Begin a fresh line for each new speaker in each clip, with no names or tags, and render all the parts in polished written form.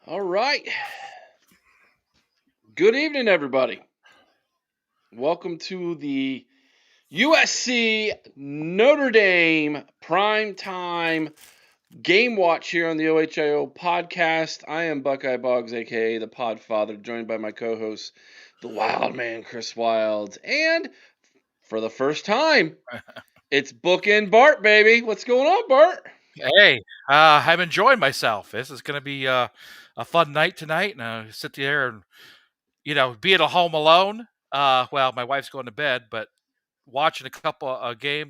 All right. Good evening, everybody. Welcome to the USC Notre Dame primetime game watch here on the OHIO podcast. I am Buckeye Boggs, aka the Podfather, joined by my co-host, the Wild Man, Chris Wilds, and for the first time, it's Bookend Bart, baby. What's going on, Bart?
Hey, I'm enjoying myself. This is going to be a fun night tonight, and sit there and be at home alone. Well, my wife's going to bed, but watching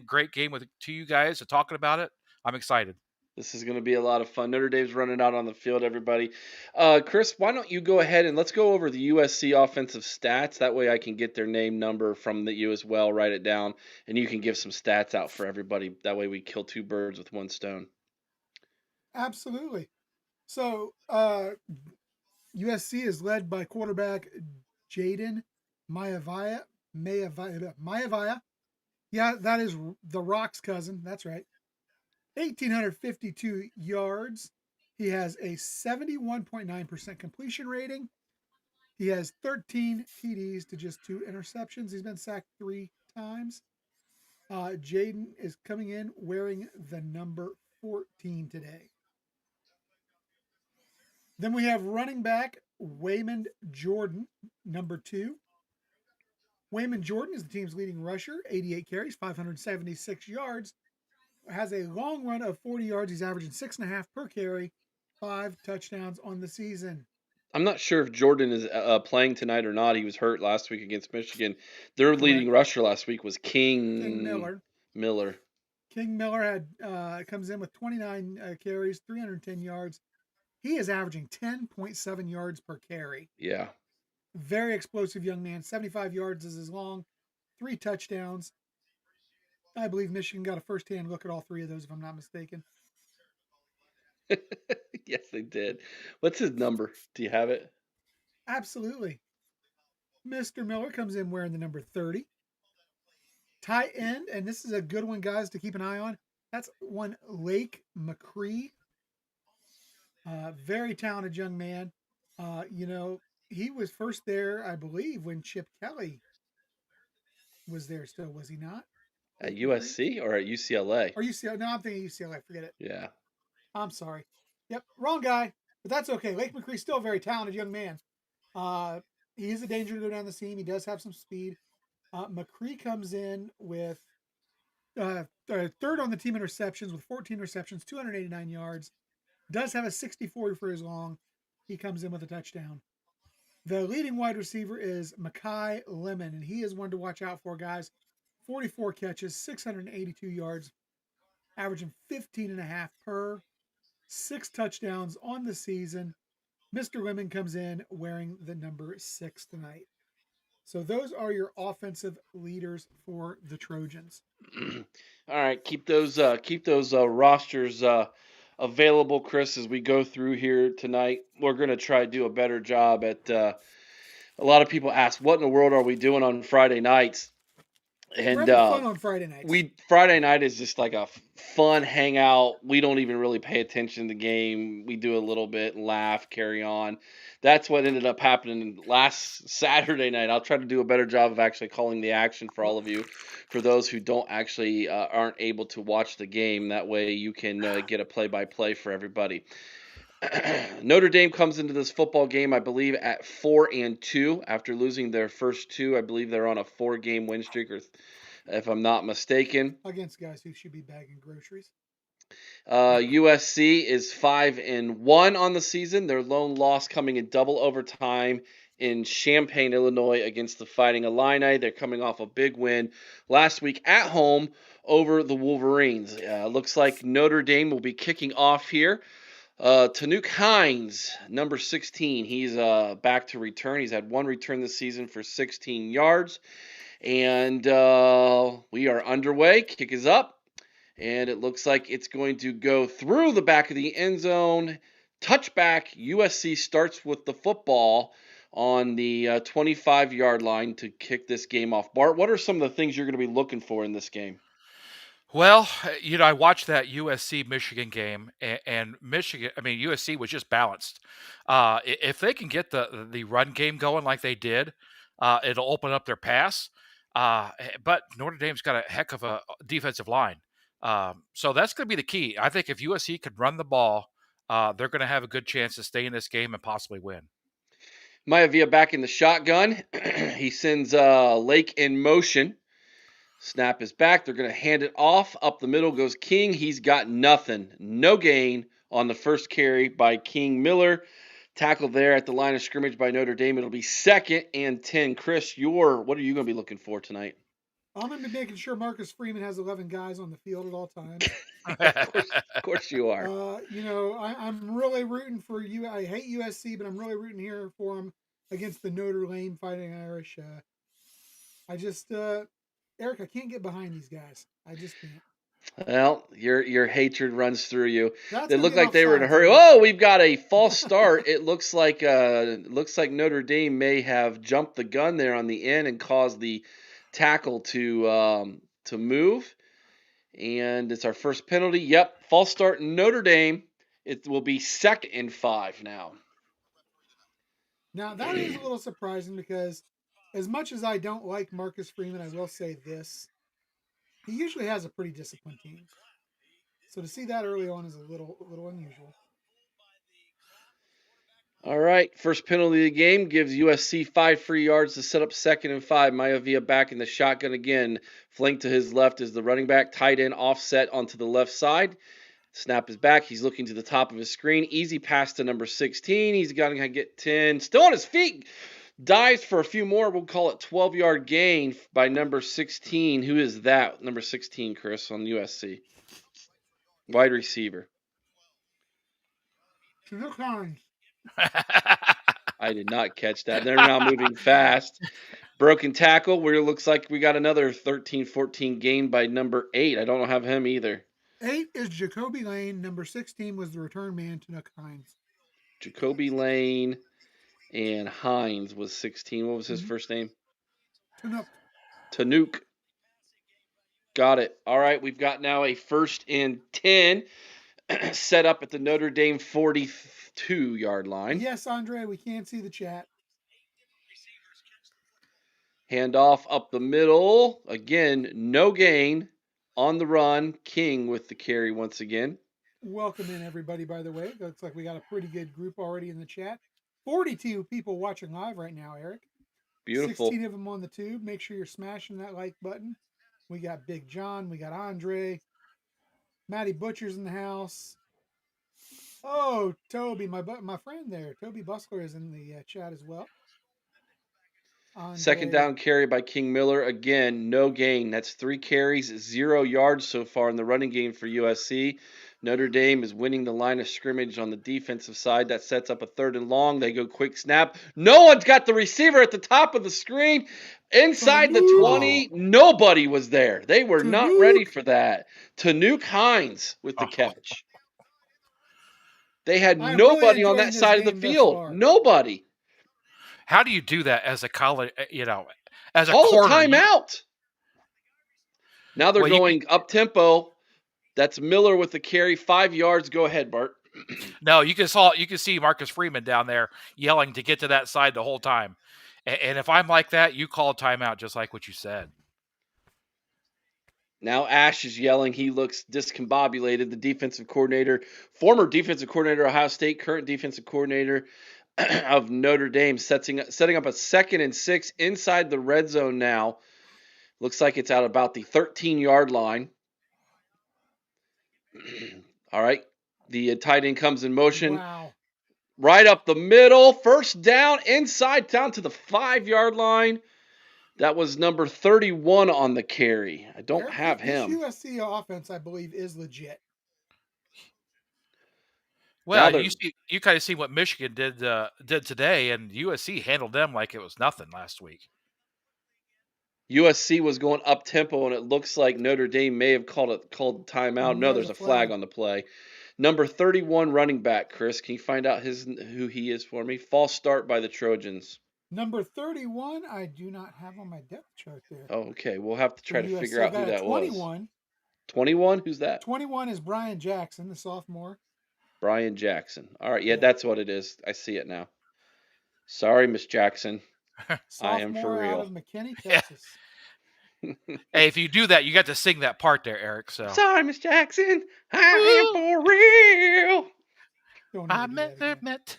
great game with you guys and talking about it. I'm excited.
This is going to be a lot of fun. Notre Dame's running out on the field, everybody. Chris, why don't you go ahead and let's go over the USC offensive stats. That way I can get their name, number from you as well, write it down, and you can give some stats out for everybody. That way we kill two birds with one stone.
Absolutely. So USC is led by quarterback Jaden Maivia. Yeah, that is the Rock's cousin. That's right. 1,852 yards. He has a 71.9% completion rating. He has 13 TDs to just 2 interceptions. He's been sacked 3 times. Jaden is coming in wearing the number 14 today. Then we have running back Waymond Jordan, number 2. Waymond Jordan is the team's leading rusher, 88 carries, 576 yards. Has a long run of 40 yards. He's averaging 6.5 per carry, 5 touchdowns on the season.
I'm not sure if Jordan is playing tonight or not. He was hurt last week against Michigan. Their leading rusher last week was King Miller.
King Miller comes in with 29 carries, 310 yards. He is averaging 10.7 yards per carry.
Yeah.
Very explosive young man. 75 yards is his long. 3 touchdowns. I believe Michigan got a first-hand look at all 3 of those, if I'm not mistaken.
Yes, they did. What's his number? Do you have it?
Absolutely. Mr. Miller comes in wearing the number 30. Tight end, and this is a good one, guys, to keep an eye on. That's one Lake McCree. Very talented young man. He was first there, I believe, when Chip Kelly was there still, was he not?
At USC or at UCLA?
Or UCLA. No, I'm thinking UCLA. Forget it.
Yeah.
I'm sorry. Yep, wrong guy. But that's okay. Lake McCree's still a very talented young man. He is a danger to go down the seam. He does have some speed. McCree comes in with third on the team in receptions with 14 receptions, 289 yards. Does have a 64 for his long. He comes in with a touchdown. The leading wide receiver is Makai Lemon, and he is one to watch out for, guys. 44 catches, 682 yards, averaging 15.5 per, 6 touchdowns on the season. Mr. Lemon comes in wearing the number 6 tonight. So those are your offensive leaders for the Trojans.
All right, keep those rosters available, Chris, as we go through here tonight. We're going to try to do a better job at. A lot of people ask, "What in the world are we doing on Friday nights?"
And we're having fun on Friday nights.
Friday night is just like a fun hangout. We don't even really pay attention to the game. We do a little bit, laugh, carry on. That's what ended up happening last Saturday night. I'll try to do a better job of actually calling the action for all of you, for those who don't actually aren't able to watch the game. That way you can get a play-by-play for everybody. Notre Dame comes into this football game, I believe, at 4-2 after losing their first 2. I believe they're on a 4-game win streak, or if I'm not mistaken.
Against guys who should be bagging groceries.
USC is 5-1 on the season. Their lone loss coming in double overtime in Champaign, Illinois, against the Fighting Illini. They're coming off a big win last week at home over the Wolverines. Looks like Notre Dame will be kicking off here. Tanuk Hines, number 16, he's back to return. He's had 1 return this season for 16 yards. And we are underway. Kick is up. And it looks like it's going to go through the back of the end zone. Touchback. USC starts with the football on the 25-yard line to kick this game off. Bart, what are some of the things you're going to be looking for in this game?
Well, I watched that USC Michigan game, and Michigan. I mean, USC was just balanced. If they can get the run game going like they did, it'll open up their pass. But Notre Dame's got a heck of a defensive line, so that's going to be the key. I think if USC could run the ball, they're going to have a good chance to stay in this game and possibly win.
Maivia back in the shotgun. He sends Lake in motion. Snap is back. They're going to hand it off. Up the middle goes King. He's got nothing. No gain on the first carry by King Miller. Tackle there at the line of scrimmage by Notre Dame. It'll be 2nd and 10. Chris, what are you going to be looking for tonight?
I'm going to be making sure Marcus Freeman has 11 guys on the field at all times.
Of course you are.
I'm really rooting for you. I hate USC, but I'm really rooting here for him against the Notre Dame Fighting Irish. Eric, I can't get behind these guys. I just can't.
Well, your hatred runs through you.
That's
They
gonna
look
be
like they were in a
offsides,
hurry.
Eric.
Oh, we've got a false start. It looks like Notre Dame may have jumped the gun there on the end and caused the tackle to move. And it's our first penalty. Yep, false start Notre Dame. It will be 2nd and 5 now.
Now, that is a little surprising because as much as I don't like Marcus Freeman, I will say this. He usually has a pretty disciplined team. So to see that early on is a little unusual.
All right, first penalty of the game gives USC 5 free yards to set up 2nd and 5. Maivia back in the shotgun again. Flank to his left is the running back. Tight end offset onto the left side. Snap is back. He's looking to the top of his screen. Easy pass to number 16. He's got to get 10. Still on his feet. Dives for a few more. We'll call it 12-yard gain by number 16. Who is that? Number 16, Chris, on USC. Wide receiver. I did not catch that. They're now moving fast. Broken tackle, where it looks like we got another 13-14 gain by number 8. I don't have him either.
8 is Jacoby Lane. Number 16 was the return man, Tanuk Hines.
Jacoby Lane and Hines was 16. What was his first name? Tanuk. Got it. All right, we've got now a 1st and 10 set up at the Notre Dame 42-yard line.
Yes, Andre, we can't see the chat.
Handoff up the middle. Again, no gain. On the run, King with the carry once again.
Welcome in, everybody, by the way. Looks like we got a pretty good group already in the chat. 42 people watching live right now, Eric.
Beautiful.
16 of them on the tube. Make sure you're smashing that like button. We got Big John. We got Andre. Matty Butcher's in the house. Oh, Toby, my friend there. Toby Buskler is in the chat as well.
Second down carry by King Miller. Again, no gain. That's 3 carries, 0 yards so far in the running game for USC. Notre Dame is winning the line of scrimmage on the defensive side. That sets up a 3rd and long. They go quick snap. No one's got the receiver at the top of the screen. Inside the 20, nobody was there. They were not ready for that. Tanuk Hines with the catch. They had nobody on that side of the field. Nobody.
How do you do that as a college, as a
call
corner?
A timeout. Now they're going up tempo. That's Miller with the carry, 5 yards. Go ahead, Bart.
No, you can see Marcus Freeman down there yelling to get to that side the whole time. And if I'm like that, you call a timeout just like what you said.
Now Ash is yelling. He looks discombobulated. The defensive coordinator, former defensive coordinator of Ohio State, current defensive coordinator of Notre Dame, setting up a 2nd and 6 inside the red zone now. Looks like it's out about the 13-yard line. All right. The tight end comes in motion.
Wow.
Right up the middle. First down, inside, down to the 5-yard line. That was number 31 on the carry. I don't have him.
This USC offense, I believe, is legit.
Well, you kind of see what Michigan did today, and USC handled them like it was nothing last week.
USC was going up tempo, and it looks like Notre Dame may have called timeout. No, there's a flag on the play. Number 31 running back, Chris. Can you find out who he is for me? False start by the Trojans.
Number 31, I do not have on my depth chart there.
Oh, okay. We'll have to try to figure out who that was.
21.
21? Who's that?
21 is Brian Jackson, the sophomore.
Brian Jackson. All right, yeah,
Yeah.
that's what it is. I see it now. Sorry, Miss Jackson. I am for
Sophomore out
real.
of McKinney,
Yeah.
Texas.
Hey, if you do that, you got to sing that part there, Eric. So
Sorry, Miss Jackson. I am for real.
Don't
I
ever do
met
that again.
met.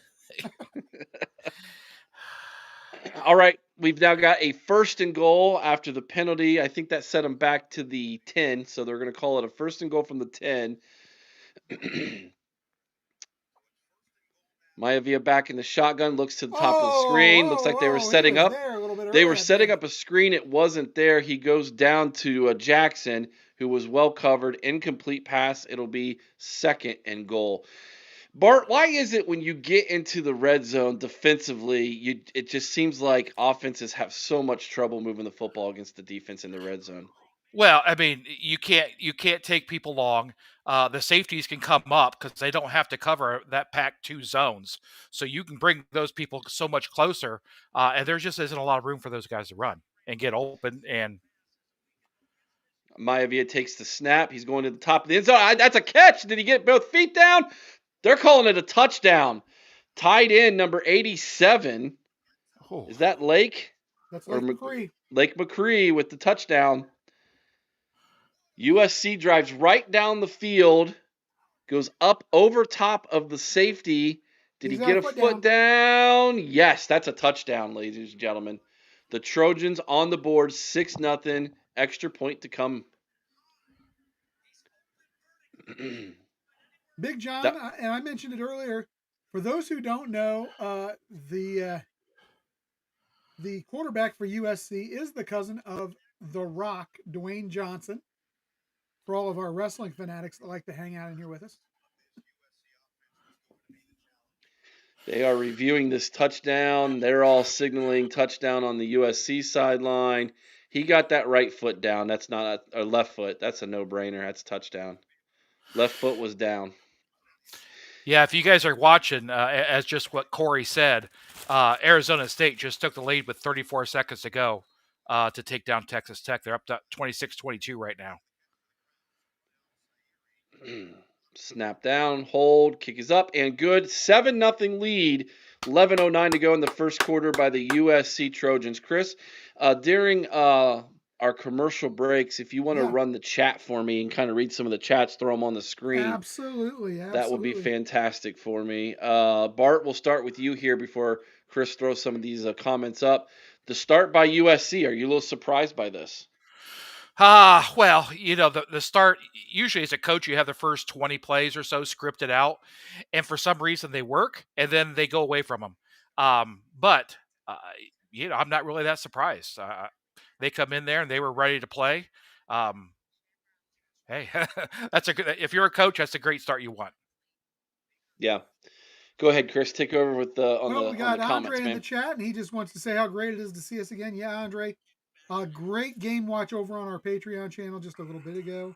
All right, we've now got a 1st and goal after the penalty. I think that set them back to the 10, so they're going to call it a 1st and goal from the 10. Maivia back in the shotgun, looks to the top of the screen. Looks like they were
He
setting
was
up.
there a little bit
They
early,
were
I
setting
think.
up a screen. It wasn't there. He goes down to Jackson, who was well covered. Incomplete pass. It'll be 2nd and goal. Bart, why is it when you get into the red zone defensively, it just seems like offenses have so much trouble moving the football against the defense in the red zone?
Well, I mean, you can't take people long. The safeties can come up because they don't have to cover that Pac-2 zones, so you can bring those people so much closer. And there just isn't a lot of room for those guys to run and get open. And
Maivia takes the snap. He's going to the top of the end zone. That's a catch. Did he get both feet down? They're calling it a touchdown. Tied in number 87. Is that Lake?
That's
Or
Lake McCree.
Lake McCree with the touchdown. USC drives right down the field, goes up over top of the safety. Did he get a foot down? Yes, that's a touchdown, ladies and gentlemen. The Trojans on the board, 6-0. Extra point to come.
Big John, and I mentioned it earlier. For those who don't know, the quarterback for USC is the cousin of The Rock, Dwayne Johnson. For all of our wrestling fanatics that like to hang out in here with us.
They are reviewing this touchdown. They're all signaling touchdown on the USC sideline. He got that right foot down. That's not a left foot. That's a no-brainer. That's a touchdown. Left foot was down.
Yeah, if you guys are watching, as just what Corey said, Arizona State just took the lead with 34 seconds to go to take down Texas Tech. They're up to 26-22 right now.
Snap down, hold, kick is up, and good. 7-0 lead. 11:09 to go in the first quarter by the USC Trojans. Chris, during our commercial breaks, if you want to run the chat for me and kind of read some of the chats, throw them on the screen.
Absolutely.
That would be fantastic for me. Bart, we'll start with you here before Chris throws some of these comments up. The start by USC, are you a little surprised by this?
Well, the start, usually as a coach, you have the first 20 plays or so scripted out, and for some reason they work, and then they go away from them. But I'm not really that surprised. They come in there and they were ready to play. Hey, if you're a coach, that's a great start you want.
Yeah. Go ahead, Chris. Take over with we got
Andre in the chat, and he just wants to say how great it is to see us again. Yeah, Andre, great game watch over on our Patreon channel just a little bit ago,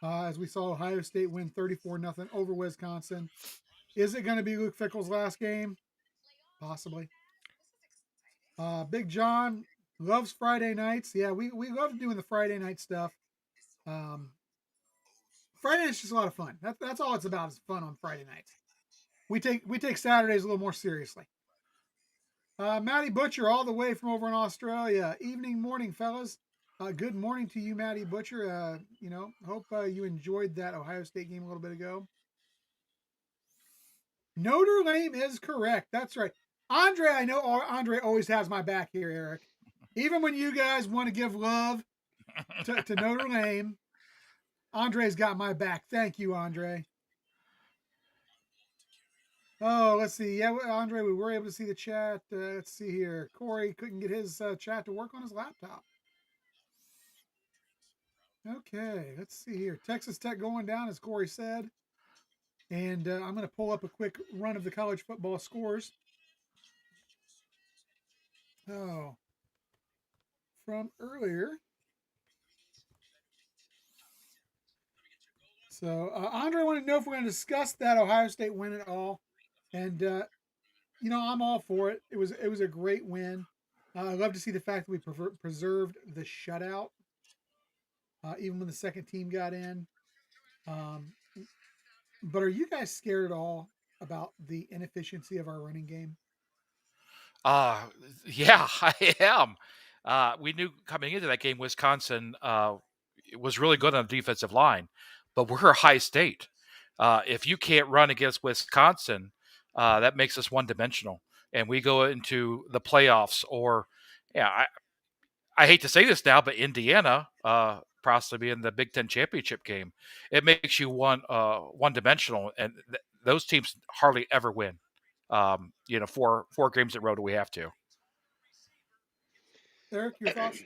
as we saw Ohio State win 34-0 over Wisconsin. Is it going to be Luke Fickell's last game? Possibly. Big John loves Friday nights. Yeah, we love doing the Friday night stuff. Friday night's just a lot of fun. That's all it's about, is fun on Friday nights. We take Saturdays a little more seriously. Matty Butcher, all the way from over in Australia. Morning, fellas. Good morning to you, Matty Butcher. Hope you enjoyed that Ohio State game a little bit ago. Notre Dame is correct. That's right. Andre, I know Andre always has my back here, Eric. Even when you guys want to give love to Notre Dame, Andre's got my back. Thank you, Andre. Oh, let's see. Yeah, Andre, we were able to see the chat. Let's see here. Corey couldn't get his chat to work on his laptop. Okay, let's see here. Texas Tech going down, as Corey said. And I'm going to pull up a quick run of the college football scores. Oh, from earlier. So, Andre wanted to know if we're going to discuss that Ohio State win at all. And, I'm all for it. It was a great win. I love to see the fact that we preserved the shutout. even when the second team got in. Um, but are you guys scared at all about the inefficiency of our running game?
Uh, yeah, I am. We knew coming into that game, Wisconsin was really good on the defensive line, but we're a high state. If you can't run against Wisconsin, that makes us one dimensional. And we go into the playoffs, or, yeah, I hate to say this now, but Indiana, possibly in the Big Ten championship game, it makes you one dimensional, and those teams hardly ever win. Four games in a row do we have to.
Eric, your thoughts?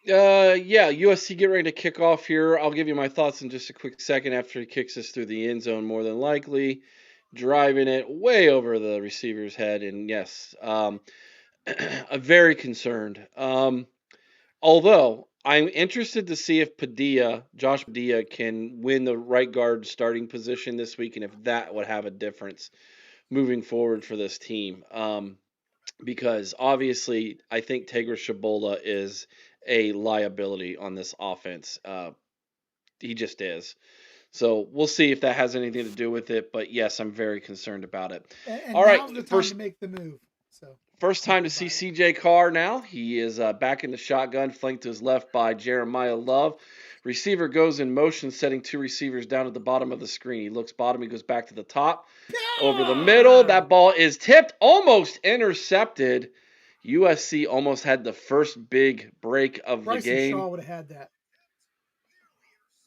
Yeah, USC get ready to kick off here. I'll give you my thoughts in just a quick second after he kicks us through the end zone, more than likely, driving it way over the receiver's head. And yes, I'm very concerned. Although I'm interested to see if Josh Padilla, can win the right guard starting position this week, and if that would have a difference moving forward for this team. Because obviously, I think Tegra Shabola is a liability on this offense. He just is. So we'll see if that has anything to do with it. But yes, I'm very concerned about it.
And
All right,
now's the time to make the move. So
first time to see CJ Carr now. He is back in the shotgun, flanked to his left by Jeremiah Love. Receiver goes in motion, setting two receivers down at the bottom of the screen. He looks bottom, he goes back to the top. Over the middle, that ball is tipped, almost intercepted. USC almost had the first big break of the game.
Bryson Shaw would have had that.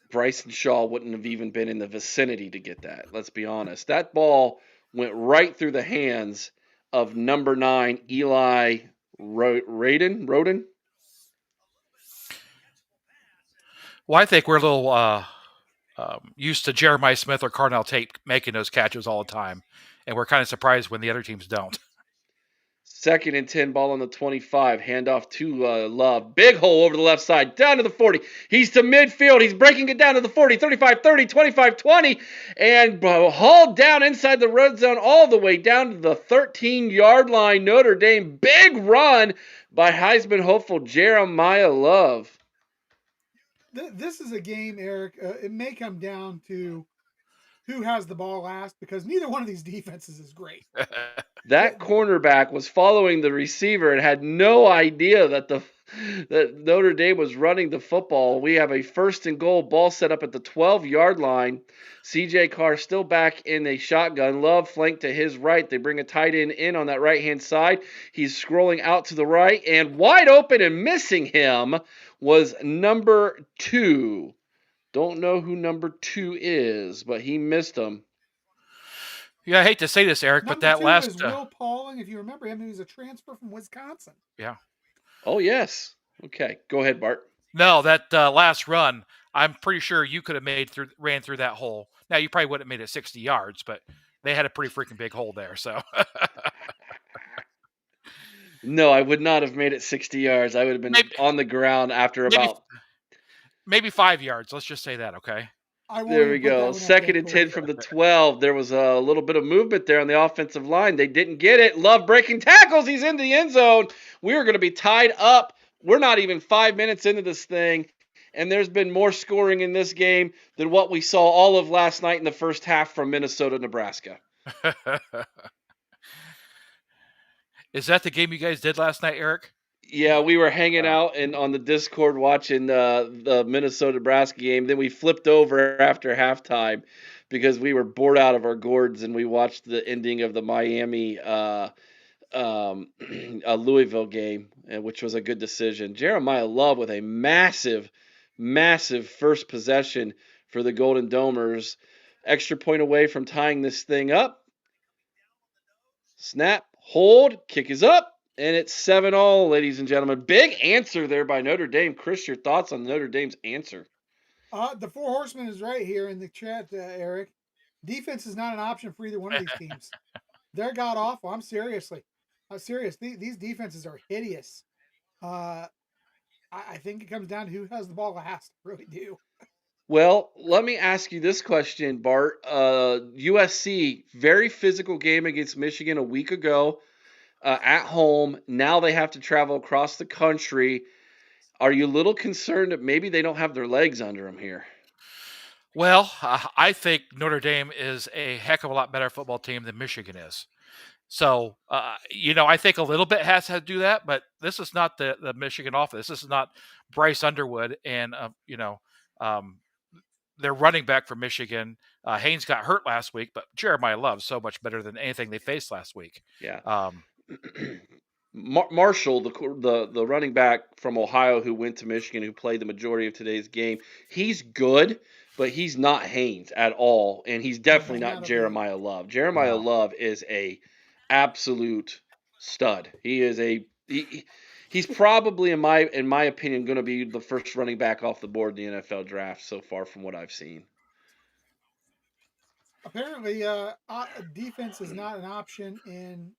Bryson Shaw wouldn't have even been in the vicinity to get that. Let's be honest. That ball went right through the hands of number 9, Eli Roden.
Well, I think we're a little used to Jeremiah Smith or Carnell Tate making those catches all the time, and we're kind of surprised when the other teams don't.
2nd and 10, ball on the 25. Handoff to Love. Big hole over the left side, down to the 40. He's to midfield. He's breaking it down to the 40, 35, 30, 25, 20, and hauled down inside the red zone all the way down to the 13-yard line. Notre Dame, big run by Heisman hopeful Jeremiah Love.
This is a game, Eric. It may come down to who has the ball last, because neither one of these defenses is great.
That cornerback was following the receiver and had no idea that Notre Dame was running the football. We have a 1st and goal, ball set up at the 12-yard line. CJ Carr still back in a shotgun. Love flanked to his right. They bring a tight end in on that right-hand side. He's scrolling out to the right, and wide open and missing him was number 2. Don't know who number 2 is, but he missed him.
Yeah, I hate to say this, Eric,
Number
but that
2
last
is Will Pauling. If you remember him, he was a transfer from Wisconsin.
Yeah.
Oh, yes. Okay, go ahead, Bart.
No, that last run, I'm pretty sure you could have ran through that hole. Now, you probably wouldn't have made it 60 yards, but they had a pretty freaking big hole there, so.
No, I would not have made it 60 yards. I would have been on the ground after about...
Maybe 5 yards. Let's just say that, okay?
There we go. 2nd and 10 from the 12. There was a little bit of movement there on the offensive line. They didn't get it. Love breaking tackles. He's in the end zone. We are going to be tied up. We're not even 5 minutes into this thing, and there's been more scoring in this game than what we saw all of last night in the first half from Minnesota, Nebraska.
Is that the game you guys did last night, Eric?
Yeah, we were hanging out and on the Discord watching the Minnesota-Nebraska game. Then we flipped over after halftime because we were bored out of our gourds, and we watched the ending of the Miami Louisville game, which was a good decision. Jeremiah Love with a massive, massive first possession for the Golden Domers. Extra point away from tying this thing up. Snap, hold, kick is up. And it's 7-all, ladies and gentlemen. Big answer there by Notre Dame. Chris, your thoughts on Notre Dame's answer?
The Four Horsemen is right here in the chat, Eric. Defense is not an option for either one of these teams. They're god awful. I'm serious. These defenses are hideous. I think it comes down to who has the ball last. I really do.
Well, let me ask you this question, Bart. USC, very physical game against Michigan a week ago. At home. Now they have to travel across the country. Are you a little concerned that maybe they don't have their legs under them here?
Well, I think Notre Dame is a heck of a lot better football team than Michigan is. So, I think a little bit has to do that, but this is not the Michigan offense. This is not Bryce Underwood and, um, their running back for Michigan. Haynes got hurt last week, but Jeremiah Love's so much better than anything they faced last week.
Yeah.
Um,
Marshall, the running back from Ohio who went to Michigan, who played the majority of today's game, he's good, but he's not Haynes at all, and he's definitely not Jeremiah Love. Jeremiah Love is a absolute stud. He is he's probably in my opinion going to be the first running back off the board in the NFL draft so far from what I've seen.
Apparently, defense is not an option in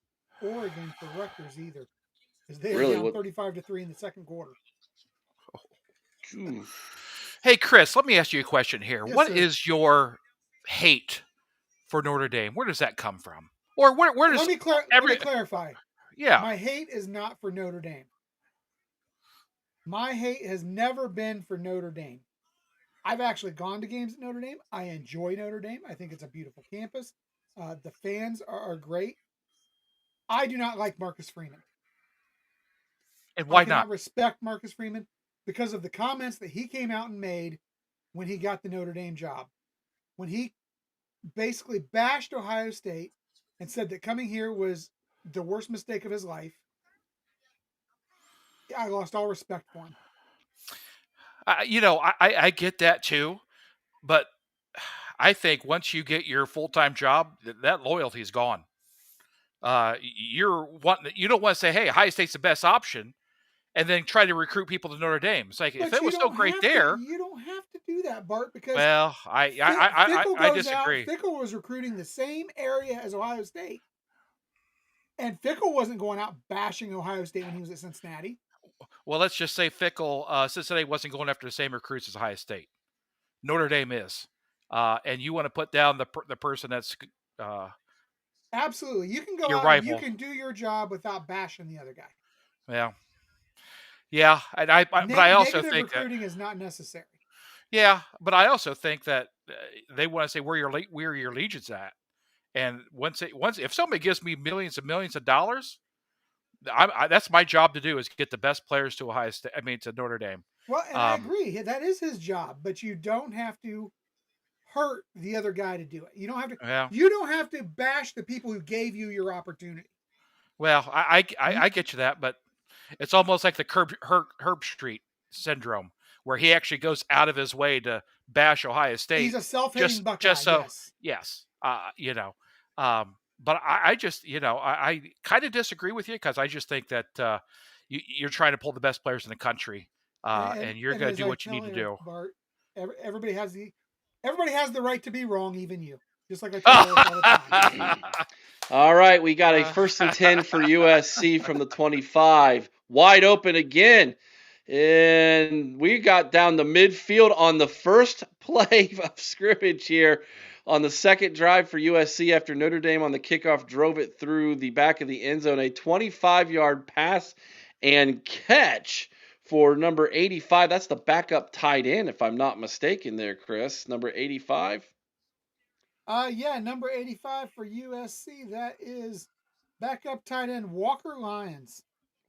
Oregon for Rutgers either, because they were down 35-3 in the second quarter.
Hey, Chris, let me ask you a question here.
Yes,
what
sir.
is your hate for Notre Dame? Where does that come from? Or where does
let me clarify.
Yeah.
My hate is not for Notre Dame. My hate has never been for Notre Dame. I've actually gone to games at Notre Dame. I enjoy Notre Dame. I think it's a beautiful campus. The fans are great. I do not like Marcus Freeman.
And why
I cannot
not?
respect Marcus Freeman because of the comments that he came out and made when he got the Notre Dame job. When he basically bashed Ohio State and said that coming here was the worst mistake of his life. I lost all respect for him.
I get that too, but I think once you get your full-time job, that loyalty is gone. You don't want to say, "Hey, Ohio State's the best option," and then try to recruit people to Notre Dame. It's like, if it was so great there,
you don't have to do that, Bart. Because
I disagree.
Fickell was recruiting the same area as Ohio State, and Fickell wasn't going out bashing Ohio State when he was at Cincinnati.
Well, let's just say Fickell, Cincinnati wasn't going after the same recruits as Ohio State. Notre Dame is, and you want to put down the person that's
absolutely. You can go
your
out
rival.
and you can do your job without bashing the other guy.
Yeah, and but I also think
recruiting is not necessary.
Yeah, but I also think that they want to say where your legions at, and once if somebody gives me millions and millions of dollars, that's my job to do, is get the best players to Ohio State. I mean, to Notre Dame.
Well, and I agree, that is his job, but you don't have to hurt the other guy to do it. You don't have to.
Yeah.
You don't have to bash the people who gave you your opportunity.
Well, I get you that, but it's almost like the Herb Street syndrome, where he actually goes out of his way to bash Ohio State.
He's a self-hating Buckeye.
Just so, yes. But I just, I kind of disagree with you, because I just think that you're trying to pull the best players in the country, and you're going to do what you need to do.
Bart, everybody has the right to be wrong, even you. Just like I tell you all the time.
All right, we got a 1st and 10 for USC from the 25. Wide open again. And we got down the midfield on the first play of scrimmage here on the second drive for USC after Notre Dame on the kickoff drove it through the back of the end zone. A 25-yard pass and catch for number 85. That's the backup tight end, if I'm not mistaken there, Chris. Number 85.
Number 85 for USC. That is backup tight end Walker Lyons.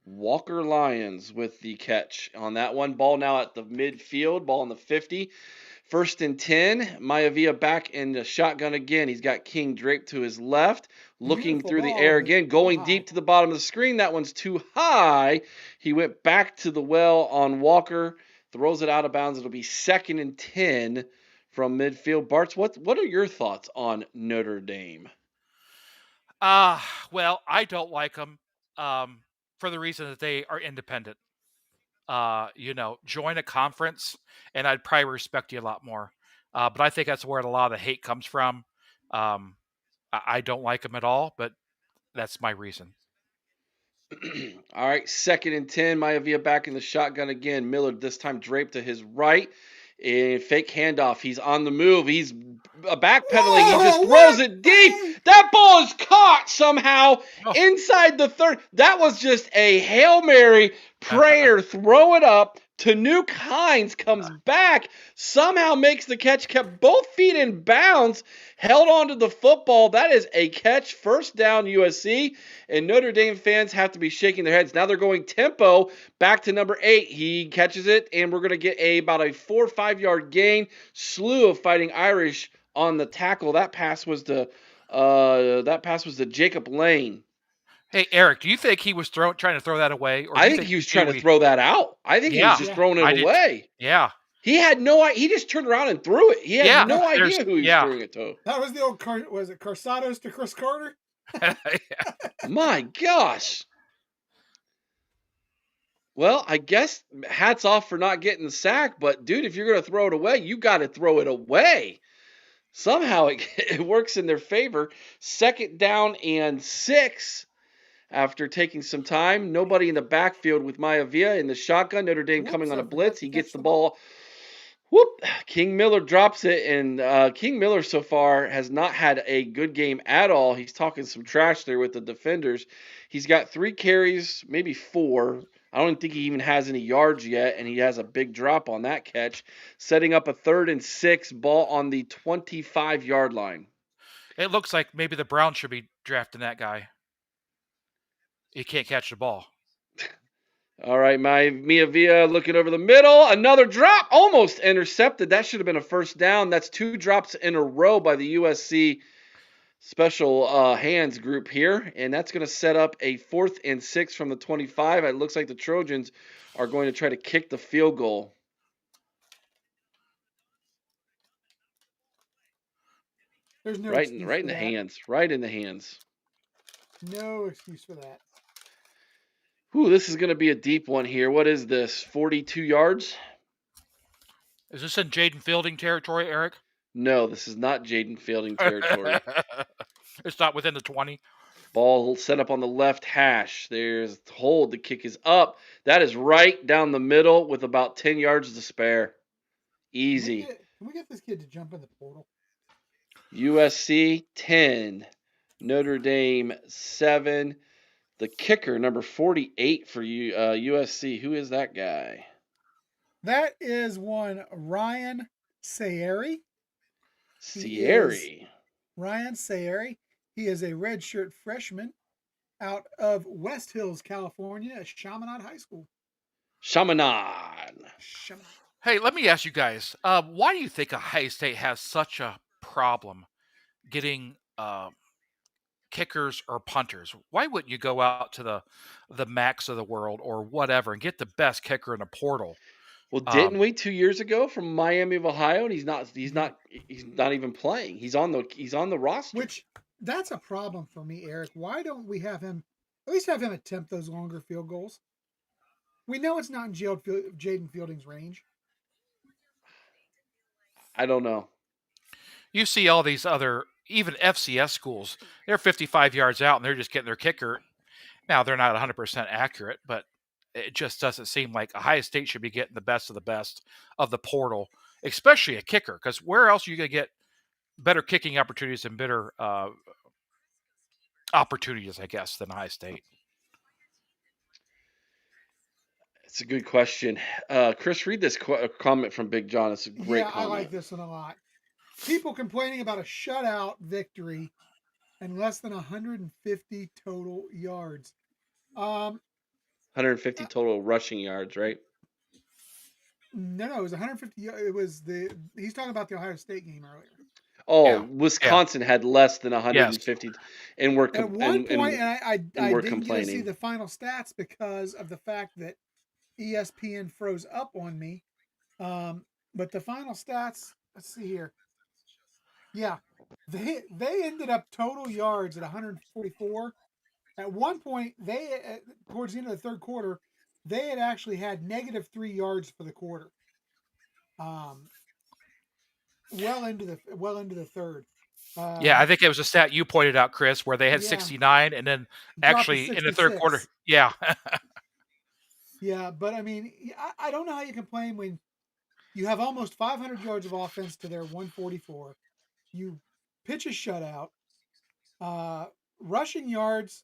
Walker Lyons with the catch on that one. Ball now at the midfield, ball on the 50. 1st and 10. Maivia back in the shotgun again. He's got King draped to his left, looking through the air again, going deep to the bottom of the screen. That one's too high. He went back to the well on Walker, throws it out of bounds. It'll be 2nd and 10 from midfield. Bartz, what are your thoughts on Notre Dame?
Well, I don't like them for the reason that they are independent. Join a conference, and I'd probably respect you a lot more. But I think that's where a lot of the hate comes from. I don't like them at all, but that's my reason.
All right, 2nd and 10. Maivia back in the shotgun again. Miller this time draped to his right. And fake handoff. He's on the move. He's backpedaling. He just throws it deep. That ball is caught somehow inside the 30. That was just a Hail Mary prayer. Throw it up Tanuk Hines comes back, somehow makes the catch, kept both feet in bounds, held onto the football. That is a catch, first down USC, and Notre Dame fans have to be shaking their heads. Now they're going tempo back to number 8. He catches it, and we're going to get about a 4 or 5 yard gain. Slew of Fighting Irish on the tackle. That pass was to Jacob Lane.
Hey, Eric, do you think he was trying to throw that away, or do
I
you
think
think
he was trying to throw that out. I think he was
Yeah,
just
Yeah.
throwing it
I did.
away.
Yeah,
He had no idea. He just turned around and threw it. He had
Yeah,
no
there's-
idea who he was
yeah.
throwing it to.
That was the old was it Carsados to Chris Carter?
My gosh. Well, I guess hats off for not getting the sack, but dude, if you're going to throw it away, you got to throw it away. Somehow it works in their favor. 2nd down and 6 after taking some time. Nobody in the backfield with Maivia in the shotgun. Notre Dame coming on a blitz. He gets the ball. Whoop! King Miller drops it, and King Miller so far has not had a good game at all. He's talking some trash there with the defenders. He's got 3 carries, maybe 4. I don't think he even has any yards yet, and he has a big drop on that catch, setting up a 3rd and 6 ball on the 25-yard line.
It looks like maybe the Browns should be drafting that guy. He can't catch the ball.
All right, Maivia looking over the middle. Another drop, almost intercepted. That should have been a first down. That's 2 drops in a row by the USC special hands group here, and that's going to set up a 4th and 6 from the 25. It looks like the Trojans are going to try to kick the field goal.
There's no
right
excuse
in
for
the
that.
hands. Right in the hands.
No excuse for that.
Ooh, this is going to be a deep one here. What is this? 42 yards?
Is this in Jaden Fielding territory, Eric?
No, this is not Jaden Fielding territory.
It's not within the 20.
Ball set up on the left hash. There's the hold. The kick is up. That is right down the middle with about 10 yards to spare. Easy.
Can we get this kid to jump in the portal?
USC 10. Notre Dame 7. The kicker, number 48 for USC. Who is that guy?
That is one Ryan Sayeri. Ryan Sayeri. He is a redshirt freshman out of West Hills, California, at Chaminade High School.
Chaminade.
Hey, let me ask you guys, why do you think Ohio State has such a problem getting kickers or punters? Why wouldn't you go out to the Max of the world or whatever and get the best kicker in a portal?
Well, didn't we 2 years ago from Miami of Ohio? And he's not even playing. He's on the roster.
Which that's a problem for me, Eric. Why don't we have him at least have him attempt those longer field goals? We know it's not in Jaden Fielding's range.
I don't know.
You see all these other, even FCS schools, they're 55 yards out and they're just getting their kicker. Now, they're not 100% accurate, but it just doesn't seem like Ohio State should be getting the best of the portal, especially a kicker, because where else are you going to get better kicking opportunities and better opportunities, I guess, than Ohio State?
It's a good question. Chris, read this comment from Big John. It's a great comment.
I like this one a lot. People complaining about a shutout victory and less than 150 total yards.
150 total rushing yards, right?
No, it was 150. It was he's talking about the Ohio State game earlier.
Oh, yeah. Wisconsin had less than 150,
yes.
And we're
at one point, I didn't get to see
complaining.
the final stats because of the fact that ESPN froze up on me. But the final stats, let's see here. Yeah, they ended up total yards at 144. At one point, towards the end of the third quarter, they had actually had -3 yards for the quarter. Well into the third.
Yeah, I think it was a stat you pointed out, Chris, where they had 69 and then actually in the third quarter. Yeah.
Yeah, but I mean, I don't know how you complain when you have almost 500 yards of offense to their 144. You pitch a shutout. Rushing yards,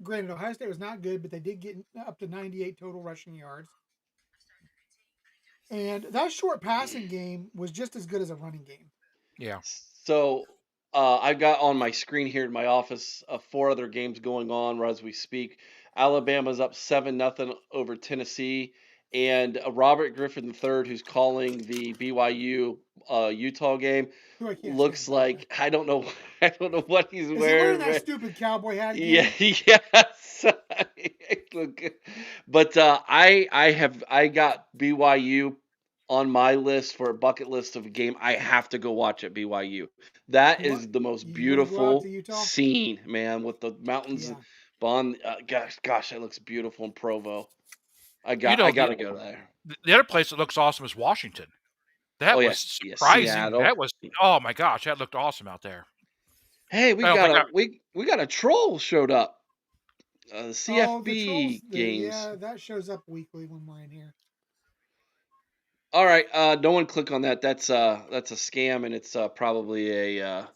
granted, Ohio State was not good, but they did get up to 98 total rushing yards. And that short passing game was just as good as a running game.
Yeah.
So I've got on my screen here in my office 4 other games going on as we speak. Alabama's up 7-0 over Tennessee, and Robert Griffin III, who's calling the BYU Utah game,
Who I can't stand,
looks
by the way.
like I don't know I don't know what he's
Is he wearing
wearing.
that stupid cowboy hat
Yeah,
again?
yes. Look, but I got BYU on my list for a bucket list of a game I have to go watch at BYU. That
What?
is the most
You want to go out to
beautiful
Utah?
scene, man, with the mountains
Yeah.
beyond. Gosh, that looks beautiful in Provo.
You
I
know,
gotta go there.
the other place that looks awesome is Washington.
Oh
That was
yes, yeah,
surprising.
Seattle.
That was, oh my gosh, that looked awesome out there.
Hey,
I don't think I,
we got a troll showed up. The
Oh, the trolls.
CFB games.
Yeah, that shows up weekly when we're in here.
All right, no one click on that. That's a scam, and it's probably a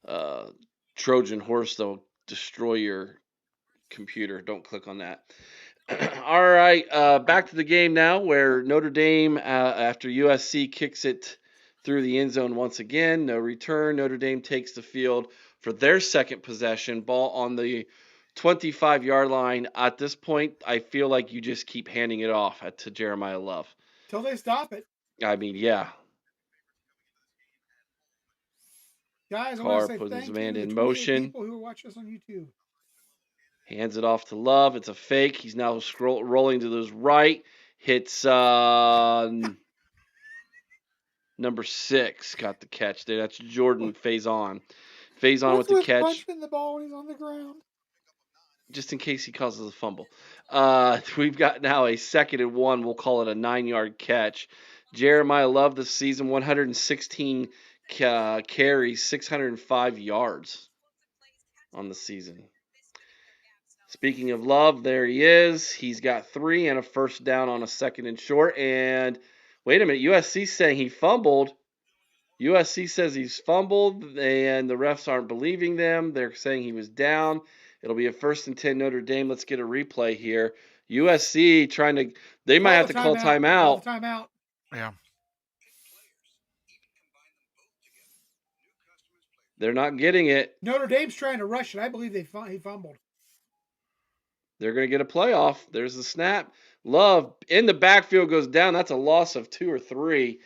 uh, Trojan horse that'll destroy your computer. Don't click on that. All right, back to the game now, where Notre Dame, after USC kicks it through the end zone once again, no return. Notre Dame takes the field for their second possession, ball on the 25-yard line. At this point, I feel like you just keep handing it off to Jeremiah Love.
Till they stop it.
I mean, yeah.
Guys, I want to
Carr
say
puts his
thank you
man
to the
in
28
motion.
people who are watching us on YouTube.
Hands it off to Love. It's a fake. He's now rolling to his right. Hits number 6. Got the catch there. That's Jordan Faison. Faison with
What's
the
with
catch,
punching the ball when he's on the ground?
just in case he causes a fumble. We've got now a 2nd and 1. We'll call it a 9-yard catch. Jeremiah Love this season, 116 carries, 605 yards on the season. Speaking of Love, there he is. He's got 3 and a first down on a 2nd and short. And wait a minute, USC saying he fumbled. USC says he's fumbled, and the refs aren't believing them. They're saying he was down. It'll be a 1st and 10 Notre Dame. Let's get a replay here. USC trying to, they might have to call timeout.
Call the timeout.
yeah.
They're not getting it.
Notre Dame's trying to rush it. I believe he fumbled.
They're going to get a playoff. There's the snap. Love in the backfield goes down. That's a loss of 2 or 3.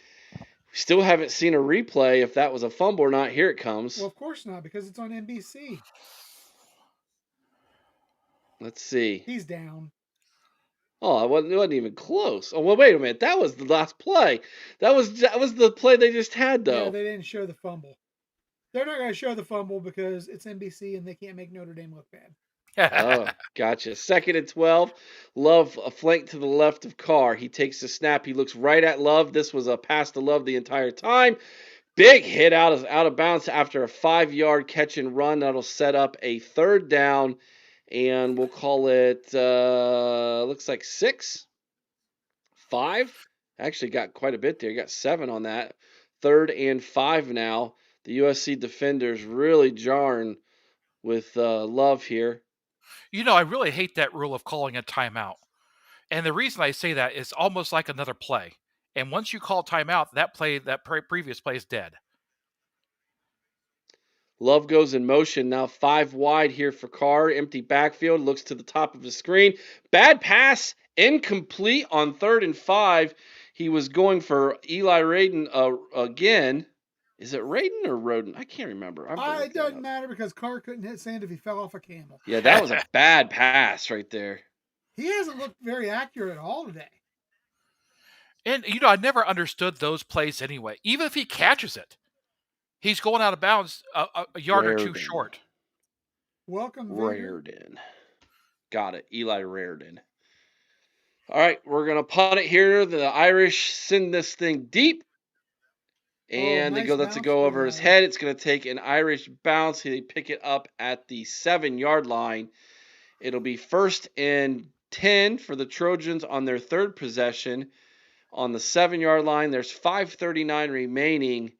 Still haven't seen a replay if that was a fumble or not. Here it comes.
Well, of course not, because it's on NBC.
Let's see.
He's down.
Oh, it wasn't even close. Oh, well, wait a minute. That was the last play. That was the play they just had, though.
Yeah, they didn't show the fumble. They're not going to show the fumble because it's NBC and they can't make Notre Dame look bad.
Oh, gotcha. 2nd and 12. Love a flank to the left of Carr. He takes the snap. He looks right at Love. This was a pass to Love the entire time. Big hit out of bounds after a 5-yard catch and run. That'll set up a 3rd down, and we'll call it, looks like 6, 5. Actually got quite a bit there. You got 7 on that. 3rd and 5 now. The USC defenders really jarring with Love here.
You know, I really hate that rule of calling a timeout. And the reason I say that is almost like another play. And once you call timeout, that previous play is dead.
Love goes in motion. Now 5 wide here for Carr. Empty backfield. Looks to the top of the screen. Bad pass. Incomplete on 3rd and 5. He was going for Eli Raden again. Is it Raden or Roden? I can't remember.
It doesn't matter because Carr couldn't hit sand if he fell off a camel.
Yeah, that was a bad pass right there.
He hasn't looked very accurate at all today.
And, you know, I never understood those plays anyway. Even if he catches it, he's going out of bounds a yard or two short.
Welcome,
Raridan. Got it. Eli Raridan. All right, we're going to punt it here. The Irish send this thing deep. And
nice
they let it go over his head. It's going to take an Irish bounce. They pick it up at the 7-yard line. It'll be 1st and 10 for the Trojans on their 3rd possession. On the 7-yard line, there's 5:39 remaining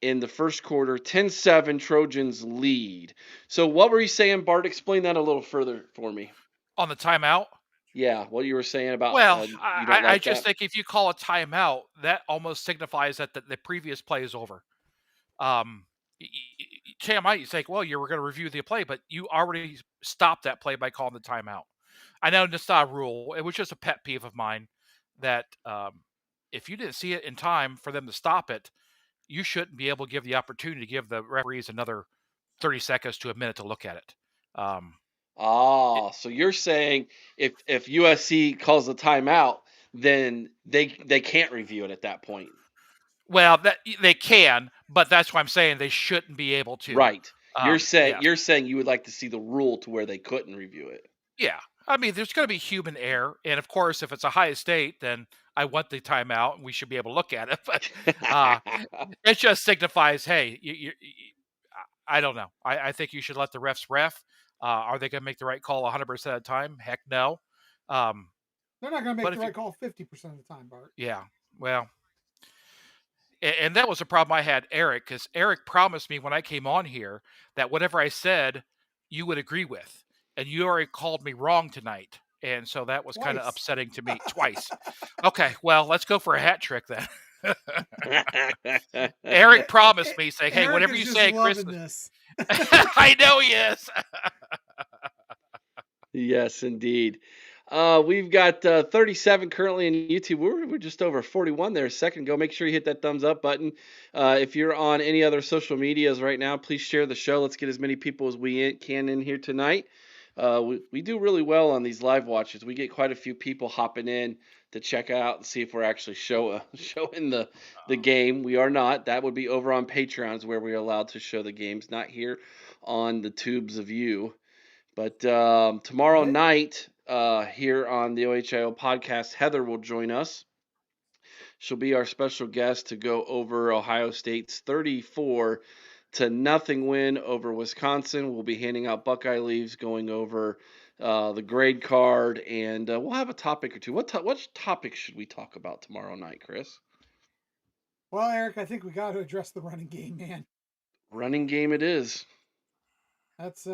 in the first quarter. 10-7 Trojans lead. So what were you saying, Bart? Explain that a little further for me.
On the timeout?
Yeah, what you were saying about
Well,
you don't
I
like
just
that?
think if you call a timeout, that almost signifies that the previous play is over. Um, Cam, you say, well, you were going to review the play, but you already stopped that play by calling the timeout. I know it's not a rule. It was just a pet peeve of mine that if you didn't see it in time for them to stop it, you shouldn't be able to give the opportunity to give the referees another 30 seconds to a minute to look at it. It
So you're saying if USC calls a timeout, then they can't review it at that point.
well, that they can, but that's why I'm saying they shouldn't be able to.
Right. You're saying
Yes.
you're saying you would like to see the rule to where they couldn't review it.
Yeah. I mean, there's going to be human error. And of course, if it's a high state, then I want the timeout and we should be able to look at it. But uh, it just signifies, hey, I don't know. I think you should let the refs ref. Are they going to make the right call 100% of the time? Heck no. Um,
They're not going to make
but
the
if you,
right call 50% of the time, Bart.
yeah, well, and that was a problem I had, Eric, because Eric promised me when I came on here that whatever I said, you would agree with. And you already called me wrong tonight. And so that was kind of
Twice.
upsetting to me twice. Okay, well, let's go for a hat trick then. Eric promised me, saying, hey,
Eric
whatever
is
you
just
say, Chris.
loving this.
I know he is.
Yes, indeed. We've got 37 currently in YouTube. We're just over 41 there a second ago. Make sure you hit that thumbs up button. If you're on any other social medias right now, please share the show. Let's get as many people as we can in here tonight. We do really well on these live watches. We get quite a few people hopping in to check out and see if we're actually showing the game. We are not. That would be over on Patreons where we are allowed to show the games, not here on the tubes of you. But tomorrow night, here on the OHIO podcast, Heather will join us. She'll be our special guest to go over Ohio State's 34-0 win over Wisconsin. We'll be handing out Buckeye leaves, going over the grade card, and we'll have a topic or two. What topic should we talk about tomorrow night, Chris?
Well, Eric, I think we got to address the running game, man.
Running game it is.
That's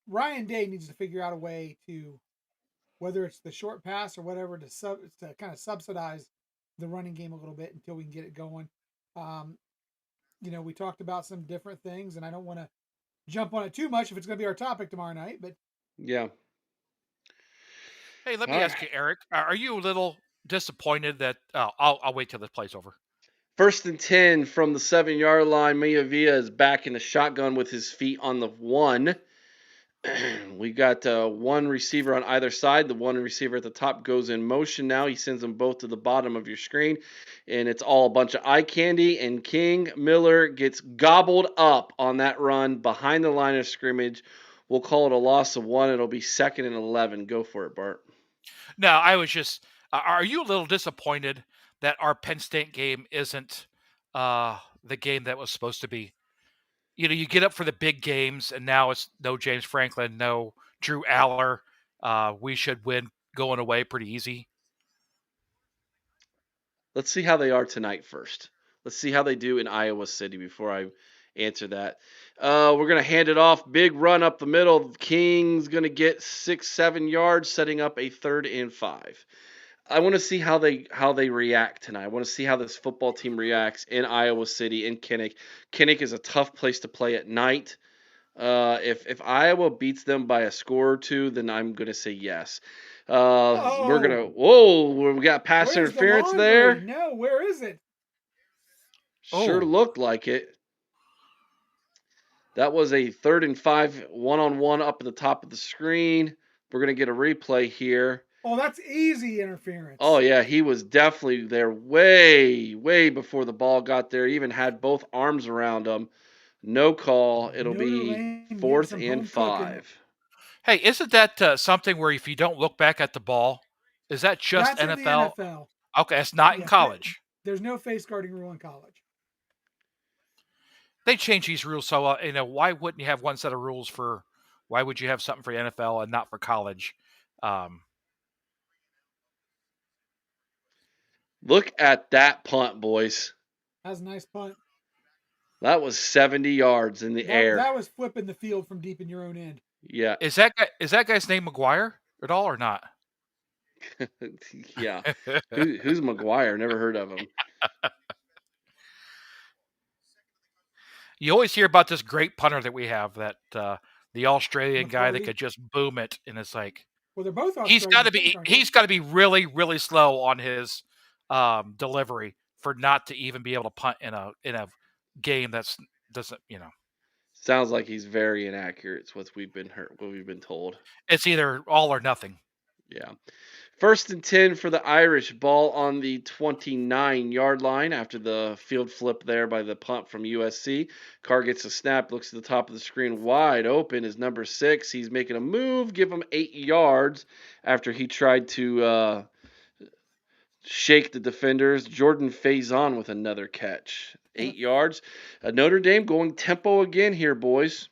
Ryan Day needs to figure out a way to, whether it's the short pass or whatever, to kind of subsidize the running game a little bit until we can get it going. Um, we talked about some different things, and I don't want to jump on it too much if it's going to be our topic tomorrow night. But
Yeah.
Hey, let
All
me ask
right.
you, Eric, are you a little disappointed that I'll wait till this play's over?
1st and 10 from the 7-yard line. Villa is back in the shotgun with his feet on the 1. We got one receiver on either side. The one receiver at the top goes in motion now. He sends them both to the bottom of your screen, and it's all a bunch of eye candy. And King Miller gets gobbled up on that run behind the line of scrimmage. We'll call it a loss of 1. It'll be 2nd and 11. Go for it, Bart.
No, I was just. Are you a little disappointed that our Penn State game isn't the game that was supposed to be? You get up for the big games, and now it's no James Franklin, no Drew Aller. We should win going away pretty easy.
Let's see how they are tonight first. Let's see how they do in Iowa City before I answer that. We're going to hand it off. Big run up the middle. King's going to get 6-7 yards, setting up a 3rd and 5. I want to see how they react tonight. I want to see how this football team reacts in Iowa City, in Kinnick. Kinnick is a tough place to play at night. If Iowa beats them by a score or two, then I'm going to say yes. We're going to. Whoa, we got pass
where's the
interference
laundry?
there.
No, where is it?
Sure looked like it. That was a 3rd and 5, one-on-one up at the top of the screen. We're going to get a replay here.
Oh, that's easy interference.
Oh, yeah, he was definitely there way, way before the ball got there. He even had both arms around him. No call. It'll be 4th and 5.
Hey, isn't that something where if you don't look back at the ball, is that just
That's
NFL?
In the NFL.
Okay, it's not in college.
There's no face guarding rule in college.
They change these rules, so why wouldn't you have one set of rules for? Why would you have something for the NFL and not for college?
Look at that punt, boys.
That's a nice punt.
That was 70 yards in the air.
That was flipping the field from deep in your own end.
Yeah.
Is that guy's name McGuire at all or not?
Yeah. Who's McGuire? Never heard of him.
You always hear about this great punter that we have, that the Australian guy that
McCarty.
could just boom it, and it's like
Well, they're both
he's got
Australian.
to be really really slow on his delivery for not to even be able to punt in a game that's doesn't
Sounds like he's very inaccurate. It's what we've been told.
it's either all or nothing.
Yeah. 1st and 10 for the Irish. Ball on the 29-yard line after the field flip there by the punt from USC. Carr gets a snap, looks at the top of the screen, wide open is number 6. He's making a move, give him 8 yards after he tried to shake the defenders. Jordan Faison with another catch. 8 yards. Notre Dame going tempo again here, boys.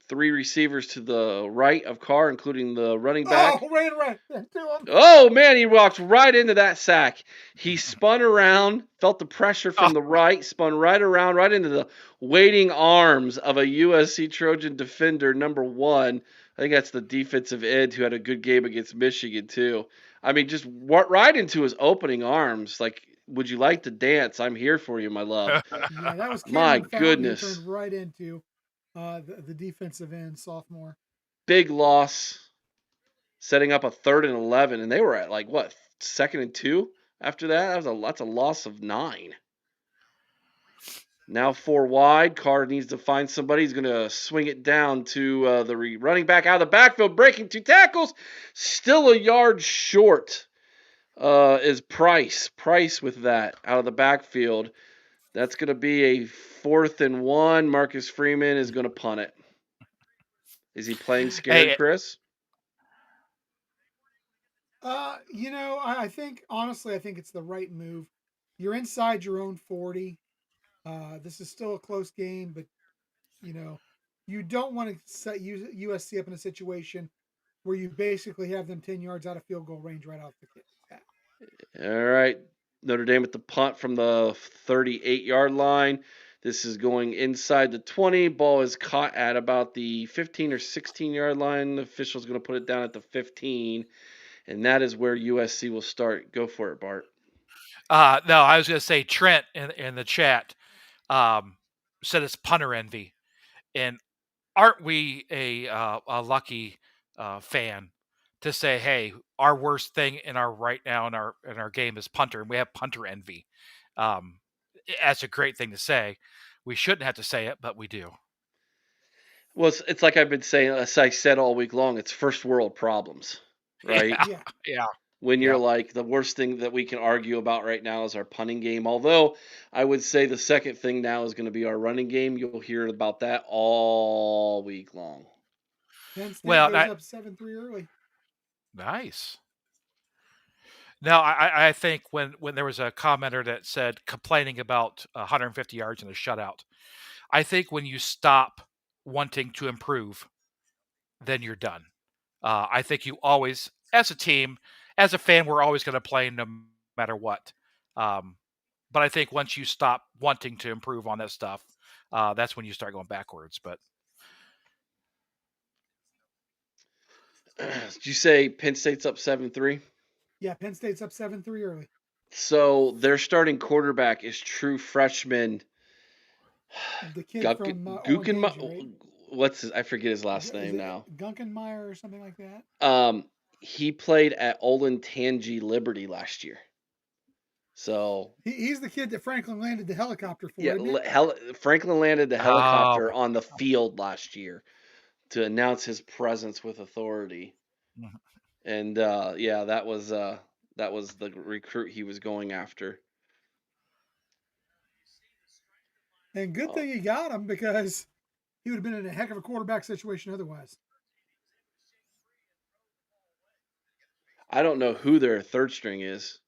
3 receivers to the right of Carr, including the running back.
Oh, ran right into him.
Oh, man, he walked right into that sack. He spun around, felt the pressure from the right, spun right around, right into the waiting arms of a USC Trojan defender, number 1. I think that's the defensive end who had a good game against Michigan, too. I mean, just right into his opening arms. Like, would you like to dance? I'm here for you, my love.
Yeah, that was
My
Cameron Fountain
goodness.
who turned right into the defensive end, sophomore.
Big loss, setting up a 3rd and 11, and they were at 2nd and 2 after that. That's a loss of 9. Now 4 wide. Carr needs to find somebody. He's going to swing it down to the running back out of the backfield, breaking 2 tackles. Still a yard short is Price. Price with that out of the backfield. That's going to be a 4th and 1. Marcus Freeman is going to punt it. Is he playing scared, Chris?
I think honestly, I think it's the right move. You're inside your own 40. This is still a close game, but you don't want to set USC up in a situation where you basically have them 10 yards out of field goal range right off the kick.
All right. Notre Dame with the punt from the 38-yard line. This is going inside the 20. Ball is caught at about the 15 or 16-yard line. The official's going to put it down at the 15, and that is where USC will start. Go for it, Bart.
No, I was going to say Trent in the chat said it's punter envy, and aren't we a lucky fan to say, hey, our worst thing in our right now in our game is punter, and we have punter envy. That's a great thing to say. We shouldn't have to say it, but we do.
Well, it's like I've been saying, as I said all week long, it's first world problems, right?
Yeah.
When you're like, the worst thing that we can argue about right now is our punting game. Although I would say the second thing now is going to be our running game. You'll hear about that all week long.
Penn State goes up 7-3 early.
Nice. Now, I think when there was a commenter that said complaining about 150 yards in a shutout, I think when you stop wanting to improve, then you're done. I think you always, as a team, as a fan, we're always going to play no matter what. But I think once you stop wanting to improve on that stuff, that's when you start going backwards. But
did you say Penn State's up 7-3?
Yeah, Penn State's up 7-3 early.
So their starting quarterback is true freshman.
The kid from
right? What's his? I forget his last name now.
Gunkenmeyer or something like that.
He played at Olentangy Liberty last year. So
he's the kid that Franklin landed the helicopter for.
Yeah, Franklin landed the helicopter on the field last year to announce his presence with authority. Mm-hmm. And that was the recruit he was going after.
And good thing he got him, because he would have been in a heck of a quarterback situation otherwise.
I don't know who their third string is.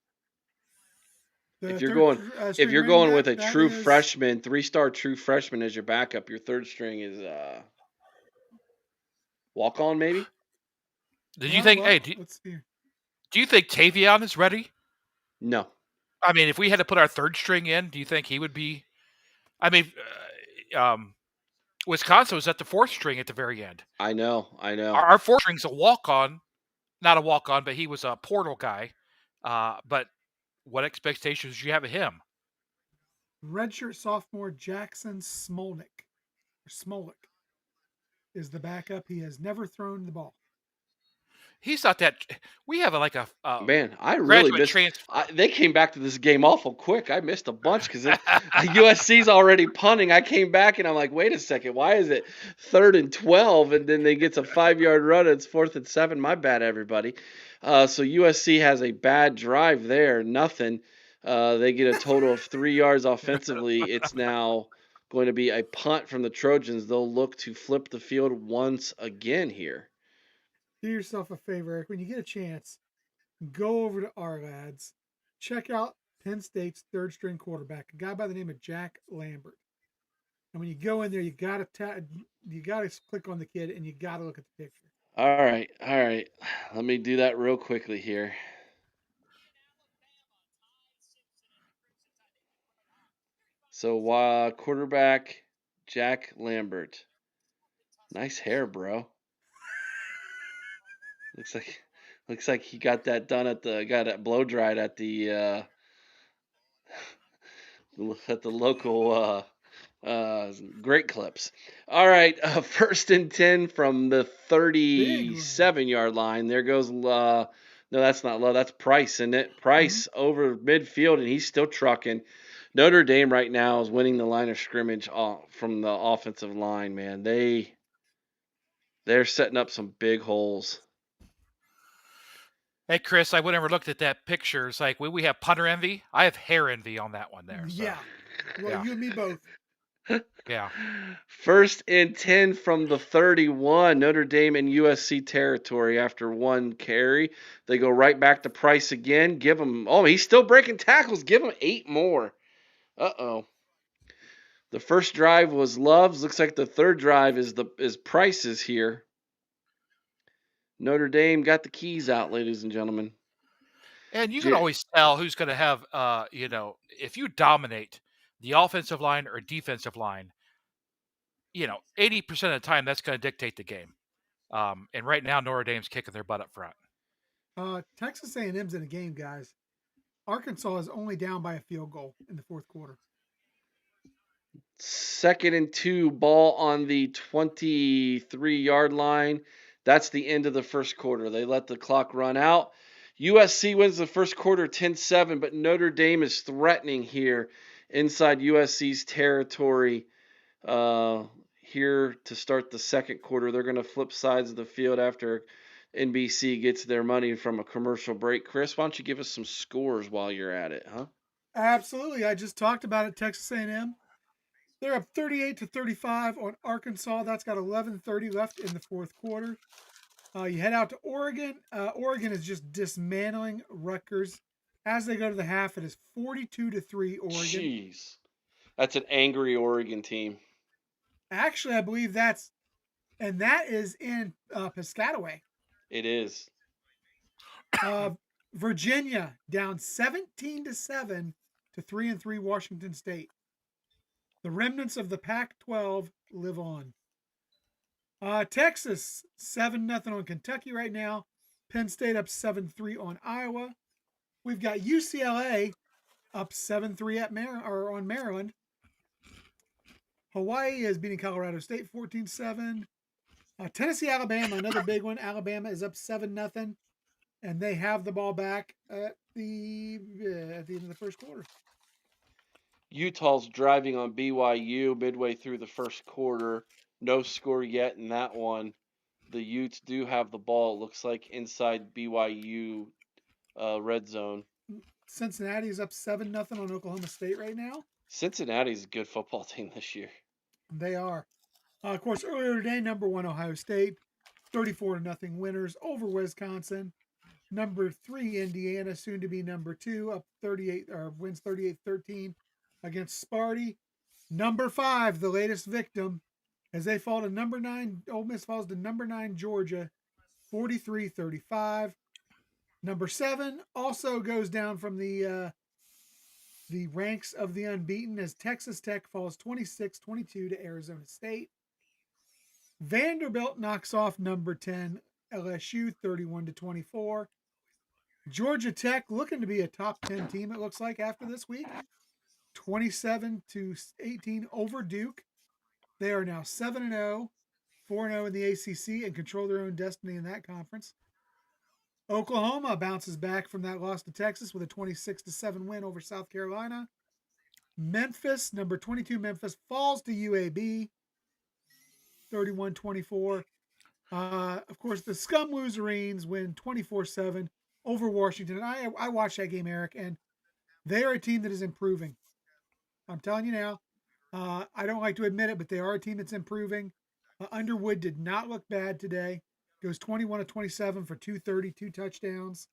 If you're going with a true freshman, 3-star true freshman as your backup, your third string is walk on maybe.
Do you think? Hey, do you think Tavion is ready?
No.
I mean, if we had to put our third string in, do you think he would be? I mean, Wisconsin was at the fourth string at the very end.
I know.
Our fourth string's a walk-on, not a walk-on, but he was a portal guy. But what expectations do you have of him?
Redshirt sophomore Jackson Smolik is the backup. He has never thrown the ball.
He's not that. We have a
Man, I really
graduate
missed.
transfer.
They came back to this game awful quick. I missed a bunch because USC's already punting. I came back and I'm like, wait a second, why is it 3rd and 12? And then they gets a 5-yard run. It's 4th and 7. My bad, everybody. So USC has a bad drive there. Nothing. They get a total of 3 yards offensively. It's now going to be a punt from the Trojans. They'll look to flip the field once again here.
Do yourself a favor, Eric. When you get a chance, go over to our lads. Check out Penn State's third string quarterback, a guy by the name of Jack Lambert. And when you go in there, you gotta click on the kid and you gotta look at the picture.
All right. Let me do that real quickly here. So, quarterback Jack Lambert. Nice hair, bro. Looks like he got that done got it blow dried at the local Great Clips. All right, 1st and 10 from the 37-yard line. There goes no, that's not Low. That's Price, isn't it? Price over midfield, and he's still trucking. Notre Dame right now is winning the line of scrimmage from the offensive line, man. They're setting up some big holes.
Hey, Chris, I went over looked at that picture. It's like, we have punter envy. I have hair envy on that one there. So.
Yeah. Well, you and me both.
Yeah.
1st and 10 from the 31. Notre Dame in USC territory after one carry. They go right back to Price again. Give him. Oh, he's still breaking tackles. Give him 8 more. Uh-oh. The first drive was Love's. Looks like the third drive is Price's here. Notre Dame got the keys out, ladies and gentlemen.
And you can always tell who's going to have, if you dominate the offensive line or defensive line, 80% of the time that's going to dictate the game. And right now, Notre Dame's kicking their butt up front.
Texas A&M's in a game, guys. Arkansas is only down by a field goal in the fourth quarter.
2nd and 2, ball on the 23-yard line. That's the end of the first quarter. They let the clock run out. USC wins the first quarter 10-7, but Notre Dame is threatening here inside USC's territory here to start the second quarter. They're going to flip sides of the field after NBC gets their money from a commercial break. Chris, why don't you give us some scores while you're at it, huh?
Absolutely. I just talked about it. Texas A&M. They're up 38-35 on Arkansas. That's got 11:30 left in the fourth quarter. You head out to Oregon. Oregon is just dismantling Rutgers. As they go to the half, it is 42-3 Oregon.
Jeez. That's an angry Oregon team.
Actually, I believe that is in Piscataway.
It is.
Virginia down 17-7 to 3-3 Washington State. The remnants of the Pac-12 live on. Texas 7-0 on Kentucky right now. Penn State up 7-3 on Iowa. We've got UCLA up 7-3 on Maryland. Hawaii is beating Colorado State 14-7. Tennessee, Alabama, another big one. Alabama is up 7-0, and they have the ball back at the end of the first quarter.
Utah's driving on BYU midway through the first quarter. No score yet in that one. The Utes do have the ball. It looks like inside BYU red zone.
Cincinnati is up 7-0 on Oklahoma State right now.
Cincinnati's a good football team this year.
They are. Of course, earlier today, number 1 Ohio State, 34-0 winners over Wisconsin. Number 3 Indiana, soon to be number 2, up 38 or wins 38-13 against Sparty. Number 5, the latest victim, as they fall to number 9. Ole Miss falls to number 9 Georgia, 43-35. Number 7 also goes down from the the ranks of the unbeaten as Texas Tech falls 26-22 to Arizona State. Vanderbilt knocks off number 10 LSU 31-24. Georgia Tech looking to be a top 10 team, it looks like, after this week. 27-18 over Duke. They are now 7-0, 4-0 in the ACC, and control their own destiny in that conference. Oklahoma bounces back from that loss to Texas with a 26-7 win over South Carolina. Memphis, number 22 Memphis, falls to UAB 31-24. Of course, the Scum Loserines win 24-7 over Washington. And I watched that game, Eric, and they are a team that is improving. I'm telling you now. I don't like to admit it, but they are a team that's improving. Underwood did not look bad today. Goes 21-27 for 230, 2 touchdowns.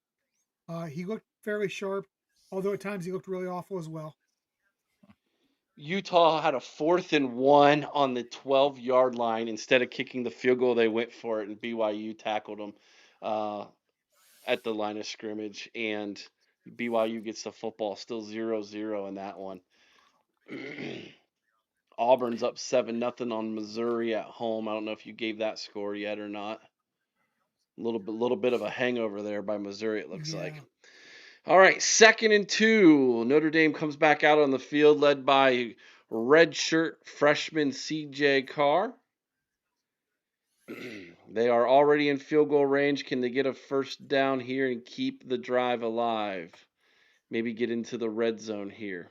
He looked fairly sharp, although at times he looked really awful as well.
Utah had a 4th and 1 on the 12-yard line. Instead of kicking the field goal, they went for it, and BYU tackled them at the line of scrimmage. And BYU gets the football, still 0-0 in that one. Auburn's up 7-0 on Missouri at home. I don't know if you gave that score yet or not. A little bit of a hangover there by Missouri, it looks like. All right, 2nd and 2. Notre Dame comes back out on the field, led by redshirt freshman C.J. Carr. They are already in field goal range. Can they get a first down here and keep the drive alive? Maybe get into the red zone here.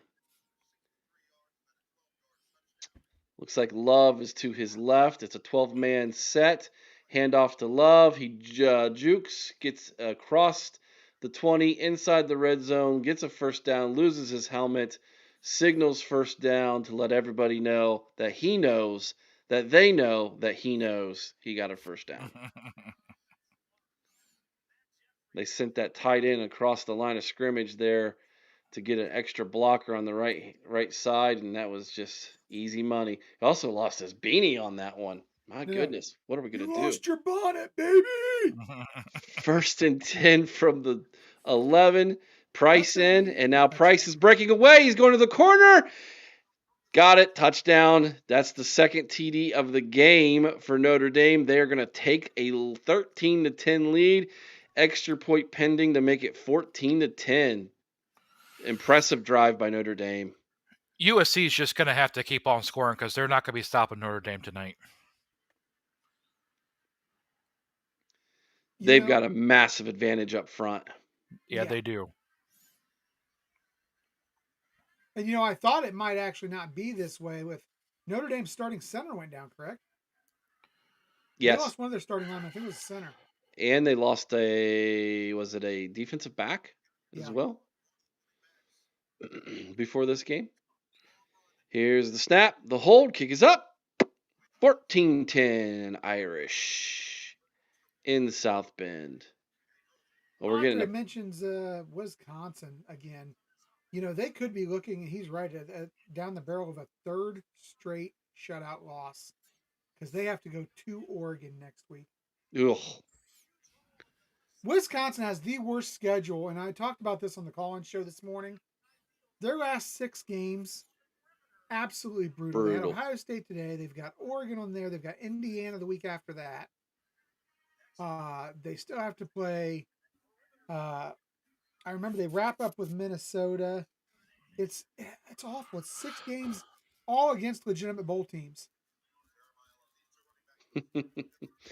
Looks like Love is to his left. It's a 12-man set. Handoff to Love. He jukes, gets across the 20 inside the red zone, gets a first down, loses his helmet, signals first down to let everybody know that he knows, that they know that he knows he got a first down. They sent that tight end across the line of scrimmage there to get an extra blocker on the right side, and that was just easy money. He also lost his beanie on that one. My goodness, what are we going to do?
You lost your bonnet, baby!
1st and 10 from the 11. Price in, and now Price is breaking away. He's going to the corner. Got it. Touchdown. That's the 2nd TD of the game for Notre Dame. They are going to take a 13-10 lead. Extra point pending to make it 14-10. Impressive drive by Notre Dame.
USC is just going to have to keep on scoring because they're not going to be stopping Notre Dame tonight.
They've got a massive advantage up front.
Yeah, they do.
And, I thought it might actually not be this way with Notre Dame's starting center went down, correct?
Yes.
They lost one of their starting linemen. I think it was the center.
And they lost was it a defensive back as well? Before this game. Here's the snap. The hold. Kick is up. 14-10 Irish in South Bend.
Well, we're getting. It mentions Wisconsin again. They could be looking. He's right at down the barrel of a 3rd straight shutout loss because they have to go to Oregon next week.
Ugh.
Wisconsin has the worst schedule, and I talked about this on the call-in show this morning. Their last 6 games, absolutely brutal. They had Ohio State today. They've got Oregon on there. They've got Indiana the week after that. They still have to play. I remember they wrap up with Minnesota. It's awful. It's 6 games, all against legitimate bowl teams,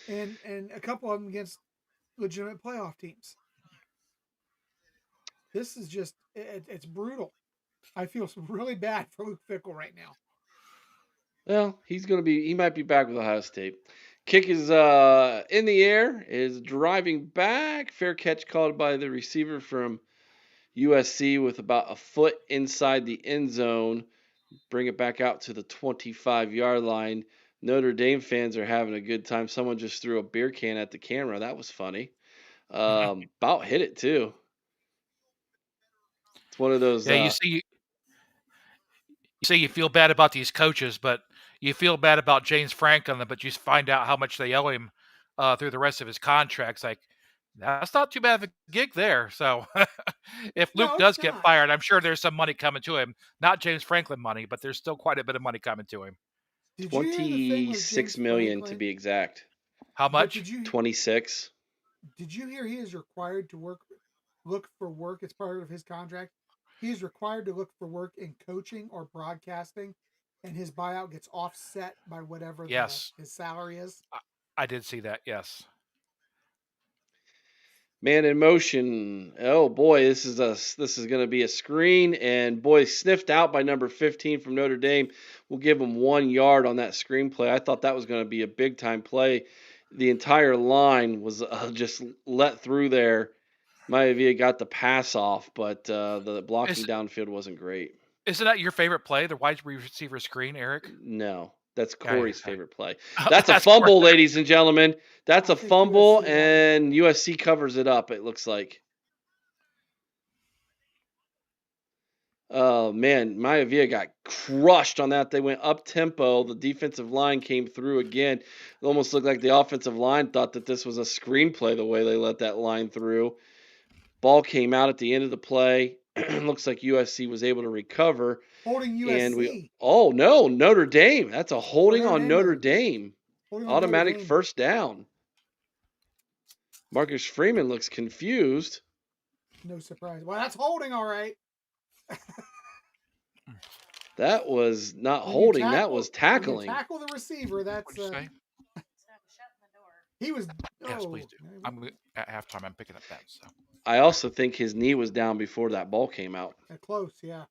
and a couple of them against legitimate playoff teams. This is just it's brutal. I feel really bad for Luke Fickell right now.
Well, he might be back with Ohio State. Kick is in the air, is driving back. Fair catch called by the receiver from USC with about a foot inside the end zone. Bring it back out to the 25-yard line. Notre Dame fans are having a good time. Someone just threw a beer can at the camera. That was funny. About hit it, too. It's one of those...
Yeah, you say you feel bad about these coaches, but you feel bad about James Franklin, but you find out how much they owe him through the rest of his contracts. Like, That's not too bad of a gig there. So if Luke
No, it's
does get
not.
fired, I'm sure there's some money coming to him. Not James Franklin money, but there's still quite a bit of money coming to him.
Did you hear the thing with
26
James
million to
Franklin?
be exact.
How
But
much?
26.
did you hear he is required to look for work as part of his contract? He is required to look for work in coaching or broadcasting, and his buyout gets offset by whatever
Yes,
his salary is.
I did see that. Yes.
Man in motion. Oh boy, this is going to be a screen, and boy, sniffed out by number 15 from Notre Dame. We'll give him 1 yard on that screen play. I thought that was going to be a big time play. The entire line was just let through there. Maivia got the pass off, but the blocking
Is
downfield wasn't great.
isn't that your favorite play, the wide receiver screen, Eric?
No, that's
Yeah,
Corey's favorite play.
yeah.
That's a
That's correct.
fumble, ladies and gentlemen. That's
I
a
think
fumble,
USC let it
and USC covers it up, it looks like. Oh man, Maivia got crushed on that. They went up tempo. The defensive line came through again. It almost looked like the offensive line thought that this was a screenplay the way they let that line through. Ball came out at the end of the play. Looks like USC was able to recover.
Holding
And
USC.
oh no, Notre Dame. That's a holding
Notre
on
Dame
Notre
did.
Dame.
Holding on Notre
Automatic
Dame.
first down. Marcus Freeman looks confused.
No surprise. Well, that's holding, all right.
That was not
When you
holding. That was
When
tackling.
you tackle the receiver, that's
What'd you say?
he was.
Yes,
Oh,
please do. At halftime. I'm picking up that. So
I also think his knee was down before that ball came out.
close, yeah.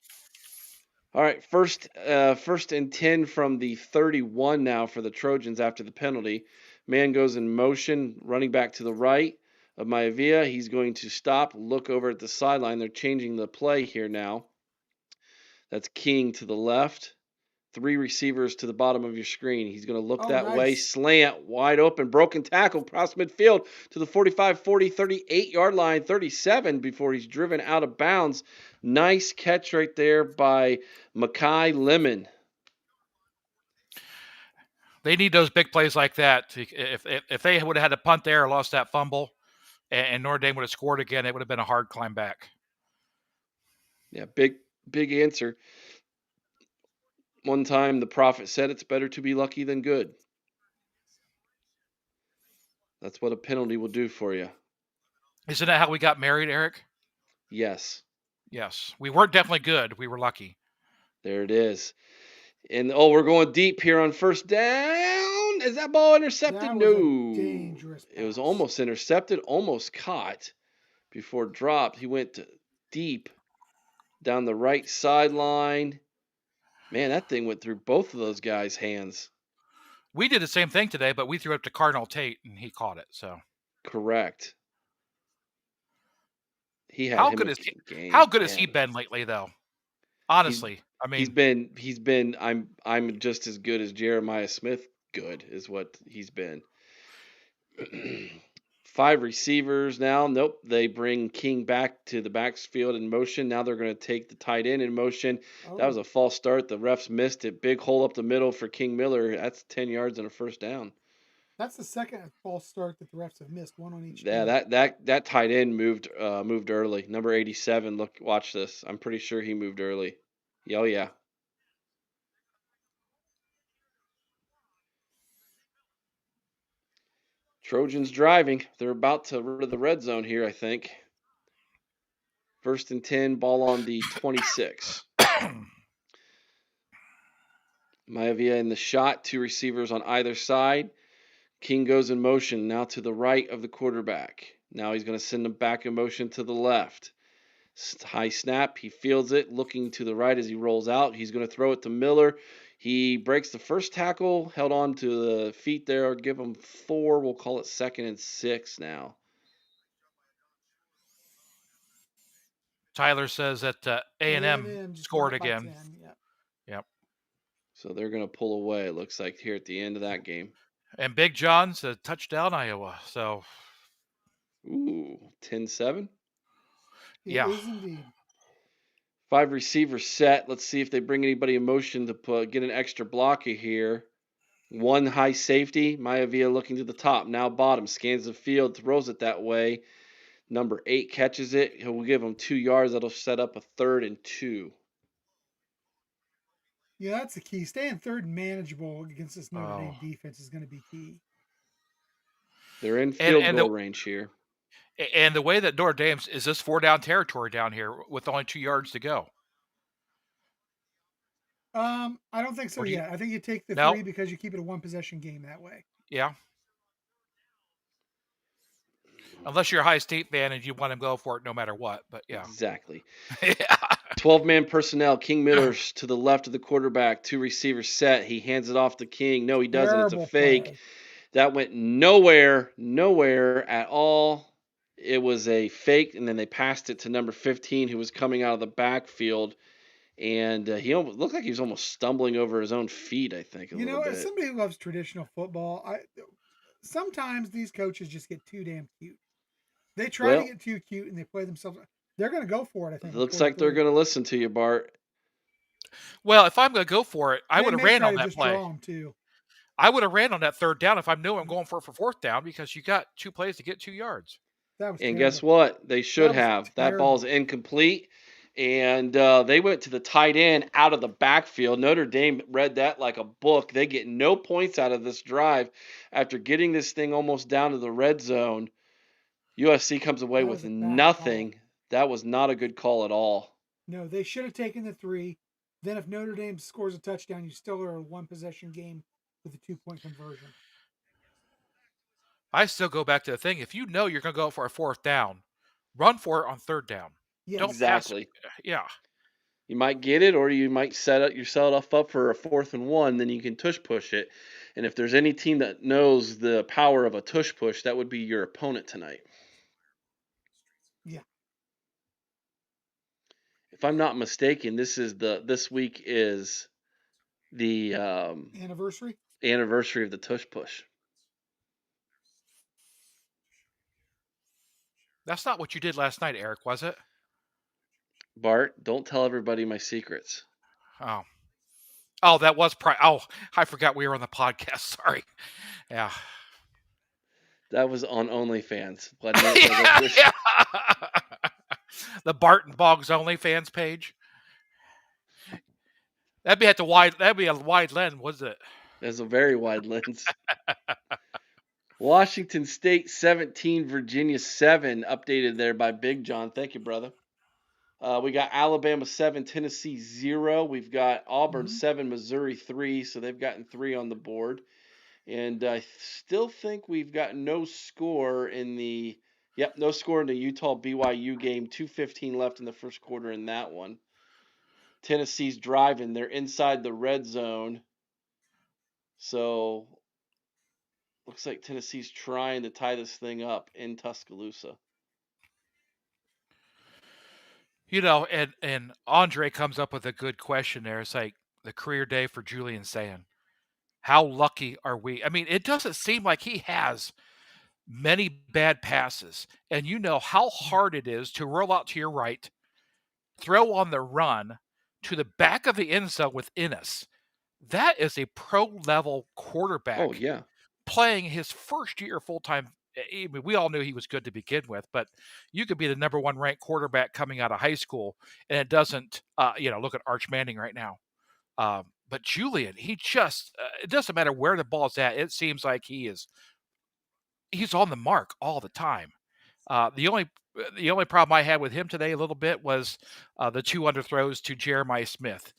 All right, first and 10 from the 31 now for the Trojans after the penalty. Man goes in motion, running back to the right of Maivia. He's going to stop, look over at the sideline. They're changing the play here now. That's King to the left. 3 receivers to the bottom of your screen. He's going to look that way, slant, wide open, broken tackle, cross midfield to the 45, 40, 38-yard line, 37 before he's driven out of bounds. Nice catch right there by Makai Lemon.
they need those big plays like that. If they would have had to punt there or lost that fumble, and Notre Dame would have scored again, it would have been a hard climb back.
Yeah, big answer. One time the prophet said it's better to be lucky than good. That's what a penalty will do for you.
Isn't that how we got married, Eric?
Yes.
Yes. We weren't definitely good. We were lucky.
There it is. And we're going deep here on first down. Is that ball intercepted?
That was
No.
a dangerous pass.
It was almost intercepted, almost caught before dropped. He went deep down the right sideline. Man, that thing went through both of those guys' hands.
We did the same thing today, but we threw it to Cardinal Tate, and he caught it. So
correct. He had
how
him
good
a
is he?
game.
How good has he been lately, though? Honestly, I mean,
he's been. I'm just as good as Jeremiah Smith. Good is what he's been. 5 receivers now. Nope. They bring King back to the backfield in motion. Now they're going to take the tight end in motion.
Oh.
That was a false start. The refs missed it. Big hole up the middle for King Miller. That's 10 yards and a first down.
That's the second false start that the refs have missed. One on each.
Yeah, that tight end moved early. Number 87. Watch this. I'm pretty sure he moved early. Oh yeah. Trojans driving. They're about to rid of the red zone here, I think. First and 10, ball on the 26. Maivia in the shot, 2 receivers on either side. King goes in motion now to the right of the quarterback. Now he's going to send him back in motion to the left. High snap, he fields it, looking to the right as he rolls out. He's going to throw it to Miller. He breaks the first tackle, held on to the feet there. Give him 4. We'll call it 2nd and 6 now.
Tyler says that A&M scored again. Yep.
So they're going to pull away, it looks like, here at the end of that game.
And Big John's a touchdown, Iowa. So,
ooh, 10-7?
Yeah.
It is indeed.
5 receivers set. Let's see if they bring anybody in motion to get an extra blocker here. One high safety, Maivia looking to the top, now bottom, scans the field, throws it that way. Number 8 catches it. He'll give him 2 yards. That'll set up a 3rd and 2.
Yeah, that's the key. Staying third and manageable against this Notre
Oh,
Dame defense is going to be key.
They're in
and
field
and
goal
the
range here.
and the way that Notre Dame's is this 4-down territory down here with only 2 yards to go.
I don't think so
Or do you?
yet. I think you take the
No.
3 because you keep it a one possession game that way.
Yeah. Unless you're a high state fan and you want to go for it no matter what. But yeah.
Exactly.
Yeah.
12-man personnel. King Miller's to the left of the quarterback. 2 receivers set. He hands it off to King. No, he doesn't. It's a
Terrible
fake.
play.
That went nowhere at all. It was a fake, and then they passed it to number 15, who was coming out of the backfield. And he almost looked like he was almost stumbling over his own feet, I think, a
You
little
know, as
bit.
somebody who loves traditional football, sometimes these coaches just get too damn cute. They try to
Well,
get too cute and they play themselves. They're going to go for it, I think,
it
on
looks
fourth
like
and
they're
3.
going to listen to you, Bart.
Well, if I'm going to go for it, I
They
would have
may
ran
try
on
to
that
just
play.
draw them too.
I would have ran on that 3rd down if I knew I'm going for it for 4th down because you got 2 plays to get 2 yards.
That was
And
terrible.
guess what? They should
That was
have. That
terrible.
ball's incomplete. And they went to the tight end out of the backfield. Notre Dame read that like a book. They get no points out of this drive after getting this thing almost down to the red zone. USC comes away
That
with
was a bad call.
nothing. That was not a good call at all.
No, they should have taken the 3. Then if Notre Dame scores a touchdown, you still are a one possession game with a 2-point conversion.
I still go back to the thing. If you know you're going to go for a 4th down, run for it on 3rd down.
Yes.
Don't pass.
Exactly.
Yeah.
You might get it, or you might set yourself up for a 4th and 1. Then you can tush push it. And if there's any team that knows the power of a tush push, that would be your opponent tonight.
Yeah.
If I'm not mistaken, this week is the
Anniversary
of the tush push.
That's not what you did last night, Eric, was it?
Bart, don't tell everybody my secrets.
Oh, that was oh, I forgot we were on the podcast. Sorry. Yeah.
That was on OnlyFans.
Yeah. The Barton Boggs OnlyFans page. That'd be a wide lens, was it?
That's a very wide lens. Washington State 17, Virginia 7, updated there by Big John. Thank you, brother. We got Alabama 7, Tennessee 0. We've got Auburn 7, Missouri 3. So they've gotten 3 on the board. And I still think we've got no score in the Utah BYU game. 2:15 left in the first quarter in that one. Tennessee's driving. They're inside the red zone. So looks like Tennessee's trying to tie this thing up in Tuscaloosa.
You know, and Andre comes up with a good question there. It's like the career day for Julian Sand. How lucky are we? I mean, it doesn't seem like he has many bad passes. And you know how hard it is to roll out to your right, throw on the run to the back of the end zone within us. That is a pro-level quarterback.
Oh, yeah.
Playing his first year full-time. I mean, we all knew he was good to begin with, but you could be the number 1 ranked quarterback coming out of high school, and it doesn't, look at Arch Manning right now. But Julian, he just, it doesn't matter where the ball's at. It seems like he's on the mark all the time. The only problem I had with him today a little bit was the 2 underthrows to Jeremiah Smith,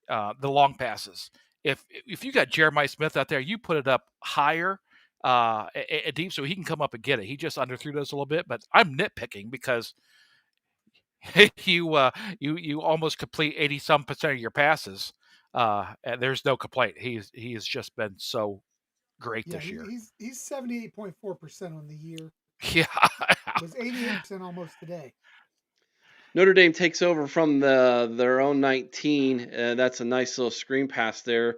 the long passes. If you got Jeremiah Smith out there, you put it up higher, deep, so he can come up and get it. He just underthrew those a little bit, but I'm nitpicking because you almost complete 80-some% of your passes, and there's no complaint. He has just been so great this year.
He's 78.4% on the year.
Yeah,
it was 88% almost today.
Notre Dame takes over from their own 19. That's a nice little screen pass there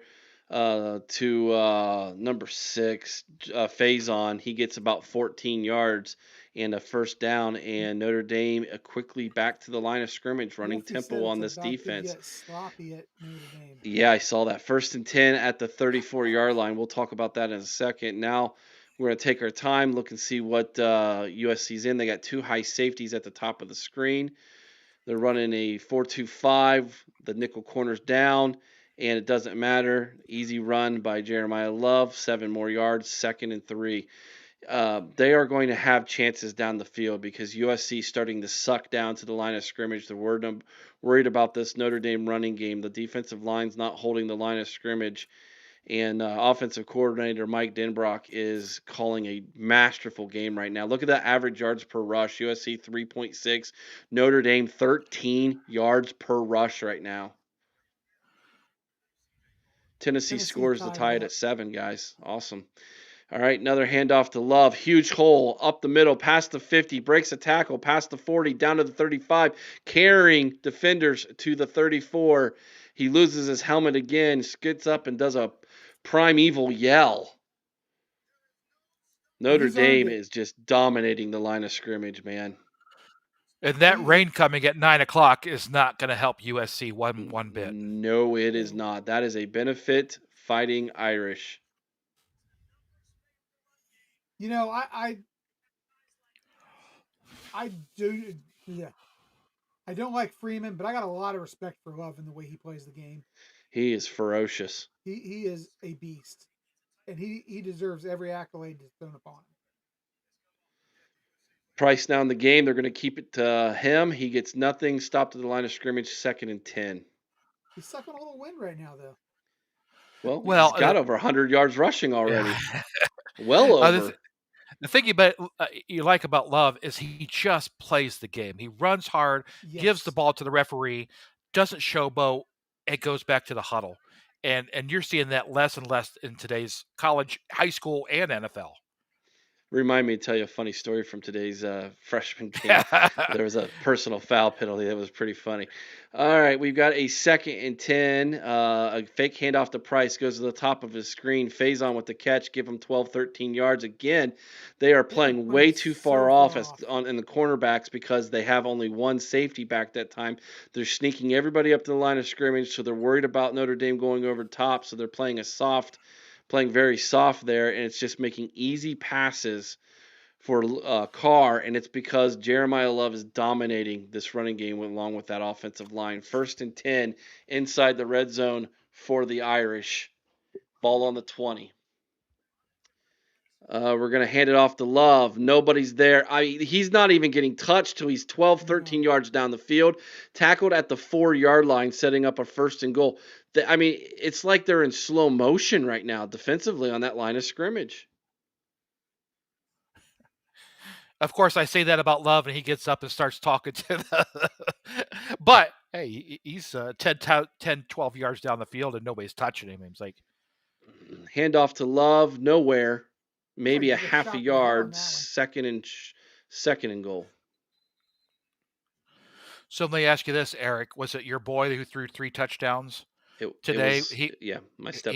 to number 6, Faison. He gets about 14 yards, and a first down. And Notre Dame quickly back to the line of scrimmage, running
Wolfie said
tempo
it's
on this
about to
defense.
get sloppy at Notre Dame.
Yeah, I saw that. 1st and 10 at the 34-yard line. We'll talk about that in a second. Now we're going to take our time, look and see what USC's in. They got 2 high safeties at the top of the screen. They're running a 4-2-5. The nickel corner's down, and it doesn't matter. Easy run by Jeremiah Love. 7 more yards, 2nd and 3. They are going to have chances down the field because USC is starting to suck down to the line of scrimmage. They're worried about this Notre Dame running game. The defensive line's not holding the line of scrimmage. And offensive coordinator Mike Denbrock is calling a masterful game right now. Look at that average yards per rush. USC 3.6. Notre Dame 13 yards per rush right now. Tennessee scores to tie it at 7, guys. Awesome. All right, another handoff to Love. Huge hole up the middle, past the 50, breaks a tackle, past the 40, down to the 35, carrying defenders to the 34. He loses his helmet again, gets up and does a primeval yell. Notre Dame is just dominating the line of scrimmage, man.
And that rain coming at 9 o'clock is not going to help USC one bit.
No, it is not. That is a benefit fighting Irish.
You know, I do, yeah. I don't like Freeman, but I got a lot of respect for Love in the way he plays the game.
He is ferocious.
He is a beast, and he deserves every accolade that's thrown upon him.
Price now in the game. They're going to keep it to him. He gets nothing. Stopped at the line of scrimmage, 2nd and 10.
He's sucking a little wind right now, though.
Well, he's got over 100 yards rushing already. Well over.
The thing you like about Love is he just plays the game. He runs hard, gives the ball to the referee, doesn't showboat, and goes back to the huddle. And you're seeing that less and less in today's college, high school, and NFL.
Remind me to tell you a funny story from today's freshman game. There was a personal foul penalty that was pretty funny. All right, we've got a 2nd and 10. A fake handoff to Price goes to the top of his screen. Faison with the catch, give him 12, 13 yards. Again, they are playing way too far off in the cornerbacks because they have only one safety back that time. They're sneaking everybody up to the line of scrimmage, so they're worried about Notre Dame going over top, so they're playing very soft there, and it's just making easy passes for Carr, and it's because Jeremiah Love is dominating this running game along with that offensive line. 1st and 10 inside the red zone for the Irish. Ball on the 20. We're going to hand it off to Love. Nobody's there. He's not even getting touched till he's 12, 13 yards down the field. Tackled at the 4-yard line, setting up a 1st and goal. It's like they're in slow motion right now defensively on that line of scrimmage.
Of course, I say that about Love, and he gets up and starts talking to the but, hey, he's 10, 12 yards down the field, and nobody's touching him. He's like...
Handoff to Love, nowhere. Maybe a half a yard, second and goal.
So let me ask you this, Eric. Was it your boy who threw 3 touctouchdowns today?
My stepson.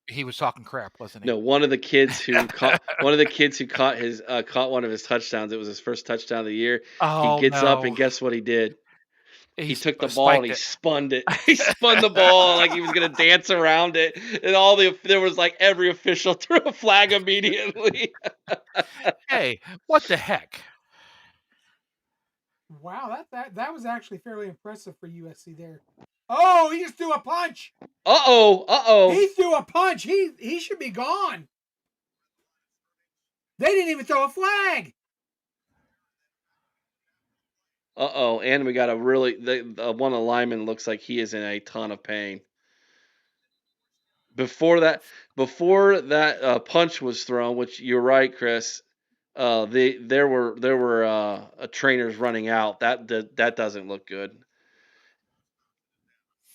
He was talking crap, wasn't he?
No, one of the kids who caught one of his touchdowns. It was his first touchdown of the year. He gets up and guess what he did? He took the ball and he spun it. He spun the ball like he was gonna dance around it, and there was like every official threw a flag immediately.
Hey, what the heck?
Wow, that was actually fairly impressive for USC there. Oh, he just threw a punch.
Uh-oh.
He threw a punch. He should be gone. They didn't even throw a flag.
Uh-oh, and we got one of the linemen looks like he is in a ton of pain. Before that punch was thrown, which you're right, Chris. There were trainers running out. That doesn't look good.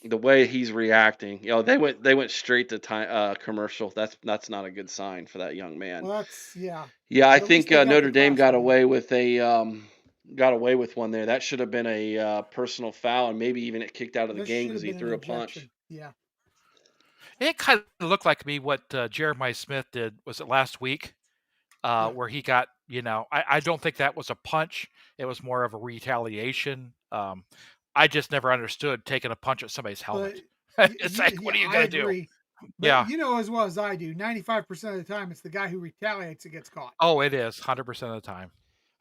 The way he's reacting, they went straight to commercial. That's not a good sign for that young man.
Well, that's
yeah. I think Notre Dame got away with one there. That should have been a personal foul, and maybe even it kicked out of the game because he threw a punch.
Yeah.
It kind of looked like to me what Jeremiah Smith did. Was it last week? Where he got I don't think that was a punch. It was more of a retaliation. I just never understood taking a punch at somebody's
But
helmet. It's like, what
yeah,
are you
I
gonna do?
agree. But
Yeah.
you know as well as I do, 95% of the time it's the guy who retaliates that gets caught.
Oh, it is 100% of the time.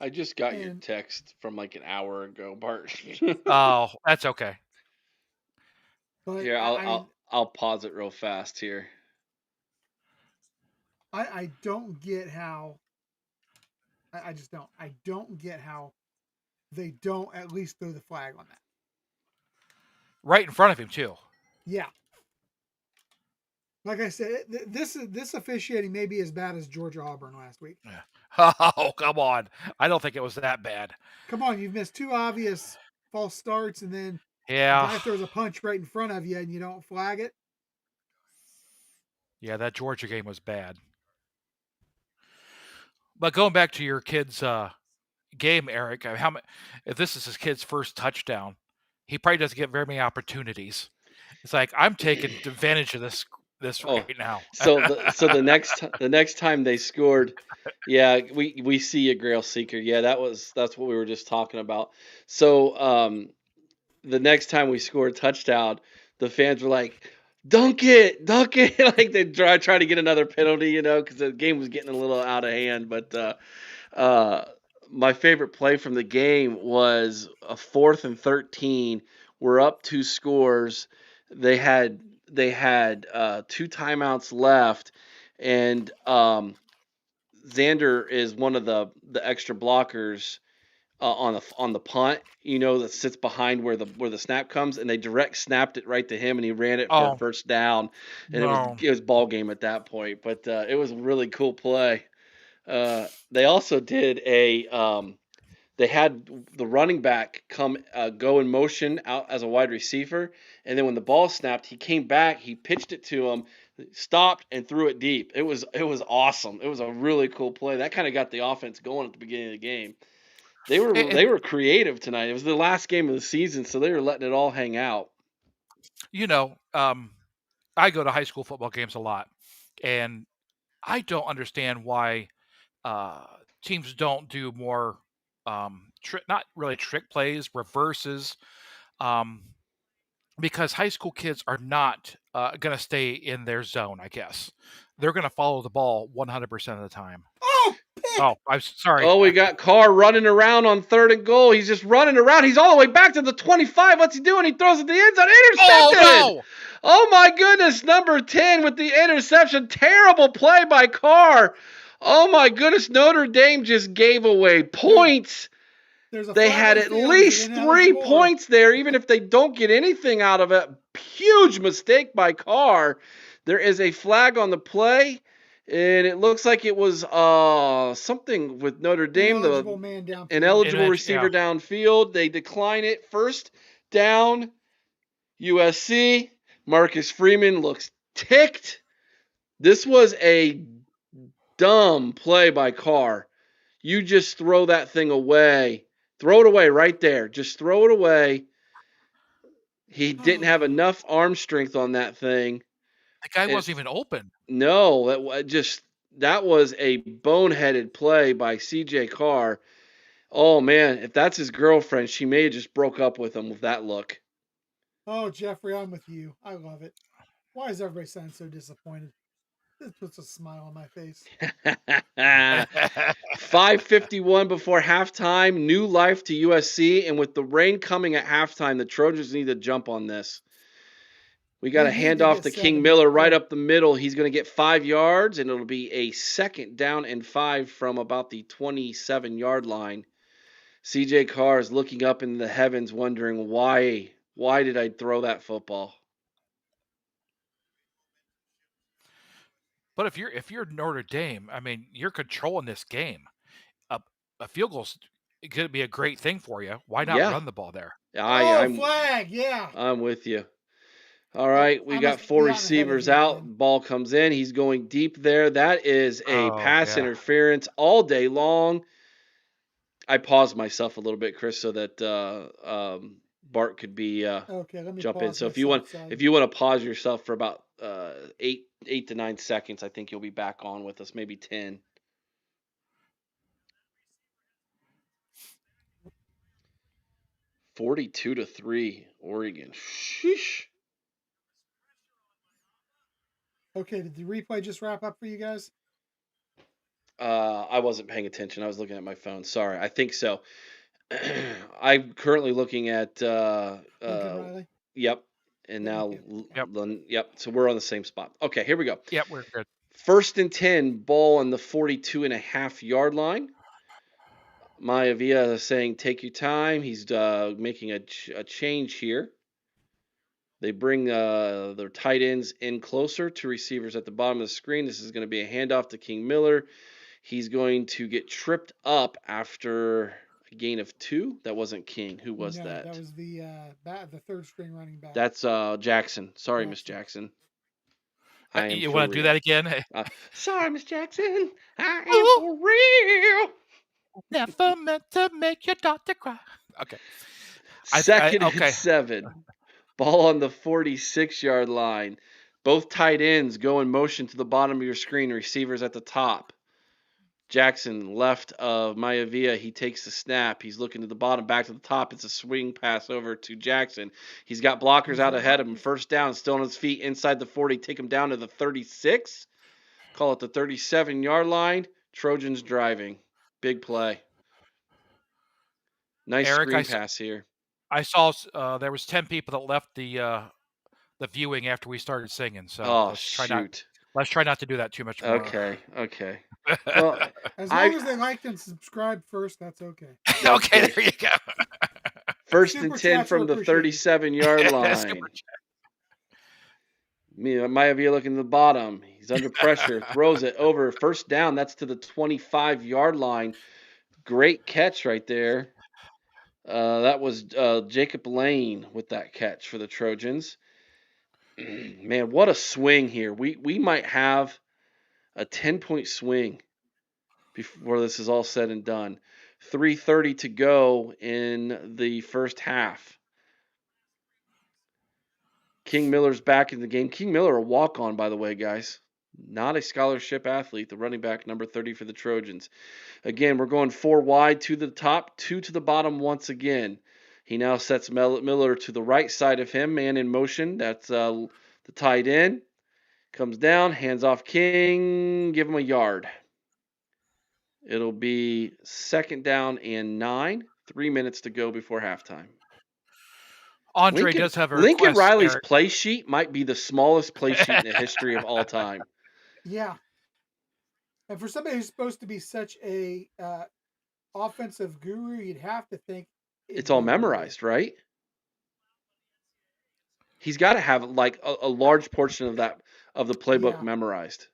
I just got your
And
text from like an hour ago, Bart.
Oh, that's okay.
but
Here, I'll
I mean,
I'll pause it real fast here.
I don't get how I just don't. I don't get how they don't at least throw the flag on that.
Right in front of him too.
Yeah. Like I said, this officiating may be as bad as Georgia Auburn last week.
Yeah. Oh, come on. I don't think it was that bad.
Come on, you've missed two obvious false starts, and then a
Yeah.
guy throws a punch right in front of you, and you don't flag it.
Yeah, that Georgia game was bad. But going back to your kid's game, Eric, if this is his kid's first touchdown, he probably doesn't get very many opportunities. It's like I'm taking advantage of this
Oh,
right now.
so the next time they scored, yeah, we see you, Grail Seeker. Yeah, that's what we were just talking about. So the next time we scored a touchdown, the fans were like, "Dunk it, dunk it!" Like they try to get another penalty, because the game was getting a little out of hand. But uh, my favorite play from the game was a 4th and 13. We're up 2 scores. They had two timeouts left, and Xander is one of the extra blockers on the punt, that sits behind where the snap comes, and they direct snapped it right to him, and he ran it for a
Oh
first down, and
no.
it was ball game at that point. But it was a really cool play. They also did they had the running back go in motion out as a wide receiver, and then when the ball snapped, he came back, he pitched it to him, stopped and threw it deep. It was awesome. It was a really cool play. That kind of got the offense going at the beginning of the game. They were
And
they were creative tonight. It was the last game of the season, so they were letting it all hang out.
you know, um, I go to high school football games a lot, and I don't understand why uh, teams don't do more not really trick plays, reverses, um, because high school kids are not going to stay in their zone. I guess they're going to follow the ball 100% of the time.
Oh, pick!
Oh, I'm sorry.
Oh, we got Carr running around on 3rd and goal. He's just running around. He's all the way back to the 25. What's he doing? He throws it to the end zone.
Oh
Intercepted!
no!
Oh my goodness, number 10 with the interception. Terrible play by Carr. Oh my goodness, Notre Dame just gave away points.
There's a
They
flag
had
on the
at
field. Is it
least 3
ineligible or-
points there, even if they don't get anything out of it. Huge mistake by Carr. There is a flag on the play, and it looks like it was something with Notre Dame,
Ineligible
the
man downfield.
ineligible
Yeah.
receiver downfield. They decline it. First down, USC. Marcus Freeman looks ticked. This was a dumb play by Carr. You just throw that thing away. Throw it away right there. Just throw it away. He didn't have enough arm strength on that thing.
The guy
And
wasn't even open.
no, that was a boneheaded play by CJ Carr. Oh man, if that's his girlfriend, she may have just broke up with him with that look.
Oh, Jeffrey, I'm with you. I love it. Why is everybody sounding so disappointed? This puts a smile on my face.
5:51 before halftime, new life to USC, and with the rain coming at halftime, the Trojans need to jump on this. We got
They
a
need to
handoff
get
to
7
King Miller
yards.
right up the middle. He's going to get 5 yards, and it'll be a 2nd down and 5 from about the 27-yard line. CJ Carr is looking up in the heavens, wondering why did I throw that football?
But if you're Notre Dame, I mean, you're controlling this game. A field goal's going to be a great thing for you. Why not
Yeah,
run the ball there?
Flag, yeah.
I'm with you. All right, we
I
got
must
4
be out ahead of
receivers
you
out.
again.
Ball comes in. He's going deep there. That is a
Oh,
pass
yeah.
interference all day long. I paused myself a little bit, Chris, so that Bart could be
Okay, let me
jump in.
pause
So
my
if you want
side.
to pause yourself for about 8 to 9 seconds, I think you'll be back on with us. Maybe 10. 42-3, Oregon. Sheesh.
Okay, did the replay just wrap up for you guys?
I wasn't paying attention. I was looking at my phone. Sorry. I think so. I'm currently looking at
Lincoln Riley?
yep. And
Yeah, me
now
too.
yep. So we're on the same spot. Okay, here we go.
Yep, we're good.
1st and 10, ball on the 42.5-yard line. Maivia is saying, take your time. He's making a change here. They bring their tight ends in closer to receivers at the bottom of the screen. This is going to be a handoff to King Miller. He's going to get tripped up after a gain of 2. That wasn't King. Who was
No,
that?
that was the third string running back.
That's Jackson. Sorry, Miss Jackson. I am
You
for
want to do
real.
that again?
Sorry, Miss Jackson. I am for real.
Never meant to make your daughter cry. Okay.
2nd
okay.
and 7. Ball on the 46-yard line. Both tight ends go in motion to the bottom of your screen. Receivers at the top. Jackson, left of Maivia. He takes the snap. He's looking to the bottom, back to the top. It's a swing pass over to Jackson. He's got blockers out ahead of him. First down, still on his feet inside the 40. Take him down to the 36. Call it the 37-yard line. Trojans driving. Big play. Nice
Eric,
screen pass here.
I saw there was 10 people that left the viewing after we started singing. So let's try not to do that too much more.
Okay. Well,
as long as they liked and subscribed first, that's okay.
Okay, there you go.
1st and 10 from the 37-yard line. Maivia looking to the bottom. He's under pressure. Throws it over. First down. That's to the 25-yard line. Great catch right there. That was Jacob Lane with that catch for the Trojans. Man, what a swing here. We might have a 10-point swing before this is all said and done. 3:30 to go in the first half. King Miller's back in the game. King Miller, a walk-on, by the way, guys. Not a scholarship athlete, the running back, number 30 for the Trojans. Again, we're going 4 wide, 2 to the top, 2 to the bottom once again. He now sets Miller to the right side of him, man in motion. That's the tight end. Comes down, hands off King, give him a yard. It'll be 2nd down and 9, 3 minutes to go before halftime.
Andre does have a request,
Lincoln Riley's
Eric.
play sheet might be the smallest play sheet in the history of all time.
Yeah. And for somebody who's supposed to be such a offensive guru, you'd have to think
it's all memorized, right? He's got to have like a large portion of the playbook memorized.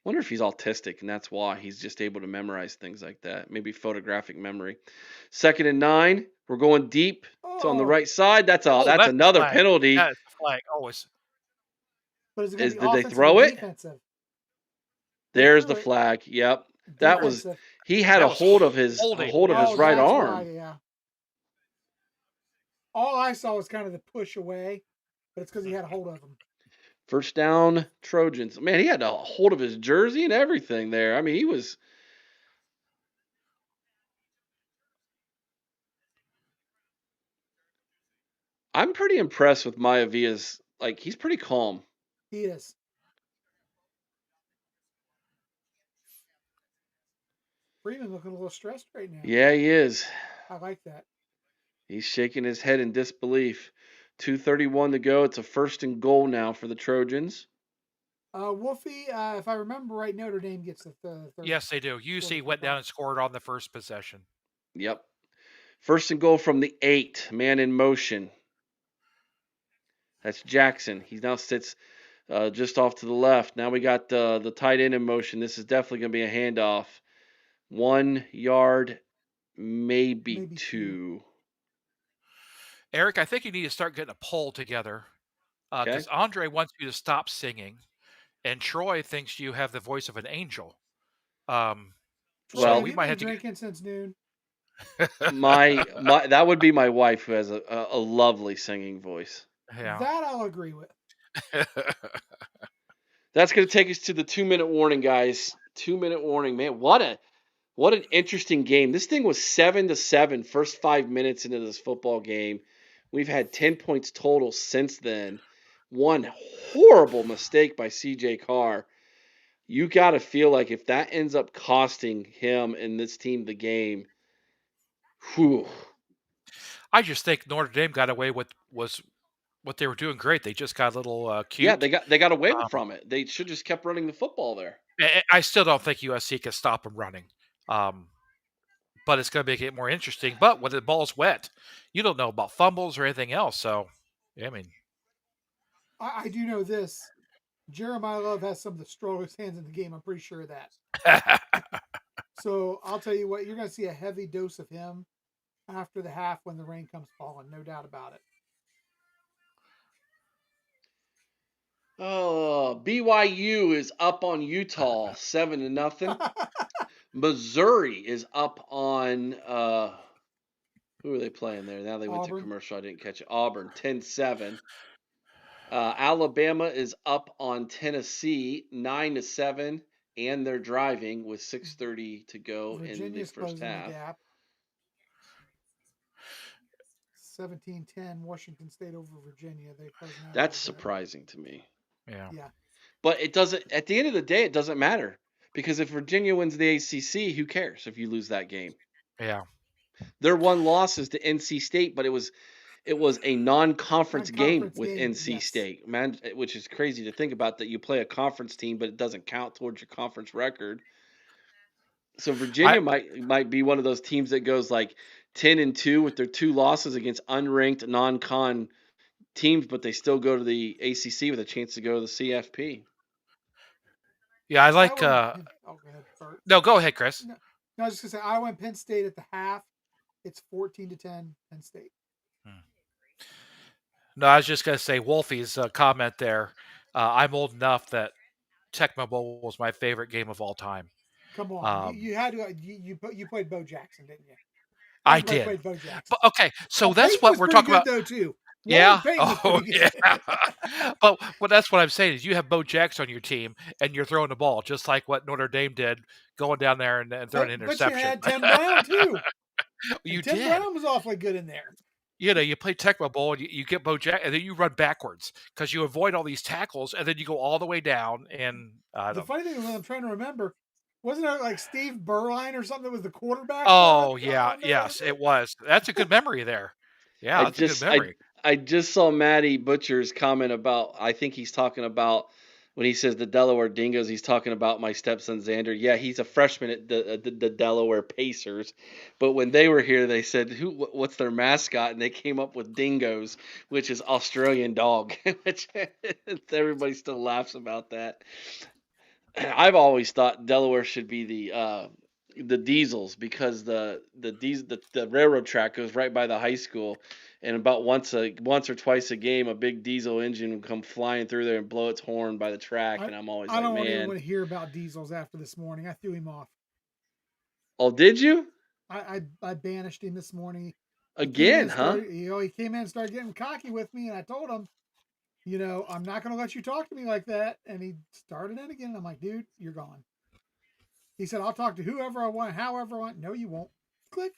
Wonder if he's autistic and that's why he's just able to memorize things like that. Maybe photographic memory. 2nd and 9. We're going deep. It's on the right side. That's another penalty.
That's a flag, always.
But is it
did they throw it?
Defensive?
There's the flag. Yep. That was he had a hold of his right arm.
Why, yeah. All I saw was kind of the push away, but it's because he had a hold of him.
First down, Trojans. Man, he had a hold of his jersey and everything there. I mean, he was. I'm pretty impressed with Maivia's. Like, he's pretty calm.
He is. Freeman looking a little stressed right now.
Yeah, he is.
I like that.
He's shaking his head in disbelief. 2:31 to go. It's a 1st and goal now for the Trojans.
Wolfie, if I remember right, Notre Dame gets the third.
Yes, they do. UC went down and scored on the first possession.
Yep. 1st and goal from the 8. Man in motion. That's Jackson. He now sits just off to the left. Now we got the tight end in motion. This is definitely going to be a handoff. 1 yard, maybe 2.
Eric, I think you need to start getting a poll together because Andre wants you to stop singing, and Troy thinks you have the voice of an angel.
Troy, we might have to drinking since noon.
my that would be my wife, who has a lovely singing voice.
Yeah.
That I'll agree with.
That's going to take us to the 2-minute warning, guys. 2-minute warning, man. What a What an interesting game. This thing was 7-7 first 5 minutes into this football game. We've had 10 points total since then. One horrible mistake by CJ Carr. You got to feel like if that ends up costing him and this team the game, whew.
I just think Notre Dame got away with was what they were doing great. They just got a little
Yeah,
cute.
they got away
Um,
from it. They should just kept running the football there.
I still don't think USC can stop them running. Um, but it's going to make it more interesting. But when the ball's wet, you don't know about fumbles or anything else. So, I mean,
I do know this. Jeremiah Love has some of the strongest hands in the game. I'm pretty sure of that. So I'll tell you what, you're going to see a heavy dose of him after the half when the rain comes falling. No doubt about it.
Oh, BYU is up on Utah 7-0. Missouri is up on who are they playing there? Now they went to
Auburn.
commercial. I didn't catch it. Auburn 10-7. Alabama is up on Tennessee 9-7, and they're driving with 6:30 to go in the
Virginia's
first
closing the
half.
gap. 17-10, Washington State over Virginia. They closing out.
That's surprising to me.
yeah.
But it doesn't. At the end of the day, it doesn't matter because if Virginia wins the ACC, who cares if you lose that game?
Yeah.
Their one loss is to NC State, but it was a non-conference game with NC
yes.
State, man, which is crazy to think about that you play a conference team, but it doesn't count towards your conference record. So Virginia might be one of those teams that goes like 10-2 with their 2 losses against unranked non-con teams, but they still go to the ACC with a chance to go to the CFP.
Yeah, I like.
Go ahead, Bert.
No, go ahead, Chris.
No, I was just gonna say Iowa and Penn State at the half. It's 14-10, Penn State.
No, I was just gonna say Wolfie's comment there. I'm old enough that Tecmo Bowl was my favorite game of all time.
Come on, you had to. You played Bo Jackson, didn't you?
I
Everybody
did.
played Bo Jackson.
But okay, so that's
Peyton
what
was
we're
pretty
talking about.
Though too.
Yeah.
Peyton was
Oh,
pretty good.
yeah. But that's what I'm saying is you have Bo Jackson on your team and you're throwing the ball just like what Notre Dame did, going down there and throwing an
But you
interception.
had Tim Brown too.
You
Tim
did.
Brown was awfully good in there.
You know, you play Tecmo Bowl and you get Bo Jackson, and then you run backwards because you avoid all these tackles, and then you go all the way down. And
the funny thing is, I'm trying to remember, wasn't it like Steve Berline or something that was the quarterback?
Oh yeah, yes, it was. That's a good memory there. Yeah, that's a good memory.
I just saw Matty Butcher's comment about. I think he's talking about when he says the Delaware Dingoes. He's talking about my stepson Xander. Yeah, he's a freshman at the Delaware Pacers, but when they were here, they said what's their mascot, and they came up with Dingoes, which is Australian dog. Which everybody still laughs about that. I've always thought Delaware should be the Diesels because the railroad track goes right by the high school, and about once or twice a game, a big diesel engine would come flying through there and blow its horn by the track, and I'm always
I don't
man.
even want to hear about diesels after this morning. I threw him off.
Oh, did you?
I banished him this morning.
Again, huh?
He came in and started getting cocky with me, and I told him, I'm not going to let you talk to me like that. And he started it again. And I'm like, dude, you're gone. He said, I'll talk to whoever I want, however I want. No, you won't. Click.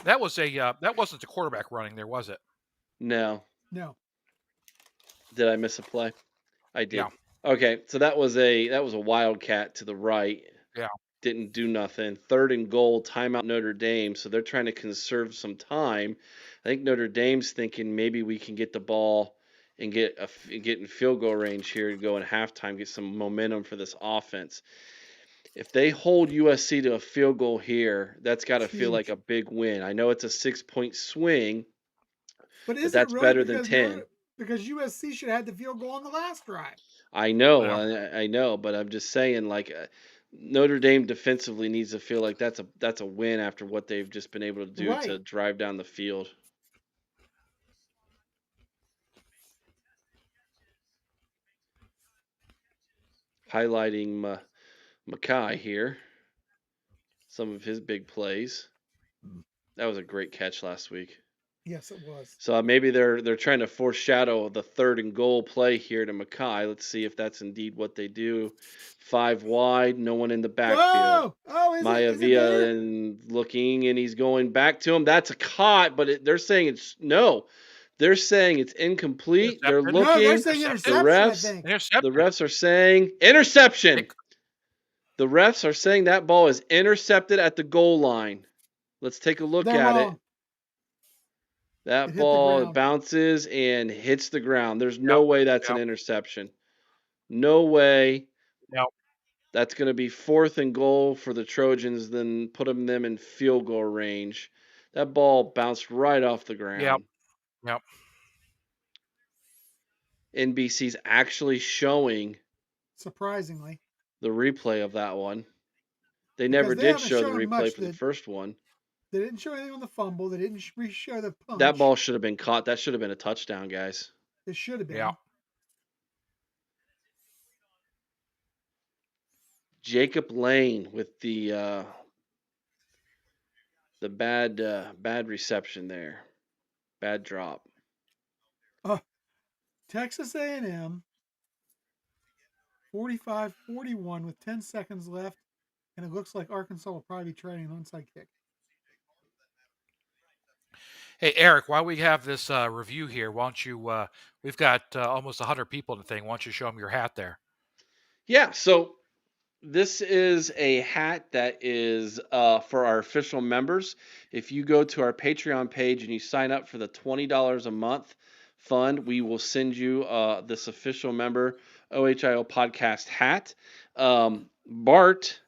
That wasn't the quarterback running there, was it?
No.
Did
I miss a play? I did.
Yeah.
Okay, so that was a wildcat to the right.
Yeah.
Didn't do nothing. 3rd and goal, timeout Notre Dame. So they're trying to conserve some time. I think Notre Dame's thinking maybe we can get the ball and get in field goal range here to go in halftime, get some momentum for this offense. If they hold USC to a field goal here, that's got to feel like a big win. I know it's a 6-point swing, but that's really better than 10.
Because USC should have had the field goal on the last drive.
I know, I know, but I'm just saying, like, Notre Dame defensively needs to feel like that's a win after what they've just been able to do to drive down the field. Highlighting Mackay here, some of his big plays. That was a great catch last week.
Yes, it was.
So maybe they're trying to foreshadow the 3rd and goal play here to Mackay. Let's see if that's indeed what they do. 5 wide, no one in the backfield.
Whoa! Oh, is it
Maivia
there?
and looking, and he's going back to him. That's a caught, but they're saying it's no. They're saying it's incomplete. They're
Intercepted.
No, they're
looking.
saying
The
Intercepted.
interception, I
refs,
think.
the
Intercepted.
refs are saying interception. The refs are saying that ball is intercepted at the goal line. Let's take a look
They're
at it.
wrong. It
That
hit the
ball
ground.
bounces and hits the ground. There's
Yep.
no way that's an
Yep.
interception. No way.
Yep.
That's going to be 4th and goal for the Trojans, then put them in field goal range. That ball bounced right off the
Yep.
ground.
Yep.
NBC's actually showing
Surprisingly,
the replay of that one. They
because
never
they
did
haven't
show the
shown
replay
much.
for the first one.
They didn't show anything on the fumble. They didn't show the punch.
That ball should have been caught. That should have been a touchdown, guys.
It should have been.
Yeah.
Jacob Lane with the bad reception there. Bad drop.
Texas A&M 45-41 with 10 seconds left, and it looks like Arkansas will probably be trying an onside kick.
Hey, Eric, while we have this review here, why don't you, we've got almost 100 people in the thing. Why don't you show them your hat there?
Yeah, so this is a hat that is for our official members. If you go to our Patreon page and you sign up for the $20 a month fund, we will send you this official member OHIO podcast hat. Bart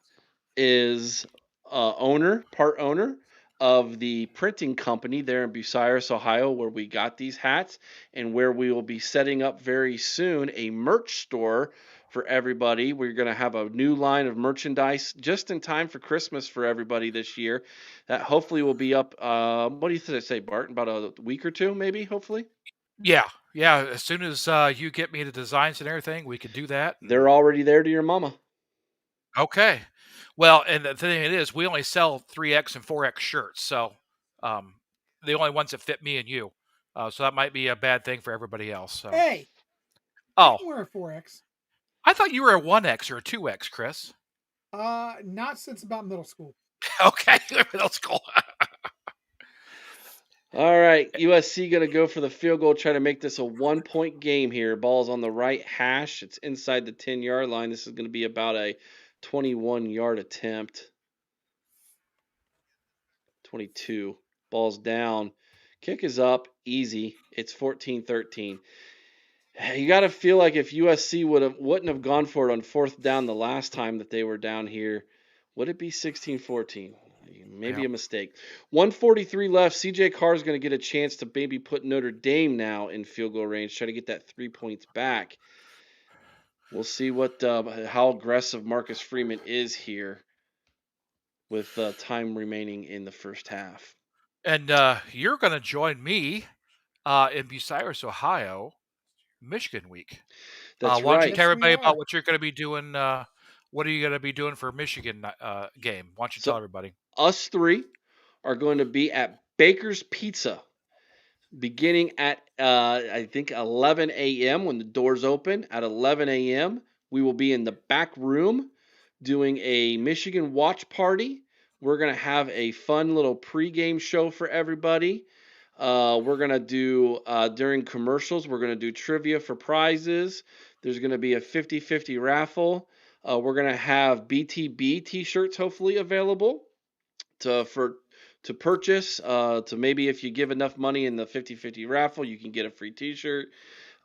is part owner of the printing company there in Bucyrus, Ohio, where we got these hats, and where we will be setting up very soon a merch store for everybody. We're going to have a new line of merchandise just in time for Christmas for everybody this year. That hopefully will be up. What do you say, Bart? About a week or two, maybe. Hopefully.
Yeah. Yeah. As soon as you get me the designs and everything, we could do that.
They're already there to your mama.
Okay. Well, and the thing is, we only sell 3X and 4X shirts, so the only ones that fit me and you. So that might be a bad thing for everybody else. So.
Hey,
Oh,
I can wear a 4X.
I thought you were a 1X or a 2X, Chris.
Not since about middle school.
Okay, middle school.
All right, USC going to go for the field goal, try to make this a 1-point game here. Ball's on the right hash. It's inside the 10-yard line. This is going to be about a 21-yard attempt. 22. Ball's down. Kick is up. Easy. It's 14-13. You got to feel like if USC wouldn't have gone for it on 4th down the last time that they were down here, would it be 16-14? Maybe a mistake. 1:43 left. CJ Carr is going to get a chance to maybe put Notre Dame now in field goal range, try to get that 3 points back. We'll see how aggressive Marcus Freeman is here with time remaining in the first half.
And you're going to join me in Bucyrus, Ohio, Michigan week.
That's
why don't you
right.
tell
Yes, we
everybody about
are.
what you're going to be doing? What are you going to be doing for Michigan game? Why don't you tell everybody?
Us three are going to be at Baker's Pizza beginning at I think 11 a.m. when the doors open. At 11 a.m., we will be in the back room doing a Michigan watch party. We're going to have a fun little pregame show for everybody. We're going to do, during commercials, we're going to do trivia for prizes. There's going to be a 50-50 raffle. We're going to have BTB t-shirts hopefully available to purchase. To maybe if you give enough money in the 50-50 raffle, you can get a free t-shirt.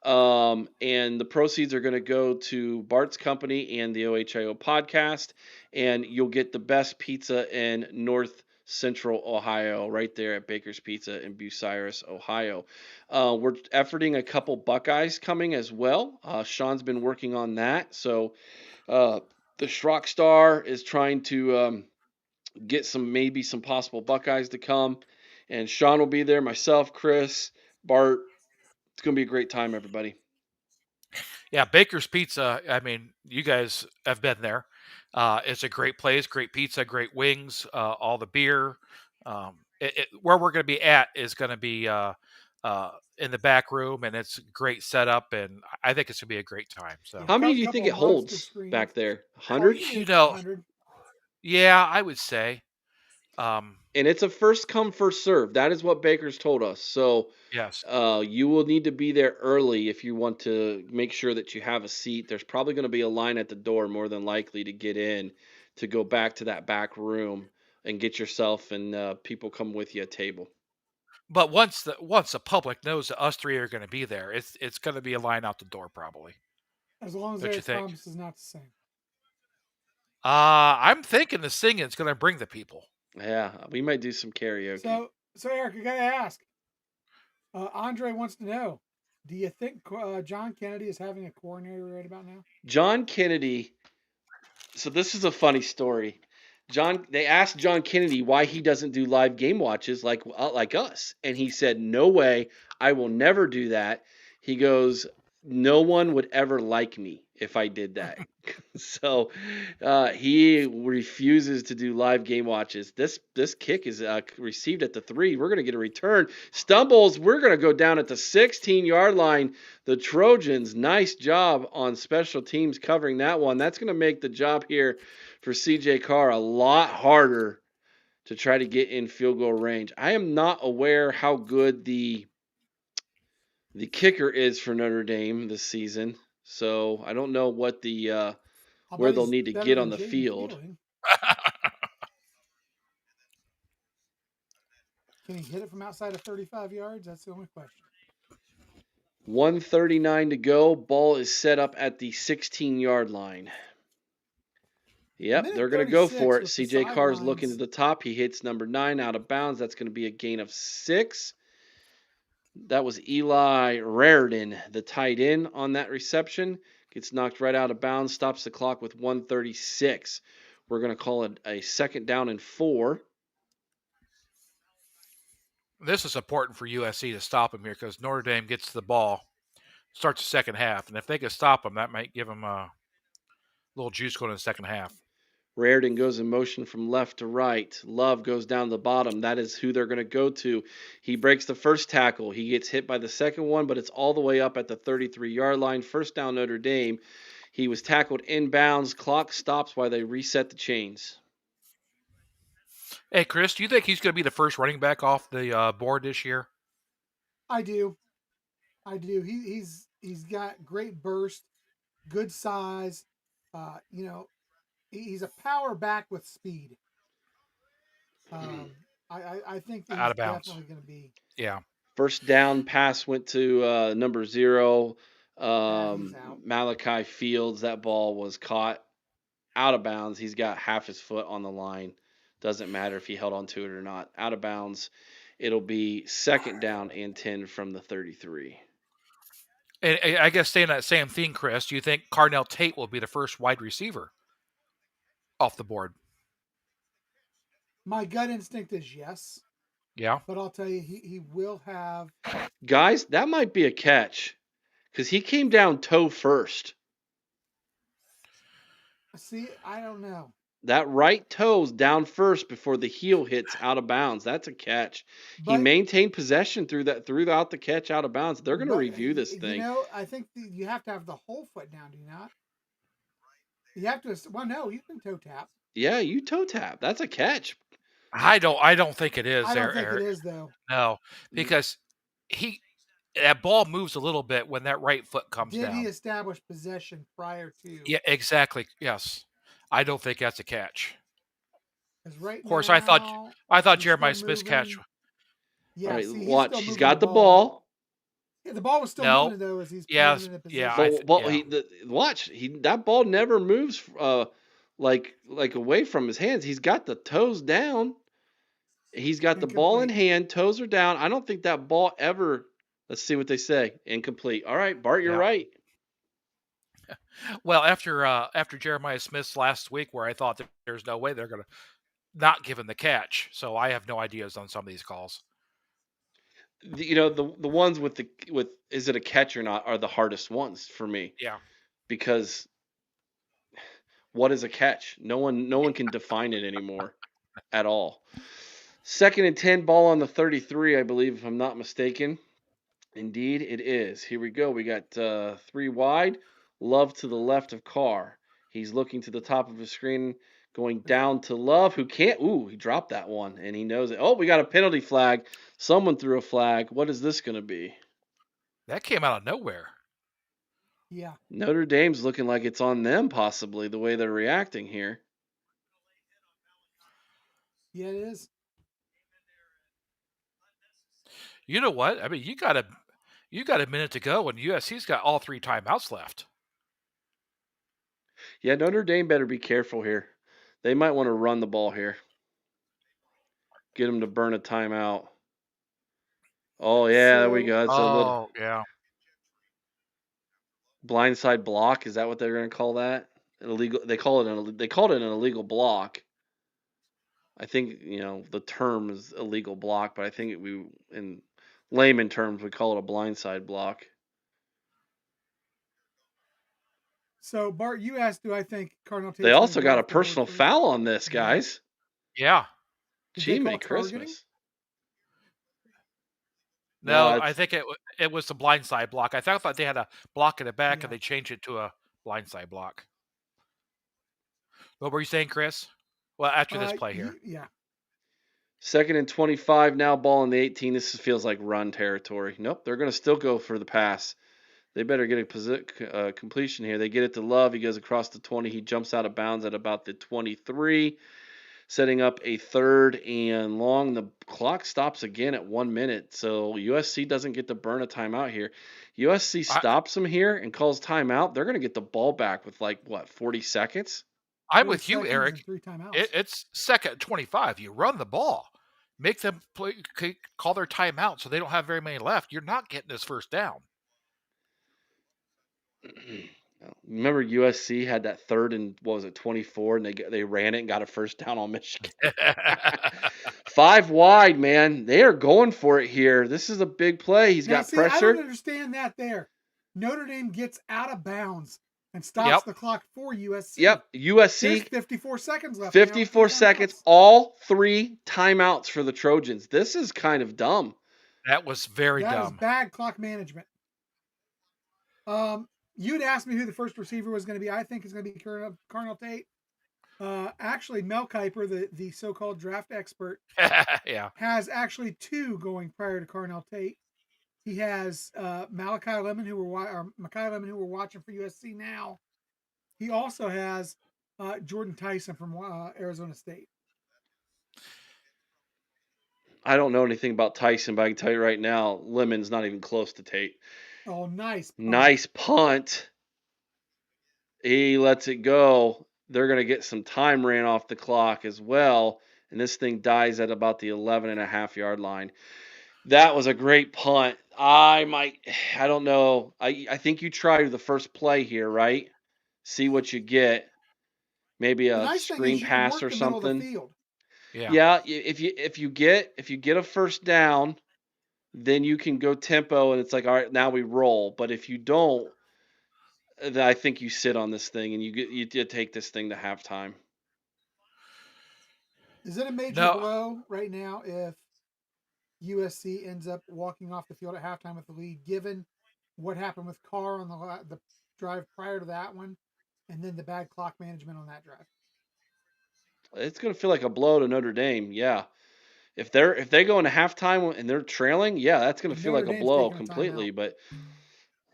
And the proceeds are going to go to Bart's company and the OHIO podcast, and you'll get the best pizza in North Central Ohio, right there at Baker's Pizza in Bucyrus, Ohio. We're efforting a couple Buckeyes coming as well. Sean's been working on that. So the Schrock Star is trying to get maybe some possible Buckeyes to come. And Sean will be there, myself, Chris, Bart. It's going to be a great time, everybody.
Yeah, Baker's Pizza. I mean, you guys have been there. It's a great place, great pizza, great wings, all the beer. where we're going to be at is going to be in the back room, and it's a great setup, and I think it's going to be a great time.
Yeah,
So,
How many do you think
couple
it
monster
holds
screens.
back there?
Oh,
100?
you can
you
get
know,
100.
yeah, I would say, um,
And it's a first come first serve. That is what Baker's told us. So
yes.
you will need to be there early if you want to make sure that you have a seat. There's probably going to be a line at the door, more than likely, to get in, to go back to that back room and get yourself and people come with you a table.
But once the public knows that us three are going to be there, it's going to be a line out the door, probably.
As long as
Don't you
Eric
think?
promises not to sing.
I'm thinking the singing is going to bring the people.
Yeah, we might do some karaoke.
So Eric, I gotta ask. Andre wants to know: do you think John Kennedy is having a coronary right about now?
John Kennedy. So this is a funny story. They asked John Kennedy why he doesn't do live game watches like us, and he said, "No way, I will never do that." He goes, "No one would ever like me if I did that." So he refuses to do live game watches. This kick is received at the 3. We're gonna get a return. Stumbles. We're gonna go down at the 16-yard line. The Trojans, nice job on special teams covering that one. That's gonna make the job here for CJ Carr a lot harder to try to get in field goal range. I am not aware how good the kicker is for Notre Dame this season, so I don't know what the
I'll
where
bet
they'll
he's
need to
better
get on
than
the
Jaden
field.
Fielding. Can he hit it from outside of 35 yards? That's the only question.
1:39 to go. Ball is set up at the 16-yard line. Yep, they're
Minute
going to go
36
for it.
with the
CJ Carr is looking to
sidelines.
the top. He hits number 9 out of bounds. That's going to be a gain of 6. That was Eli Raridan, the tight end on that reception. Gets knocked right out of bounds, stops the clock with 1:36. We're going to call it a second down and 4.
This is important for USC to stop him here because Notre Dame gets the ball, starts the second half, and if they can stop him, that might give them a little juice going in the second half.
Raridan goes in motion from left to right. Love goes down the bottom. That is who they're going to go to. He breaks the first tackle. He gets hit by the second one, but it's all the way up at the 33-yard line. First down, Notre Dame. He was tackled inbounds. Clock stops while they reset the chains.
Hey, Chris, do you think he's going to be the first running back off the board this year?
I do. He's got great burst, good size. You know, he's a power back with speed. Um, I think that
Out
he's
of bounds.
definitely going to be.
Yeah.
First down pass went to number 0,
He's out.
Malachi Fields. That ball was caught out of bounds. He's got half his foot on the line. Doesn't matter if he held onto it or not. Out of bounds. It'll be second down and 10 from the 33.
And I guess staying that same theme, Chris, do you think Carnell Tate will be the first wide receiver off the board?
My gut instinct is yes.
Yeah.
But I'll tell you, he will have.
Guys, that might be a catch because he came down toe first.
See, I don't know.
That right toe's down first before the heel hits out of bounds. That's a catch. He
But
maintained possession throughout the catch out of bounds. They're going to review this
you
thing.
know, I think you have to have the whole foot down. Do you not? You have to. Well, no, you can toe tap.
Yeah, you toe tap. That's a catch.
I don't think it is.
I don't think
Eric.
it is though.
No, because that ball moves a little bit when that right foot comes
Did
down.
he establish possession prior to?
Yeah, exactly. Yes, I don't think that's a catch.
Right
Of course,
now,
I thought Jeremiah Smith's catch.
Yeah,
right,
see,
watch. He's got the ball.
Yeah, the ball was still moving though as he's
yes,
putting it in position.
Yeah,
watch. That ball never moves like away from his hands. He's got the toes down. He's got the ball in hand. Toes are down. I don't think that ball ever. Let's see what they say. Incomplete. All right, Bart, you're right.
Well, after Jeremiah Smith's last week, where I thought that there's no way they're going to not give him the catch, so I have no ideas on some of these calls.
You know, the ones with is it a catch or not are the hardest ones for me.
Yeah.
Because what is a catch? No one can define it anymore at all. 2nd and 10, ball on the 33, I believe, if I'm not mistaken. Indeed, it is. Here we go. We got 3 wide. Love to the left of Carr. He's looking to the top of his screen, going down to Love, who can't. Ooh, he dropped that one, and he knows it. Oh, we got a penalty flag. Someone threw a flag. What is this going to be?
That came out of nowhere.
Yeah.
Notre Dame's looking like it's on them, possibly, the way they're reacting here.
Yeah, it is.
You know what? I mean, you got a minute to go, and USC's got all 3 timeouts left.
Yeah, Notre Dame better be careful here. They might want to run the ball here. Get them to burn a timeout. Oh, yeah, there we go. That's a little
Yeah.
blindside block. Is that what they're going to call that? Illegal. They called it an illegal block. I think, the term is illegal block, but I think in layman terms, we call it a blindside block.
So, Bart, you asked, do I think Cardinal Tate's
They
gonna
also
go
got a
off the board
personal
first?
foul on this, guys.
Yeah.
Did they
Gee,
call
May
targeting?
Christmas.
No,
No,
I think it was the blindside block. I thought they had a block in the back,
Yeah.
and they changed it to a blindside block. What were you saying, Chris? Well, after this play here.
Yeah.
2nd and 25 now, ball in the 18. This feels like run territory. Nope, they're going to still go for the pass. They better get a completion here. They get it to Love. He goes across the 20. He jumps out of bounds at about the 23, setting up a 3rd and long. The clock stops again at 1 minute, so USC doesn't get to burn a timeout here. USC stops them here and calls timeout. They're going to get the ball back with 40 seconds?
I'm with you, Eric.
3 timeouts.
It's 2nd and 25. You run the ball. Make them call their timeout so they don't have very many left. You're not getting this first down.
Remember USC had that 3rd and 24, and they ran it and got a first down on Michigan. 5 wide, man. They are going for it here. This is a big play. He's got pressure.
I don't understand that there. Notre Dame gets out of bounds and stops the clock for USC.
Yep, USC.
There's 54 seconds left.
54 seconds. All 3 timeouts for the Trojans. This is kind of dumb.
That was very dumb.
That is bad clock management. You'd asked me who the first receiver was going to be. I think it's going to be Cardinal Tate. Actually, Mel Kiper, the so-called draft expert, has actually 2 going prior to Cardinal Tate. He has Makai Lemon, who we're watching for USC now. He also has Jordan Tyson from Arizona State.
I don't know anything about Tyson, but I can tell you right now, Lemon's not even close to Tate.
Oh, nice punt.
Nice punt. He lets it go. They're going to get some time ran off the clock as well, and this thing dies at about the 11.5-yard line. That was a great punt. I don't know. I think you try the first play here, right? See what you get. Maybe a screen pass or something. Yeah. If you get a first down, then you can go tempo, and it's like, all right, now we roll. But if you don't, then I think you sit on this thing and you take this thing to halftime.
Is it a major blow right now if USC ends up walking off the field at halftime with the lead, given what happened with Carr on the drive prior to that one, and then the bad clock management on that drive?
It's going to feel like a blow to Notre Dame, yeah. If they go into halftime and they're trailing, yeah, that's going to feel like a blow completely. But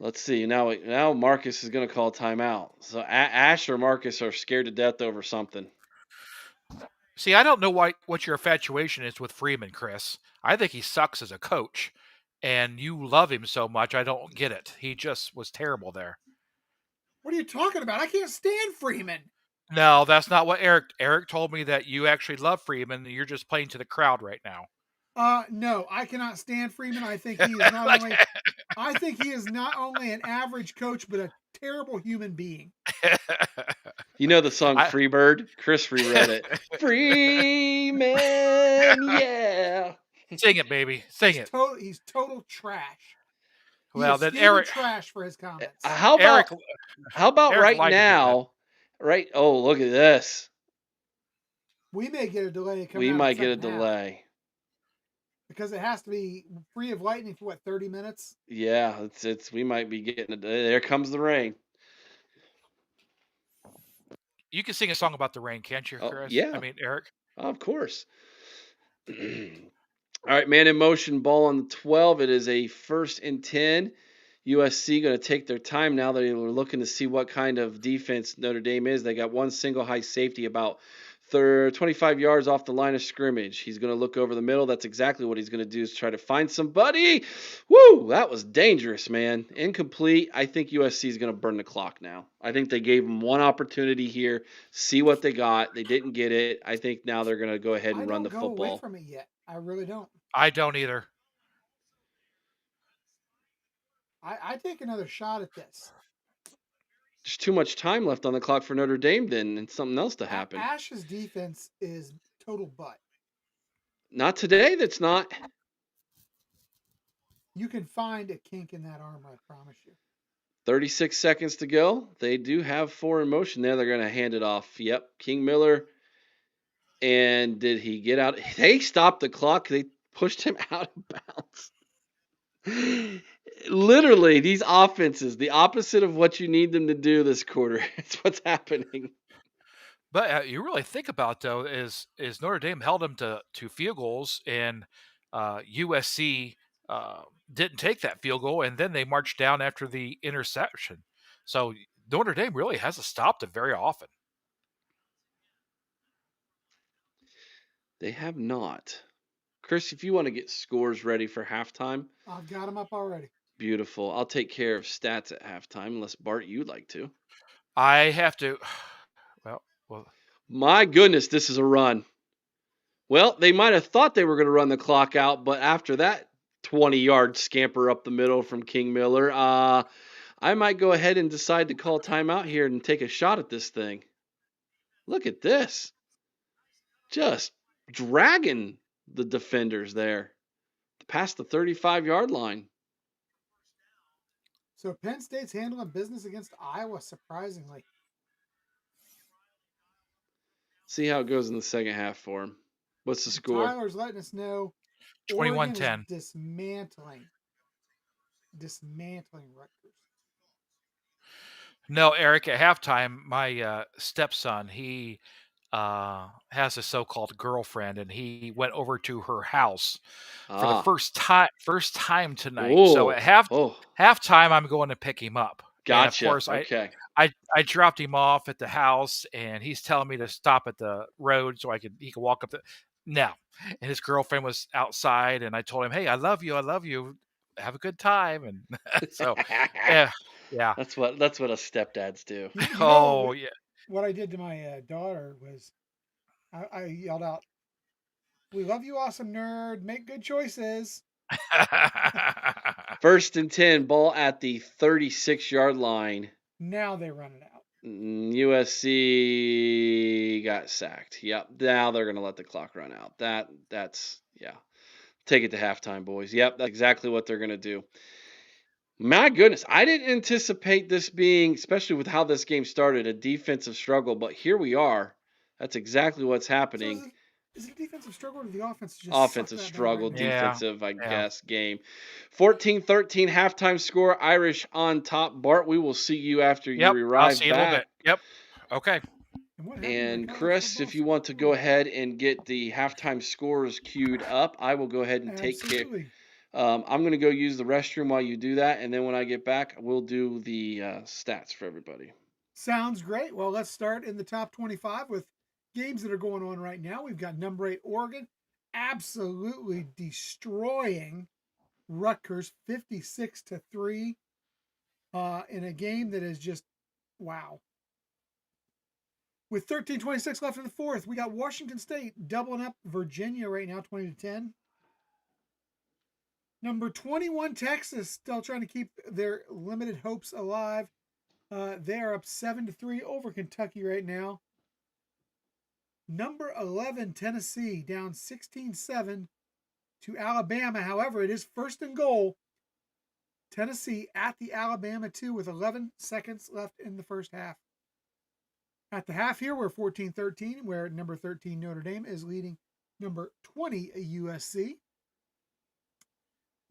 let's see. Now Marcus is going to call timeout. So Ash or Marcus are scared to death over something.
See, I don't know what your infatuation is with Freeman, Chris. I think he sucks as a coach, and you love him so much. I don't get it. He just was terrible there.
What are you talking about? I can't stand Freeman.
No, that's not what Eric told me, that you actually love Freeman. You're just playing to the crowd right now.
No, I cannot stand Freeman. I think he is not only I think he is not only an average coach, but a terrible human being.
You know the song Freebird? Chris rewrote it. Freeman, yeah.
Sing it, baby. Sing it.
He's total trash.
Well, then Eric
trash for his comments.
How about right now? Right? Oh, look at this.
We may get a delay.
We might get a delay.
because it has to be free of lightning for 30 minutes.
Yeah, it's we might be getting it. There comes the rain.
You can sing a song about the rain, can't you,
Oh
Chris? I
yeah,
mean, Eric.
of course. All right, man in motion, ball on the 12. It is a 1st and 10. USC going to take their time now. They were looking to see what kind of defense Notre Dame is. They got one single high safety about 25 yards off the line of scrimmage. He's going to look over the middle. That's exactly what he's going to do, is try to find somebody. Woo, that was dangerous, man. Incomplete. I think USC is going to burn the clock now. I think they gave them one opportunity here, see what they got. They didn't get it. I think now they're going to go ahead
I
and run
don't
the
go away
football.
from it yet. I really don't.
I don't either.
I take another shot at this.
There's too much time left on the clock for Notre Dame then, and something else to happen.
Ash's defense is total butt.
Not today, that's not.
You can find a kink in that armor, I promise you.
36 seconds to go. They do have 4 in motion there. They're going to hand it off. Yep, King Miller. And did he get out? They stopped the clock. They pushed him out of bounds. Literally, these offenses, the opposite of what you need them to do this quarter. It's what's happening.
But you really think about, though, is Notre Dame held them to field goals, and USC didn't take that field goal, and then they marched down after the interception. So Notre Dame really hasn't stopped it very often.
They have not. Chris, if you want to get scores ready for halftime,
I've got them up already.
beautiful. I'll take care of stats at halftime, unless Bart, you'd like to.
I have to. Well.
My goodness, this is a run. Well, they might have thought they were going to run the clock out, but after that 20-yard scamper up the middle from King Miller, I might go ahead and decide to call timeout here and take a shot at this thing. Look at this. Just dragging the defenders there past the 35-yard line.
So Penn State's handling business against Iowa, surprisingly.
See how it goes in the second half for him. What's the score?
Tyler's letting us know
21-10.
Dismantling Rutgers.
No, Eric, at halftime, my stepson, he has a so-called girlfriend, and he went over to her house for the first time tonight.
Ooh.
So at halftime, I'm going to pick him up.
Gotcha.
And of course,
okay.
I dropped him off at the house, and he's telling me to stop at the road so he can walk up the. No, and his girlfriend was outside, and I told him, "Hey, I love you. Have a good time." And so, yeah.
That's what us stepdads do.
Yeah.
What I did to my daughter was, I yelled out, "We love you, awesome nerd. Make good choices."
1st and 10, ball at the 36-yard line.
Now they run it out.
USC got sacked. Yep. Now they're going to let the clock run out. That's yeah. Take it to halftime, boys. Yep, that's exactly what they're going to do. My goodness, I didn't anticipate this being, especially with how this game started, a defensive struggle, but here we are. That's exactly what's happening.
So is it a defensive struggle or the offense just
offensive struggle,
right
defensive, I guess, game. 14-13 halftime score, Irish on top. Bart, we will see you after you arrive
I'll see you
back.
A little bit. Yep. Okay.
And Chris, if you want to go ahead and get the halftime scores queued up, I will go ahead and take care. I'm going to go use the restroom while you do that, and then when I get back, we'll do the stats for everybody.
Sounds great. Well, let's start in the top 25 with games that are going on right now. We've got number 8 Oregon absolutely destroying Rutgers 56-3 in a game that is just wow. With 13:26 left in the fourth, we got Washington State doubling up Virginia right now, 20-10. Number 21 Texas still trying to keep their limited hopes alive. They are up 7-3 over Kentucky right now. Number 11, Tennessee, down 16-7 to Alabama. However, it is 1st and goal. Tennessee at the Alabama 2 with 11 seconds left in the first half. At the half here, we're 14-13, where number 13 Notre Dame is leading number 20 USC.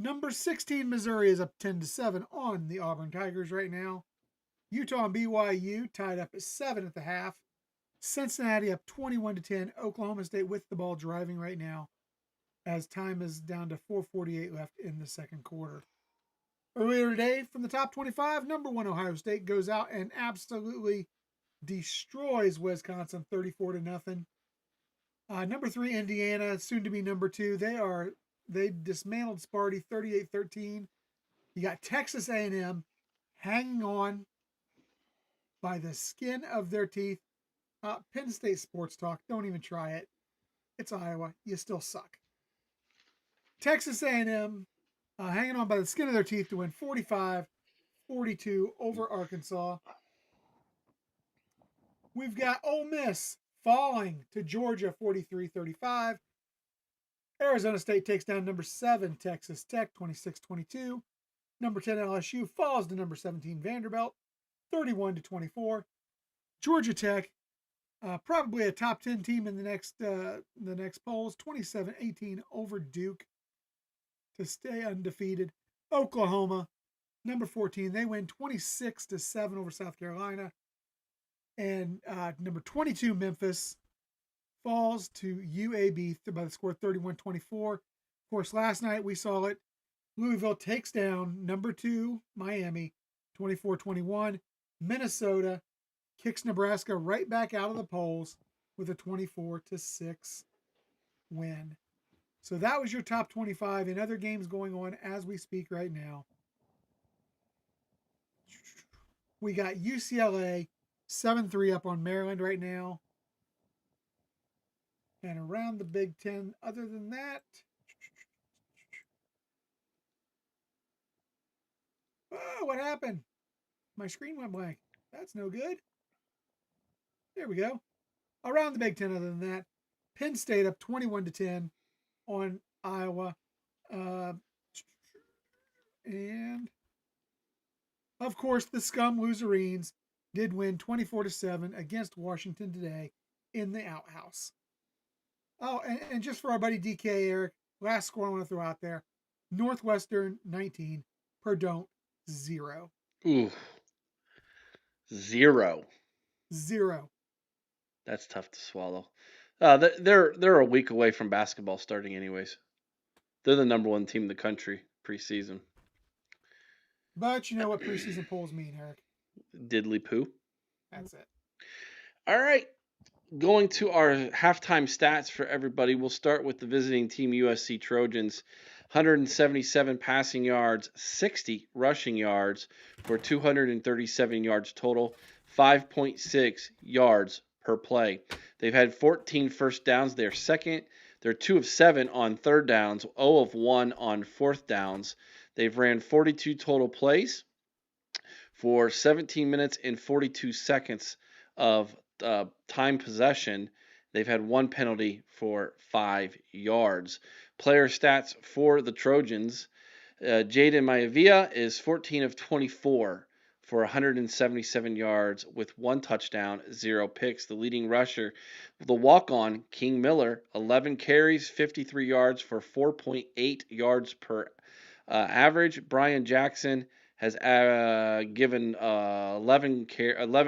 Number 16, Missouri is up 10-7 on the Auburn Tigers right now. Utah and BYU tied up at 7 at the half. Cincinnati up 21-10. Oklahoma State with the ball driving right now as time is down to 4:48 left in the second quarter. Earlier today, from the top 25, number 1 Ohio State goes out and absolutely destroys Wisconsin 34-0. Number 3 Indiana, soon to be number 2. They dismantled Sparty 38-13. You got Texas A&M hanging on by the skin of their teeth. Penn State Sports Talk, don't even try it. It's Iowa. You still suck. Texas A&M hanging on by the skin of their teeth to win 45-42 over Arkansas. We've got Ole Miss falling to Georgia 43-35. Arizona State takes down number 7 Texas Tech 26-22. Number 10 LSU falls to number 17 Vanderbilt 31-24. Georgia Tech, probably a top 10 team in the next polls, 27-18 over Duke to stay undefeated. Oklahoma, number 14, they win 26-7 over South Carolina. And number 22 Memphis falls to UAB by the score 31-24. Of course, last night we saw it. Louisville takes down number 2 Miami 24-21. Minnesota kicks Nebraska right back out of the polls with a 24-6 win. So that was your top 25 and other games going on as we speak right now. We got UCLA 7-3 up on Maryland right now. And around the Big Ten, other than that, oh, what happened? My screen went blank. That's no good. There we go. Around the Big Ten, other than that, Penn State up 21-10 on Iowa. And, of course, the Scum Loserines did win 24-7 against Washington today in the outhouse. Oh, and just for our buddy DK, Eric, last score I want to throw out there. Northwestern 19, Perdon't 0.
Ooh. 0.
0.
That's tough to swallow. They're a week away from basketball starting anyways. They're the number 1 team in the country preseason.
But you know what preseason polls mean, Eric.
Diddly poo.
That's it.
All right. Going to our halftime stats for everybody, we'll start with the visiting team USC Trojans. 177 passing yards, 60 rushing yards for 237 yards total, 5.6 yards per play. They've had 14 first downs. They're second. They're 2 of 7 on third downs, 0 of 1 on fourth downs. They've ran 42 total plays for 17 minutes and 42 seconds of time possession. They've had 1 penalty for 5 yards. Player stats for the Trojans. Jaden Maivia is 14 of 24 for 177 yards with 1 touchdown, 0 picks. The leading rusher, the walk-on, King Miller, 11 carries, 53 yards for 4.8 yards per average. Brian Jackson has given 11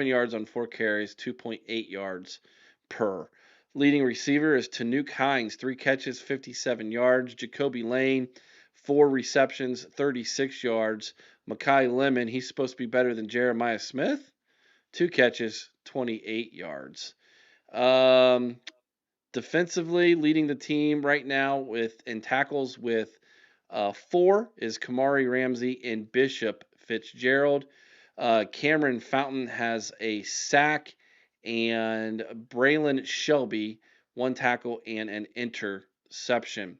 yards on 4 carries, 2.8 yards per. Leading receiver is Tanuk Hines, 3 catches, 57 yards. Jacoby Lane, 4 receptions, 36 yards. Makai Lemon, he's supposed to be better than Jeremiah Smith, 2 catches, 28 yards. Defensively, leading the team right now in tackles with 4 is Kamari Ramsey and Bishop Fitzgerald. Cameron Fountain has a sack, and Braylon Shelby 1 tackle and an interception.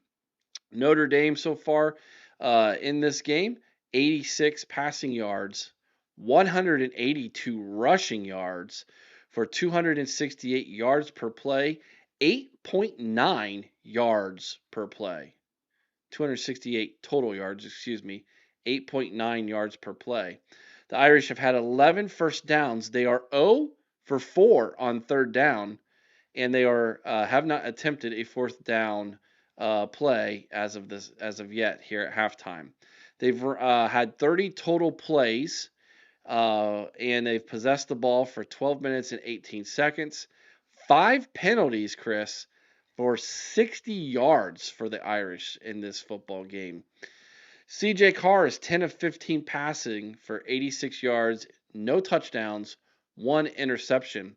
Notre Dame so far in this game, 86 passing yards, 182 rushing yards for 268 yards per play, 8.9 yards per play. 268 total yards, 8.9 yards per play. The Irish have had 11 first downs. They are 0 for 4 on third down, and they have not attempted a fourth down play as of yet here at halftime. They've had 30 total plays, and they've possessed the ball for 12 minutes and 18 seconds. 5 penalties, Chris, for 60 yards for the Irish in this football game. CJ Carr is 10 of 15 passing for 86 yards, no touchdowns, 1 interception.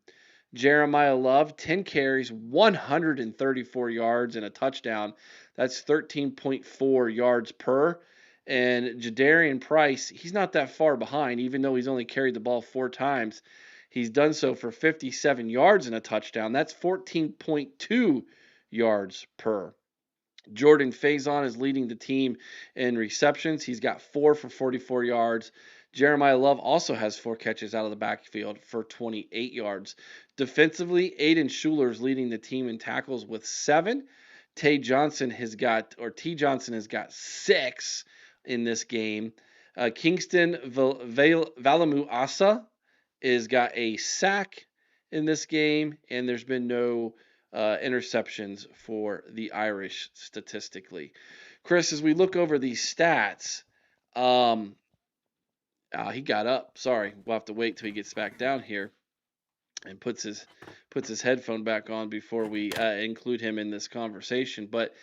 Jeremiah Love, 10 carries, 134 yards, and a touchdown. That's 13.4 yards per. And Jadarian Price, he's not that far behind, even though he's only carried the ball 4 times. He's done so for 57 yards and a touchdown. That's 14.2 yards per. Jordan Faison is leading the team in receptions. He's got 4 for 44 yards. Jeremiah Love also has 4 catches out of the backfield for 28 yards. Defensively, Aiden Schuler is leading the team in tackles with 7. T. Johnson has got 6 in this game. Kingston Valamu Asa has got a sack in this game, and there's been no interceptions for the Irish statistically. Chris, as we look over these stats, he got up. Sorry, we'll have to wait till he gets back down here and puts his headphone back on before we include him in this conversation. But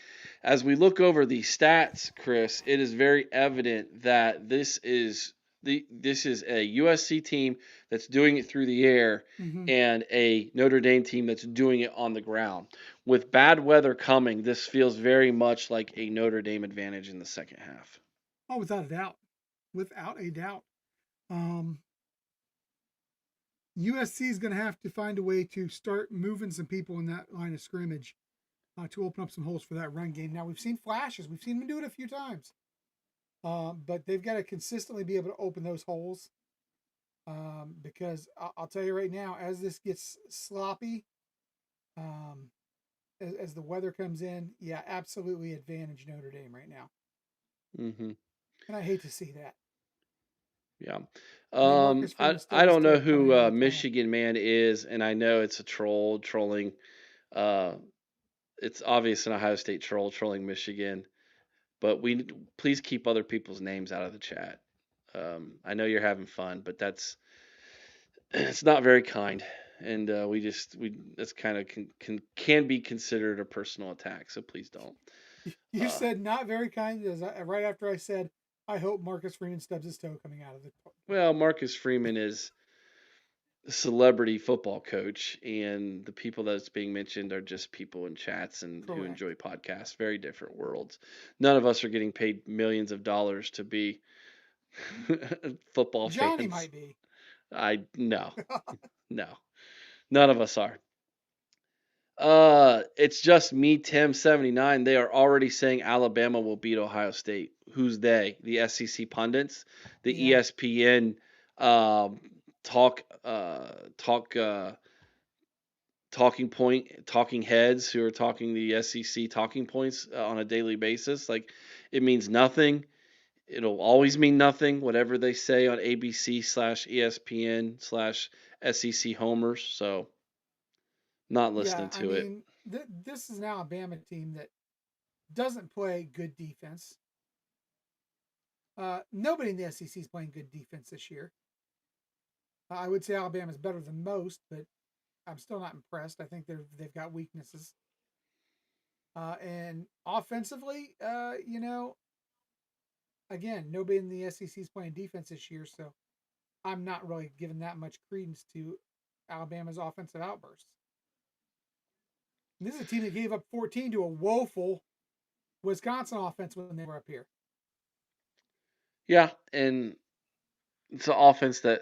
as we look over these stats, Chris, it is very evident that this is a USC team that's doing it through the air and a Notre Dame team that's doing it on the ground. With bad weather coming, this feels very much like a Notre Dame advantage in the second half.
Oh, without a doubt. Without a doubt. USC is going to have to find a way to start moving some people in that line of scrimmage to open up some holes for that run game. Now, we've seen flashes. We've seen them do it a few times. But they've got to consistently be able to open those holes. Because I'll tell you right now, as this gets sloppy, as the weather comes in, yeah, absolutely advantage Notre Dame right now.
Mm-hmm.
And I hate to see that.
Yeah.
I
don't know who Michigan Man is, and I know it's a trolling. It's obvious an Ohio State trolling Michigan, but please keep other people's names out of the chat. I know you're having fun, but it's not very kind, and that's kind of can be considered a personal attack. So please don't.
You said not very kind, right after I said I hope Marcus Freeman stubs his toe coming out of the.
Well, Marcus Freeman is a celebrity football coach, and the people that's being mentioned are just people in chats and
Correct.
who enjoy podcasts. Very different worlds. None of us are getting paid millions of dollars to be football fans.
Johnny might be.
No, none of us are. It's just me, Tim79. They are already saying Alabama will beat Ohio State. Who's they? The SEC pundits, the ESPN talking heads who are talking the SEC talking points on a daily basis. Like, it means nothing. It'll always mean nothing, whatever they say on ABC/ESPN/SEC homers. So, not listening to it.
This is an Alabama team that doesn't play good defense. Nobody in the SEC is playing good defense this year. I would say Alabama's better than most, but I'm still not impressed. I think they've got weaknesses. And offensively, again, nobody in the SEC is playing defense this year, so I'm not really giving that much credence to Alabama's offensive outbursts. And this is a team that gave up 14 to a woeful Wisconsin offense when they were up here.
Yeah, and it's an offense that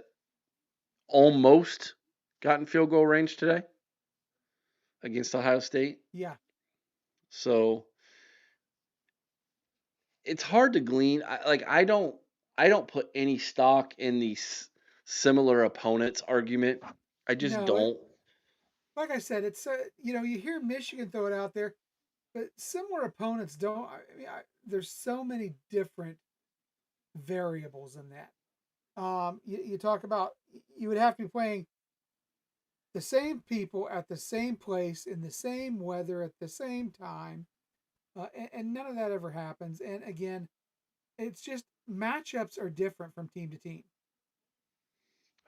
almost got in field goal range today against Ohio State.
Yeah.
So it's hard to glean. I don't put any stock in the similar opponents argument. I just don't.
Like I said, it's you hear Michigan throw it out there, but similar opponents don't. There's so many different variables in that. You talk about you would have to be playing the same people at the same place in the same weather at the same time. and none of that ever happens. And again, it's just matchups are different from team to team.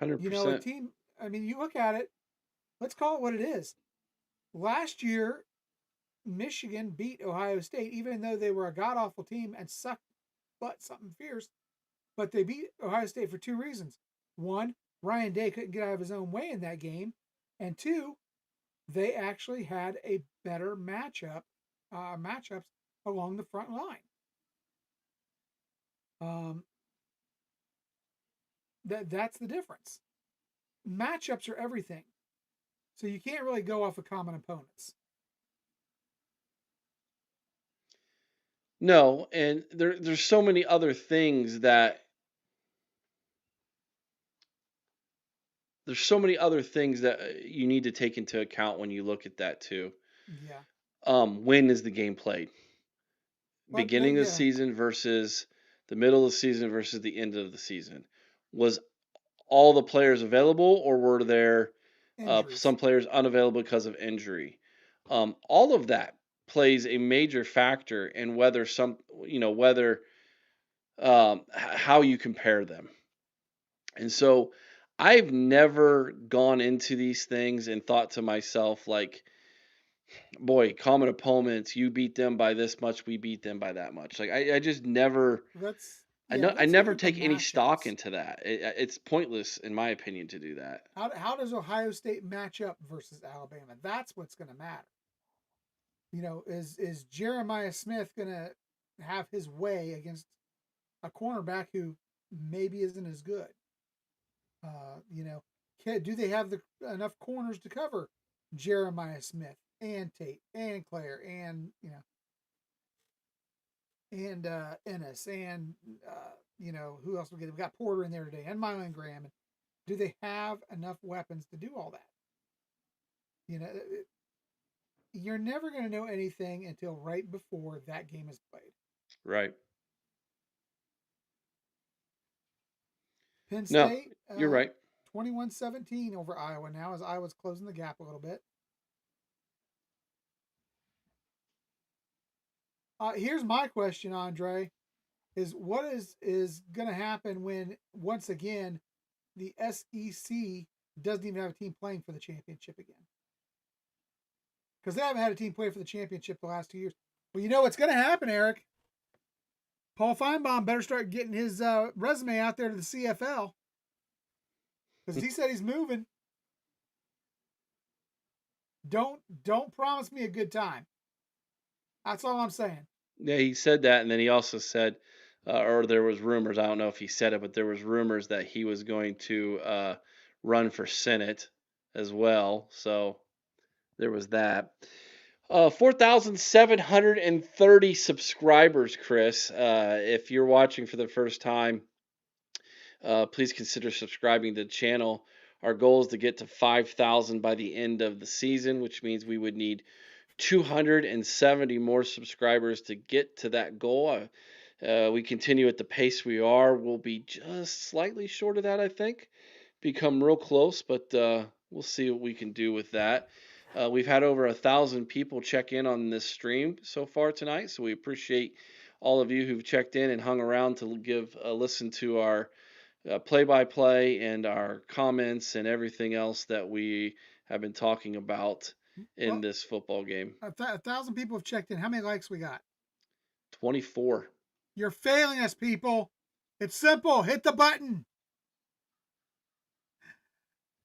A
100%.
team. I mean, you look at it. Let's call it what it is. Last year, Michigan beat Ohio State, even though they were a god awful team and sucked butt something fierce. But they beat Ohio State for two reasons. One, Ryan Day couldn't get out of his own way in that game, and two, they actually had a better matchups along the front line. That's the difference. Matchups are everything, so you can't really go off of common opponents.
No, and there's so many other things that you need to take into account when you look at that too.
Yeah.
When is the game played?
But
Beginning of the season versus the middle of the season versus the end of the season. Was all the players available, or were there some players unavailable because of injury? All of that plays a major factor in whether how you compare them. And so I've never gone into these things and thought to myself, like, boy, common opponents, you beat them by this much, we beat them by that much. Like, I just never, I never take any stock into that. It's pointless, in my opinion, to do that.
How does Ohio State match up versus Alabama? That's what's going to matter. Is Jeremiah Smith going to have his way against a cornerback who maybe isn't as good? Do they have enough corners to cover Jeremiah Smith and Tate and Claire and and Ennis and who else we get? We got Porter in there today and Mylan Graham. Do they have enough weapons to do all that? You're never going to know anything until right before that game is played.
Right.
Penn State.
No, you're right.
21-17 over Iowa now, as Iowa's closing the gap a little bit. Here's my question, Andre: is what is going to happen when once again the SEC doesn't even have a team playing for the championship again? Because they haven't had a team play for the championship the last 2 years. Well, you know what's going to happen, Eric? Paul Feinbaum better start getting his resume out there to the CFL, because he said he's moving. Don't promise me a good time. That's all I'm saying.
Yeah, he said that, and then he also said, or there was rumors. I don't know if he said it, but there was rumors that he was going to run for Senate as well. So there was that. 4,730 subscribers, Chris. If you're watching for the first time, please consider subscribing to the channel. Our goal is to get to 5,000 by the end of the season, which means we would need 270 more subscribers to get to that goal. We continue at the pace we are. We'll be just slightly short of that, I think. Become real close, but we'll see what we can do with that. We've had over 1,000 people check in on this stream so far tonight, so we appreciate all of you who've checked in and hung around to give a listen to our play-by-play and our comments and everything else that we have been talking about in this football game.
1,000 people have checked in. How many likes we got?
24.
You're failing us, people. It's simple. Hit the button.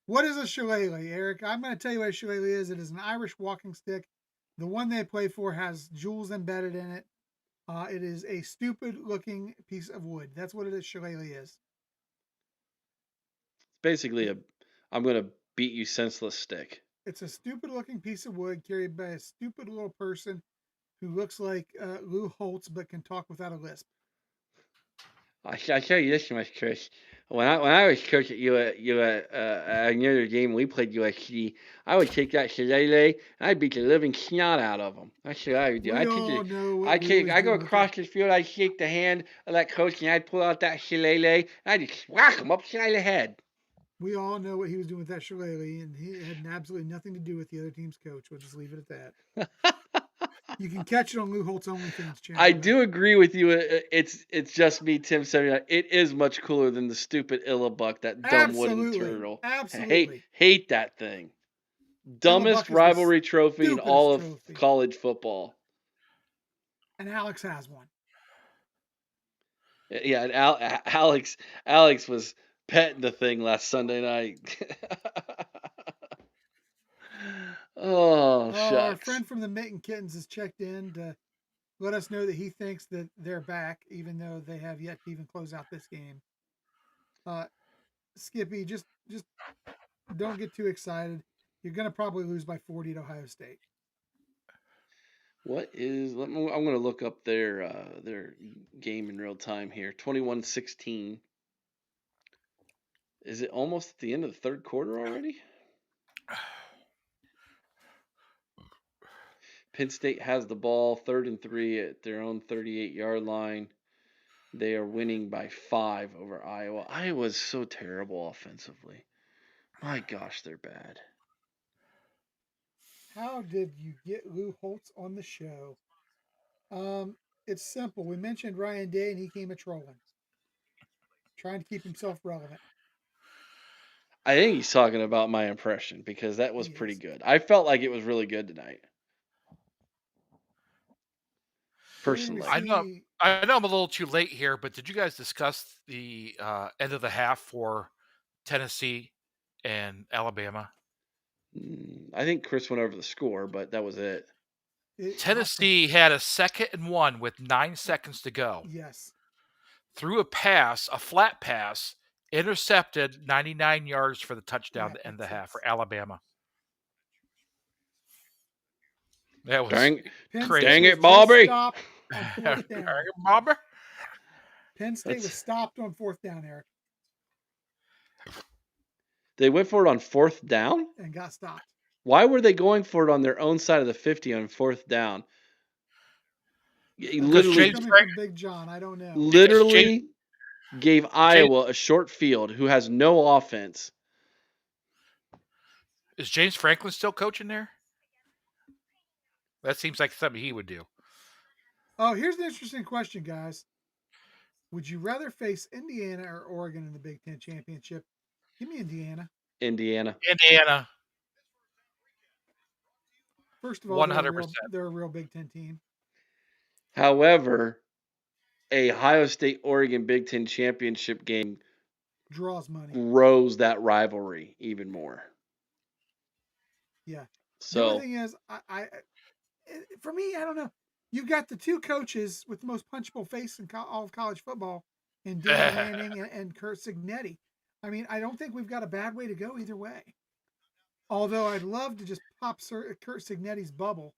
What is a shillelagh, Eric? I'm going to tell you what a shillelagh is. It is an Irish walking stick. The one they play for has jewels embedded in it. It is a stupid-looking piece of wood. That's what a shillelagh is.
It's basically I'm going to beat you senseless stick.
It's a stupid-looking piece of wood carried by a stupid little person who looks like Lou Holtz but can talk without a lisp.
I tell you this much, Chris. When I was coach at Notre game, we played USC. I would take that shillelagh and I'd beat the living snot out of them. That's what I would do. I go across the field. I'd shake the hand of that coach and I'd pull out that shillelagh and I'd just whack him upside the head.
We all know what he was doing with that shillelagh, and he had absolutely nothing to do with the other team's coach. We'll just leave it at that. You can catch it on Lou Holt's OnlyFans channel.
I do agree with you. It's just me, Tim 79. It is much cooler than the stupid Illabuck, that dumb wooden
Absolutely.
turtle.
Absolutely.
Hate that thing. Dumbest
Illabuck is the
rivalry trophy in all of
stupidest trophy.
college football.
And Alex has one.
Yeah, and Alex was petting the thing last Sunday night. Oh,
Our
shucks.
friend from the Mitten Kittens has checked in to let us know that he thinks that they're back, even though they have yet to even close out this game. Skippy, just don't get too excited. You're going to probably lose by 40 to Ohio State.
I'm going to look up their game in real time here. 21-16. Is it almost at the end of the third quarter already? Penn State has the ball, 3rd and 3 at their own 38-yard line. They are winning by 5 over Iowa. Iowa's so terrible offensively. My gosh, they're bad.
How did you get Lou Holtz on the show? It's simple. We mentioned Ryan Day, and he came a trolling, trying to keep himself relevant.
I think he's talking about my impression because that was pretty good. I felt like it was really good tonight. Personally.
I know I'm a little too late here, but did you guys discuss the end of the half for Tennessee and Alabama?
I think Chris went over the score, but that was it.
Tennessee had a 2nd and 1 with 9 seconds to go.
Yes.
Threw a flat pass, intercepted 99 yards for the touchdown to end the half for Alabama. That was crazy.
Dang it, Bobby.
Penn State was stopped on 4th down, Eric.
They went for it on 4th down?
And got stopped.
Why were they going for it on their own side of the 50 on 4th down?
Literally, coming from Big John, I don't know.
Literally gave Iowa a short field who has no offense.
Is James Franklin still coaching there? That seems like something he would do.
Oh, here's an interesting question, guys. Would you rather face Indiana or Oregon in the Big Ten championship? Give me Indiana.
Indiana.
First of all, 100%. They're a real Big Ten team.
However, a Ohio State-Oregon Big Ten championship game
draws money,
grows that rivalry even more.
Yeah.
So
the other thing is, for me, I don't know. You've got the two coaches with the most punchable face in all of college football, in Dan Lanning and Kurt Cignetti. I mean, I don't think we've got a bad way to go either way. Although I'd love to just pop Kurt Cignetti's bubble,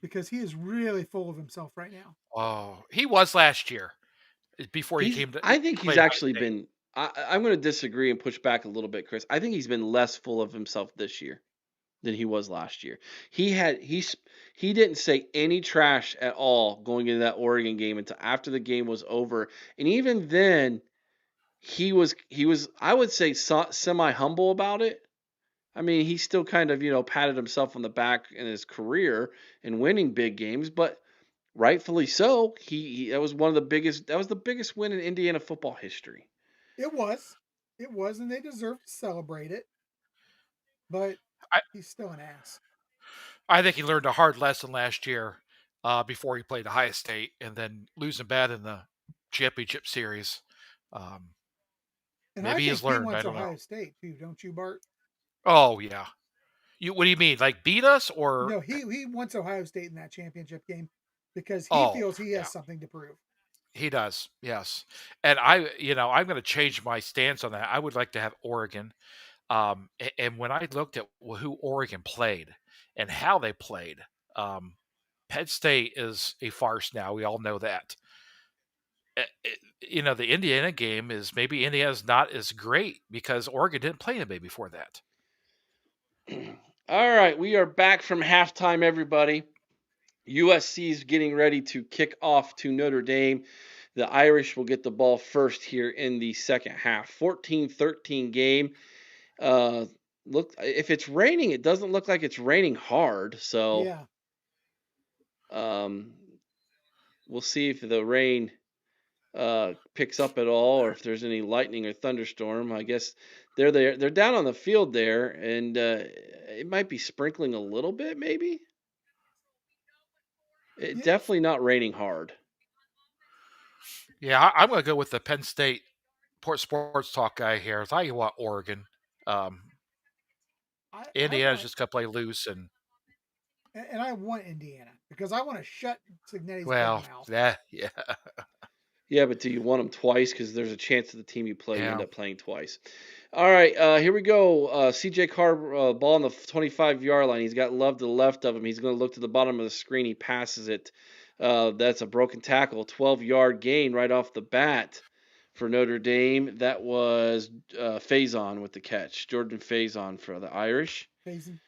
because he is really full of himself right now.
Oh, he was last year before he came to.
I think he's actually been. I'm going to disagree and push back a little bit, Chris. I think he's been less full of himself this year than he was last year. He didn't say any trash at all going into that Oregon game until after the game was over, and even then, he was I would say semi humble about it. I mean, he still kind of patted himself on the back in his career and winning big games, but rightfully so. That was the biggest win in Indiana football history.
It was, and they deserve to celebrate it. But he's still an ass.
I think he learned a hard lesson last year before he played Ohio State, and then losing bad in the championship series. Maybe he's learned. I don't know.
Ohio State too, don't you, Bart?
Oh yeah. What do you mean? Like beat us or?
No, he wants Ohio State in that championship game because he feels he has something to prove.
He does, yes. And I'm going to change my stance on that. I would like to have Oregon. And when I looked at who Oregon played and how they played, Penn State is a farce now. We all know that. The Indiana game is maybe Indiana's not as great because Oregon didn't play anybody before that.
All right, we are back from halftime, everybody. USC is getting ready to kick off to Notre Dame. The Irish will get the ball first here in the second half. 14-13 game. Look, if it's raining, it doesn't look like it's raining hard. So
yeah.
We'll see if the rain picks up at all, or if there's any lightning or thunderstorm. I guess they're there. They're down on the field there, and it might be sprinkling a little bit, maybe. It
Yeah,
definitely not raining hard.
Yeah, I'm going to go with the Penn State sports talk guy here. I you want Oregon. Um,
I
Indiana's
want,
just going to play loose, and
and I want Indiana because I want to shut Cignetti's big
well,
mouth.
yeah,
Yeah, but do you want them twice? Because there's a chance that the team you play, you end
yeah.
up playing twice. All right, here we go. CJ Carr, ball on the 25-yard line. He's got Love to the left of him. He's going to look to the bottom of the screen. He passes it. That's a broken tackle. 12-yard gain right off the bat for Notre Dame. That was Faison with the catch. Jordan Faison for the Irish.
Faison.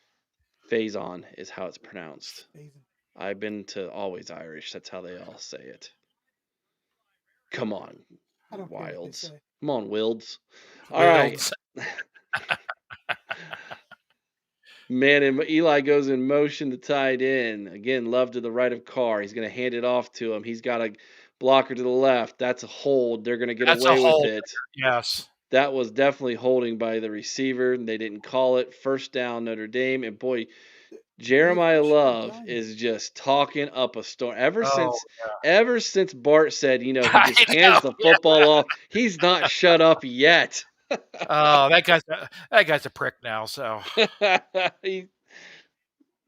Faison is how it's pronounced.
Faison.
I've been to Always Irish. That's how they all say it. Come on,
I don't care what they
Wilds.
say.
Come on, Wilds. All right.
Wilds.
Man, and Eli goes in motion to tight end. Again, Love to the right of Carr. He's going to hand it off to him. He's got a blocker to the left. That's a hold. They're going to get
That's
away
a
with
hold.
it.
Yes.
That was definitely holding by the receiver. They didn't call it. First down, Notre Dame. And boy, Jeremiah Love is just talking up a storm. Ever since Bart said, he just hands the football off, he's not shut up yet.
Oh, that guy's a prick now. So he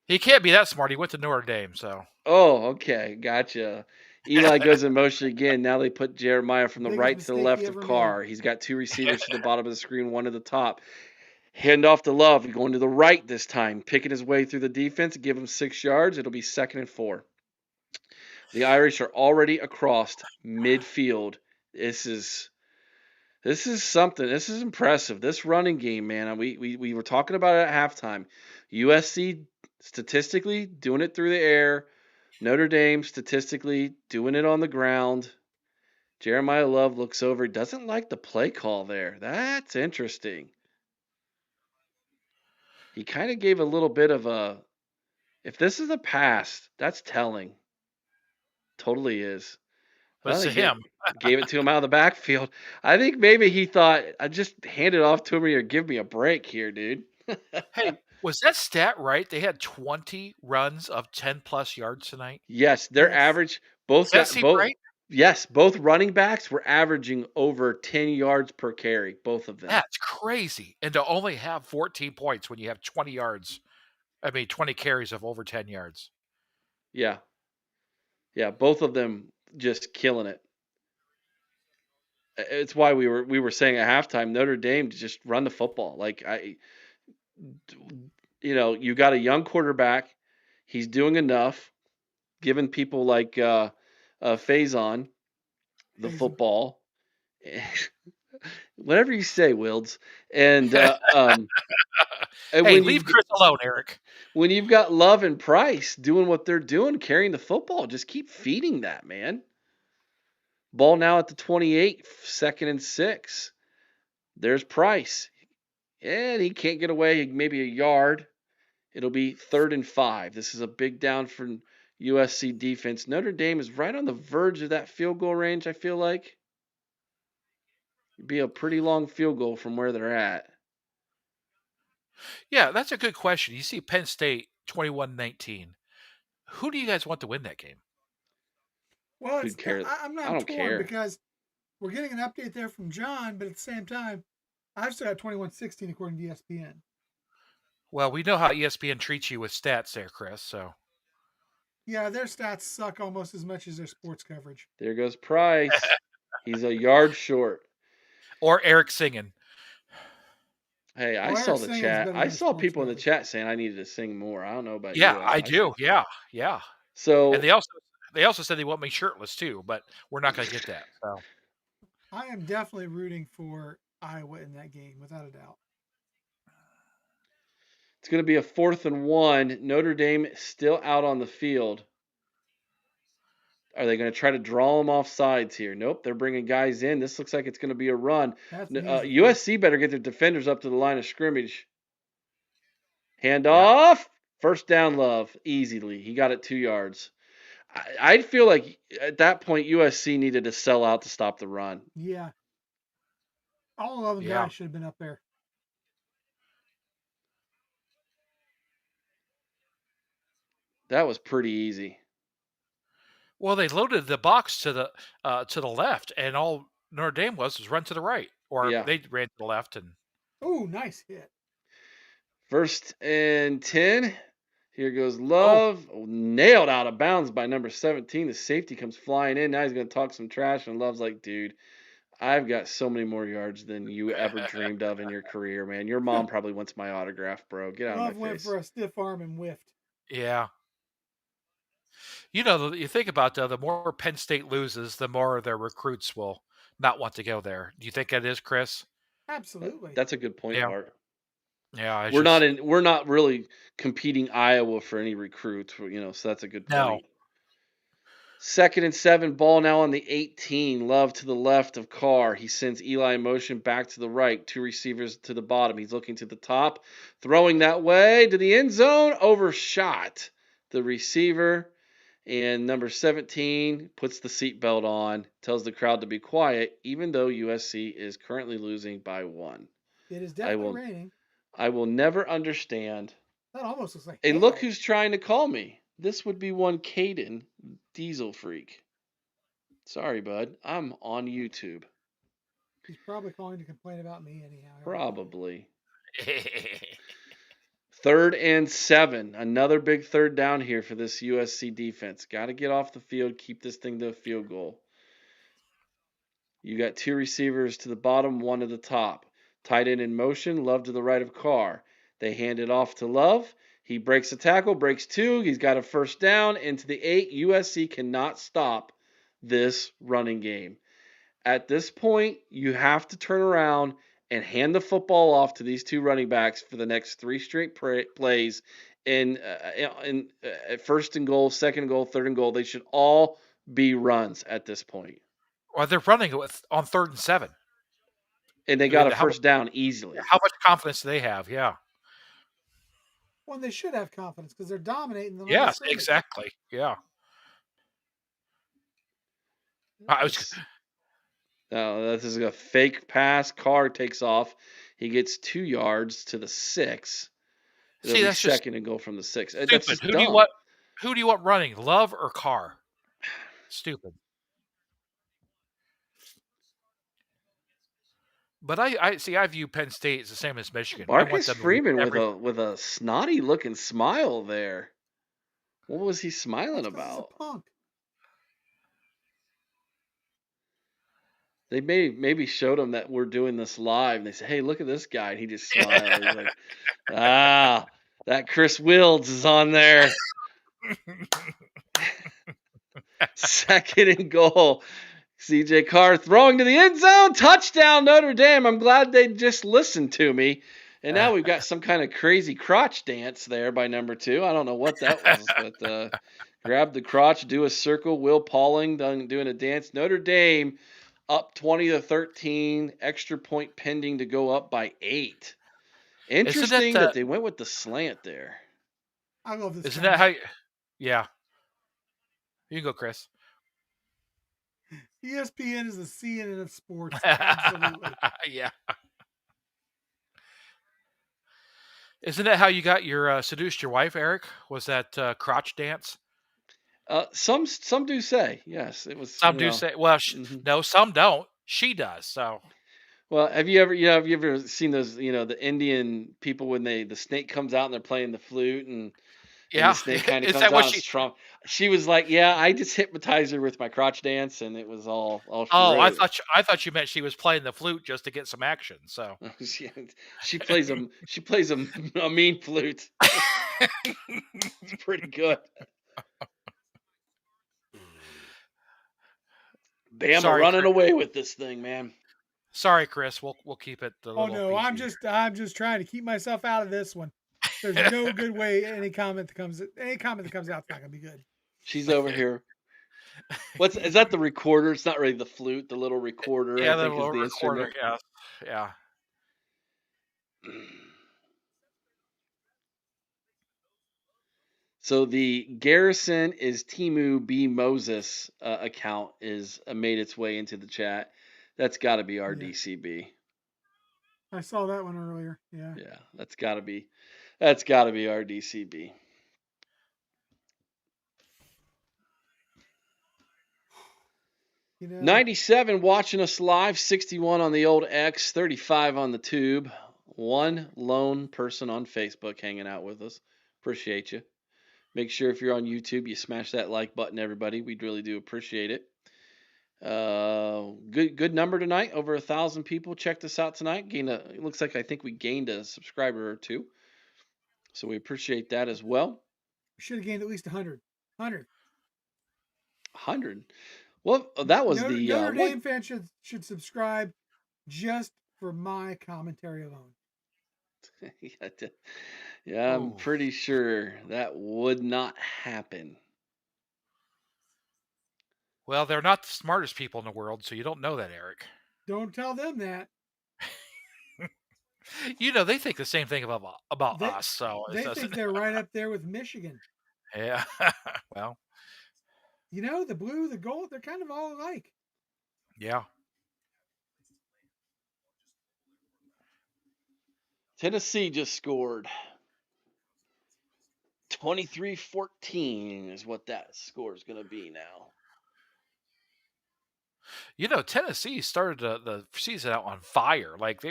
can't be that smart. He went to Notre Dame, so.
Oh, okay, gotcha. Eli goes in motion again. Now they put Jeremiah from the right to the left of Carr. He's got two receivers to the bottom of the screen, one to the top. Hand off to Love, going to the right this time, picking his way through the defense. Give him 6 yards. It'll be 2nd and 4. The Irish are already across midfield. This is something. This is impressive. This running game, man. We were talking about it at halftime. USC statistically doing it through the air. Notre Dame statistically doing it on the ground. Jeremiah Love looks over. Doesn't like the play call there. That's interesting. He kind of gave a little bit of a, if this is a pass, that's telling. Totally is.
But to him.
Gave it to him out of the backfield. I think maybe he thought, I just hand it off to him or give me a break here, dude.
Hey, was that stat right? They had 20 runs of 10-plus yards tonight?
Yes, their average, both
right?
Yes, both running backs were averaging over 10 yards per carry, both of them.
That's crazy. And to only have 14 points when you have 20 carries of over 10 yards.
Yeah. Yeah, both of them just killing it. It's why we were saying at halftime, Notre Dame to just run the football. You got a young quarterback. He's doing enough, giving people like Faison the football. Whatever you say, Wilds. And
hey, leave Chris alone, Eric.
When you've got Love and Price doing what they're doing, carrying the football, just keep feeding that, man. Ball now at the 28, 2nd and 6. There's Price. And he can't get away, maybe a yard. It'll be 3rd and 5. This is a big down for USC defense. Notre Dame is right on the verge of that field goal range, I feel like. It'd be a pretty long field goal from where they're at.
Yeah, that's a good question. You see Penn State 21-19. Who do you guys want to win that game?
Well, I'm not torn because we're getting an update there from John, but at the same time, I've still got 21-16 according to ESPN.
Well, we know how ESPN treats you with stats there, Chris, so.
Yeah, their stats suck almost as much as their sports coverage.
There goes Price. He's a yard short.
Or Eric singing.
Hey, I saw the chat. I saw people in the chat saying I needed to sing more. I don't know about you.
Yeah, I do. Yeah.
So
and they also said they want me shirtless too, but we're not going to get that. So
I am definitely rooting for Iowa in that game, without a doubt.
It's going to be a 4th and 1. Notre Dame still out on the field. Are they going to try to draw them off sides here? Nope, they're bringing guys in. This looks like it's going to be a run. USC better get their defenders up to the line of scrimmage. Hand off. First down, Love. Easily. He got it 2 yards. I'd feel like at that point USC needed to sell out to stop the run.
Yeah. All 11
Yeah.
guys should have been up there.
That was pretty easy.
Well, they loaded the box to the left, and all Notre Dame was run to the right, or
Yeah.
they ran to the left, and
Oh, nice hit.
1st and 10. Here goes
oh,
Love. Nailed out of bounds by number 17. The safety comes flying in. Now he's going to talk some trash, and Love's like, dude, I've got so many more yards than you ever dreamed of in your career, man. Your mom probably wants my autograph, bro. Get out of my
Love went
face.
for a stiff arm and whiffed.
yeah. You think about the more Penn State loses, the more their recruits will not want to go there. Do you think that is, Chris?
Absolutely.
That's a good point,
Yeah.
Bart.
Yeah, it's
We're
just
not we're not really competing Iowa for any recruits, so that's a good
no.
point. 2nd and 7, ball now on the 18. Love to the left of Carr. He sends Eli in motion back to the right. 2 receivers to the bottom. He's looking to the top. Throwing that way to the end zone. Overshot the receiver. And number 17 puts the seatbelt on. Tells the crowd to be quiet, even though USC is currently losing by 1.
It is
I
definitely
will,
raining.
I will never understand.
That almost looks like
Hey,
hail.
look who's trying to call me. This would be one Caden, Diesel Freak. Sorry, bud. I'm on YouTube.
He's probably calling to complain about me anyhow.
Probably. 3rd and 7. Another big third down here for this USC defense. Got to get off the field, keep this thing to a field goal. You got 2 receivers to the bottom, 1 to the top. Tight end in motion, Love to the right of Carr. They hand it off to Love. He breaks a tackle, breaks 2. He's got a 1st down into the 8. USC cannot stop this running game. At this point, you have to turn around and hand the football off to these 2 running backs for the next 3 straight plays in 1st and goal, 2nd and goal, 3rd and goal. They should all be runs at this point.
Well, they're running it on 3rd and 7.
And they
I
got
mean,
a 1st down easily.
how much confidence do they have? Yeah.
Well, they should have confidence because they're dominating the line of
Yes,
scrimmage.
exactly. Yeah. I was
This is a fake pass. Carr takes off. He gets 2 yards to the 6. It'll
see.
be
That's just
2nd and goal from the 6. That's
stupid.
just
Who
dumb.
do you want? Who do you want running? Love or Carr? Stupid. But I see. I view Penn State as the same as Michigan. I want
Marcus
them to lose
Freeman
every.
with a snotty looking smile there. What was he smiling
That's 'cause he's a
about?
punk.
They maybe showed him that we're doing this live, and they said, "Hey, look at this guy," and he just smiled. He's like, "Ah, that Chris Wilds is on there." 2nd and goal. CJ Carr throwing to the end zone. Touchdown, Notre Dame. I'm glad they just listened to me. And now we've got some kind of crazy crotch dance there by number 2. I don't know what that was, but grab the crotch, do a circle. Will Pauling doing a dance. Notre Dame up 20-13. Extra point pending to go up by 8. Interesting that they went with the slant there.
I love this.
Isn't that how? Yeah. You can go, Chris.
ESPN is the CNN of sports. Absolutely.
Yeah. Isn't that how you got your seduced your wife, Eric? Was that crotch dance?
Some do say yes. It was.
Some do say. Well, no, some don't. She does. So.
Well, have you ever seen those? The Indian people when the snake comes out and they're playing the flute and the snake kind of comes out and strong. She was like, "Yeah, I just hypnotized her with my crotch dance, and it was all."
Oh, I thought you meant she was playing the flute just to get some action. So
she plays a mean flute. It's pretty good. Bama running away with this thing, man.
Sorry, Chris. We'll keep it.
Oh no, I'm just trying to keep myself out of this one. There's no good way any comment that comes out is not gonna be good.
She's over here. Is that the recorder? It's not really the flute, the little recorder.
Yeah,
I think
the
is the
recorder.
instrument.
Yeah.
So the Garrison is Timu B Moses account is made its way into the chat. That's got to be our
Yeah.
DCB.
I saw that one earlier. Yeah.
Yeah, that's got to be our DCB.
You know,
97 watching us live, 61 on the old X, 35 on the tube. One lone person on Facebook hanging out with us. Appreciate you. Make sure if you're on YouTube, you smash that like button, everybody. We'd really do appreciate it. Good number tonight. Over 1,000 people checked us out tonight. It looks like I think we gained a subscriber or two. So we appreciate that as well.
we should have gained at least 100. 100.
100. Well, that was the
Notre
what?
Dame fans should subscribe just for my commentary alone.
Yeah, I'm
Ooh.
pretty sure that would not happen.
Well, they're not the smartest people in the world, so you don't know that, Eric.
Don't tell them that.
They think the same thing about
They
us. So it
they think
doesn't.
they're right up there with Michigan.
Yeah. Well.
The blue, the gold, they're kind of all alike.
Yeah.
Tennessee just scored. 23-14 is what that score is going to be now.
Tennessee started the season out on fire. Like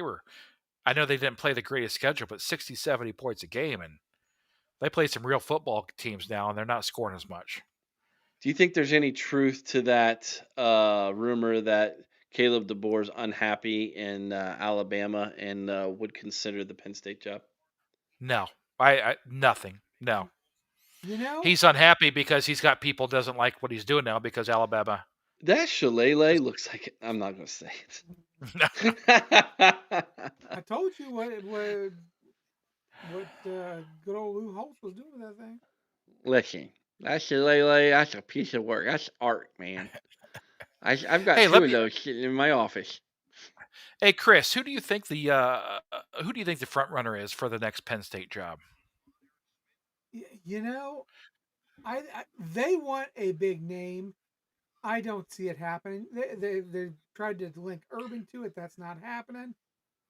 I know they didn't play the greatest schedule, but 60, 70 points a game. And they play some real football teams now, and they're not scoring as much.
Do you think there's any truth to that rumor that Caleb DeBoer is unhappy in Alabama and would consider the Penn State job?
No. I nothing. No.
You
He's unhappy because he's got people doesn't like what he's doing now because Alabama.
That shillelagh looks like I'm not going to say it.
I told you what good old Lou Holtz was doing with that thing.
Listen, that shillelagh, that's a piece of work. That's art, man. I've got
Hey,
two of those sitting in my office.
Hey, Chris, who do you think the front runner is for the next Penn State job?
They want a big name. I don't see it happening. They tried to link Urban to it. That's not happening.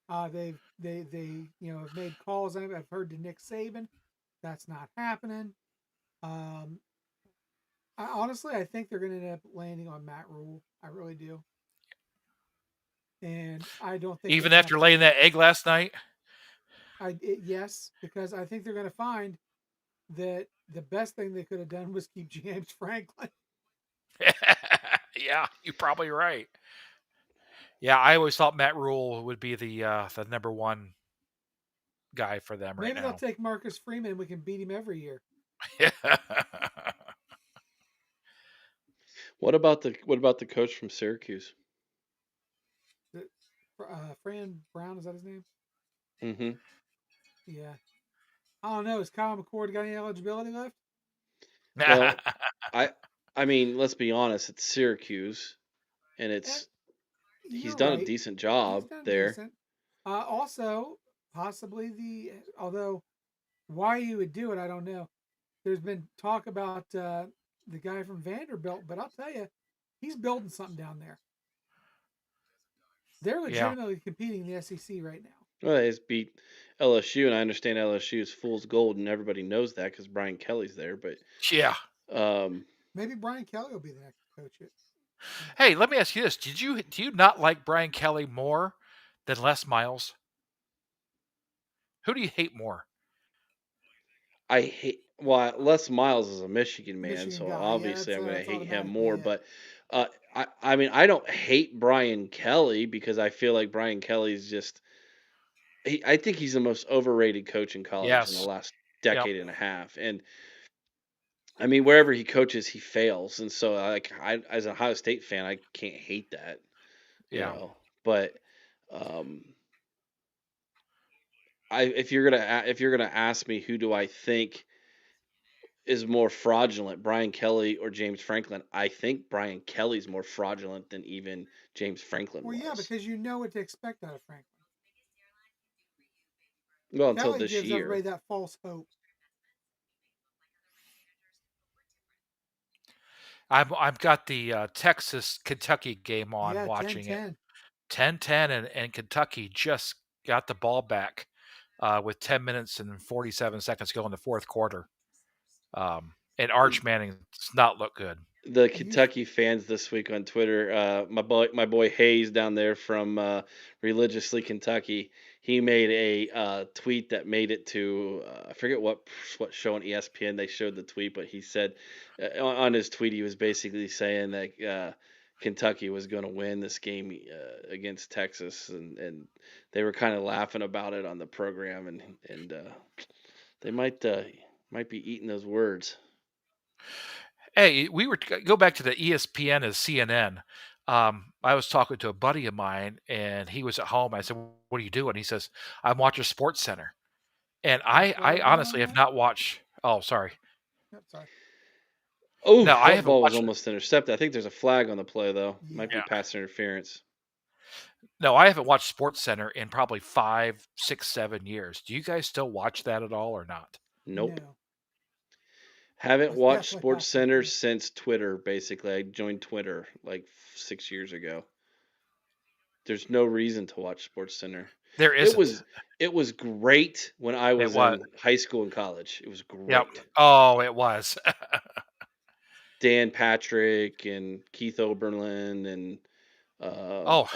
They have made calls. I've heard to Nick Saban. That's not happening. Honestly, I think they're going to end up landing on Matt Rule. I really do. And I don't think
even after laying that egg last night.
Yes, because I think they're going to find that the best thing they could have done was keep James Franklin.
Yeah, you're probably right. Yeah, I always thought Matt Rule would be the number one guy for them right now.
Maybe they'll take Marcus Freeman and we can beat him every year.
What about the coach from Syracuse?
Fran Brown, is that his name?
Mm-hmm.
Yeah. I don't know. Has Kyle McCord got any eligibility left?
Well, I mean, let's be honest. It's Syracuse, and he's done a decent job there.
Decent. Also, possibly although why you would do it, I don't know. There's been talk about the guy from Vanderbilt, but I'll tell you, he's building something down there. They're legitimately competing in the SEC right now.
Well, they just beat LSU, and I understand LSU is fool's gold, and everybody knows that because Brian Kelly's there. But
yeah,
maybe Brian Kelly will be the next coach.
Hey, let me ask you this: do you not like Brian Kelly more than Les Miles? Who do you hate more?
Les Miles is a Michigan man,
Michigan
so
guy.
obviously I'm going to hate him more.
Yeah.
But I mean, I don't hate Brian Kelly because I feel like Brian Kelly's just. I think he's the most overrated coach in college in the last decade and a half, and I mean, wherever he coaches, he fails, and so as an Ohio State fan, I can't hate that. You know, but if you're gonna ask me who do I think is more fraudulent, Brian Kelly or James Franklin, I think Brian Kelly's more fraudulent than even James Franklin was.
Well, yeah, because you know what to expect out of Franklin.
Well,
Kelly
until this
gives
year.
Everybody that false hope.
I've got the Texas Kentucky game on,
Yeah,
watching it.
10-10.
10-10, and Kentucky just got the ball back with 10 minutes and 47 seconds to go in the fourth quarter. And Arch Manning does not look good.
The
You
Kentucky fans this week on Twitter, my boy Hayes down there from Religiously Kentucky, he made a tweet that made it to I forget what show on ESPN they showed the tweet, but he said on his tweet he was basically saying that Kentucky was going to win this game against Texas, and they were kind of laughing about it on the program, and they might be eating those words.
Hey, we were go back to the ESPN as CNN. I was talking to a buddy of mine, and he was at home. I said, "What are you doing?" He says, "I'm watching Sports Center." And I honestly have
flag.
not watched. Oh, sorry.
Yep, sorry.
Oh,
No, I
that
haven't
ball was
watched it.
almost intercepted. I think there's a flag on the play though. Might
Yeah.
be
Yeah.
pass interference.
No, I haven't watched Sports Center in probably 5, 6, 7 years. Do you guys still watch that at all or not?
Nope.
No.
Haven't
That's
watched
definitely
Sports
past my
Center
time.
since Twitter. Basically, I joined Twitter like 6 years ago. There's no reason to watch Sports Center.
There
It
isn't.
was it was great when I
It
was
was.
in high school and college. It was
Yep.
great.
Oh, it was.
Dan Patrick and Keith Oberlin and uh,
Oh,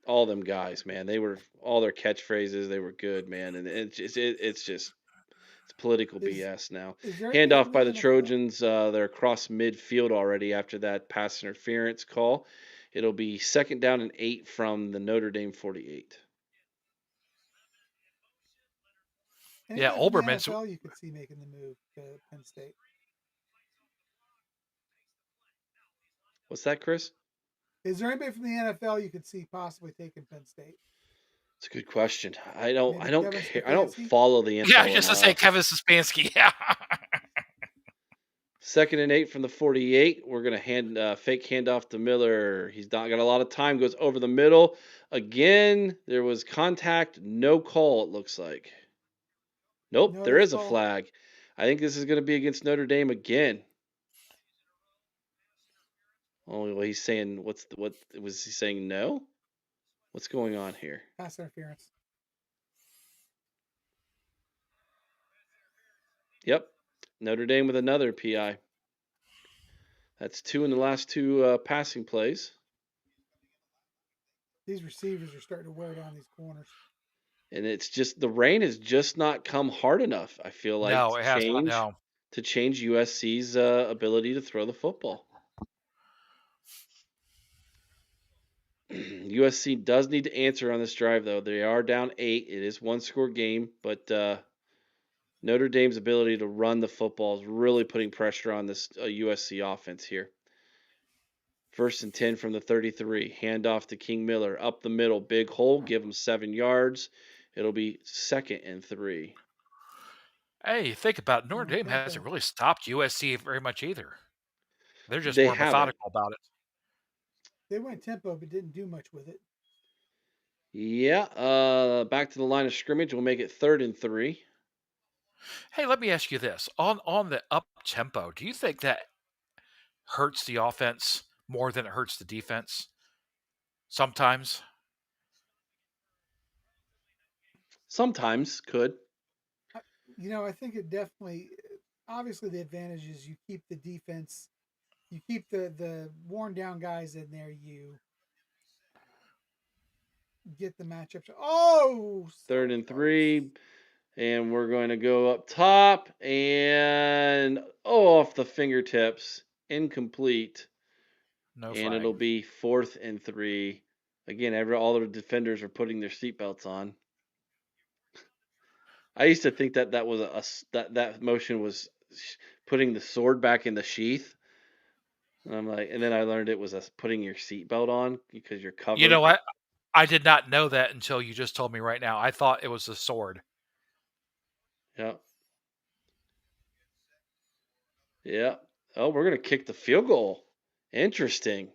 all them guys, man. They were all their catchphrases. They were good, man. And it's political
Is
BS now.
is there anybody
Handoff
from the
by the
NFL?
Trojans. They're across midfield already after that pass interference call. It'll be second down and 8 from the Notre Dame 48.
yeah.
Anybody from the
Olbermann's.
NFL you could see making the move to Penn State?
What's that, Chris?
Is there anybody from the NFL you could see possibly taking Penn State?
It's a good question. I
Maybe
don't
Kevin
care. I don't
Stefanski?
follow the
Yeah,
NFL
just to say
enough.
Kevin Stefanski. Yeah.
Second and 8 from the 48. We're gonna fake handoff to Miller. He's not got a lot of time. Goes over the middle. Again, there was contact. No call. It looks like. Nope,
No,
there
there's
is a
call.
flag. I think this is going to be against Notre Dame again. Oh, well, he's saying what was he saying? No. What's going on here?
Pass interference.
Yep, Notre Dame with another PI. That's 2 in the last 2 passing plays.
These receivers are starting to wear down these corners.
And it's just the rain has just not come hard enough. I feel like
No, it has not. No.
to change USC's ability to throw the football. USC does need to answer on this drive, though. They are down 8. It is one-score game, but Notre Dame's ability to run the football is really putting pressure on this USC offense here. First and 10 from the 33. Handoff to King Miller. Up the middle. Big hole. Give him 7 yards. It'll be second and 3.
Hey, think about it. Notre
No
Dame
tempo.
hasn't really stopped USC very much either. They're just
They
more
haven't.
methodical about it.
They went tempo but didn't do much with it.
Yeah. Back to the line of scrimmage. We'll make it third and 3.
Hey, let me ask you this. On the up tempo, do you think that hurts the offense more than it hurts the defense? Sometimes.
Sometimes could.
I think it definitely. Obviously, the advantage is you keep the defense, you keep the worn down guys in there. You get the matchups. Oh,
Third
so
and
close.
3. And we're going to go up top and off the fingertips. Incomplete.
No
And
flag.
it'll be fourth and 3. Again, all the defenders are putting their seatbelts on. I used to think that was that motion was putting the sword back in the sheath. And I'm like, and then I learned it was putting your seatbelt on because you're covered.
You know what? I did not know that until you just told me right now. I thought it was a sword.
Yeah. Yeah. Oh, we're gonna kick the field goal. Interesting.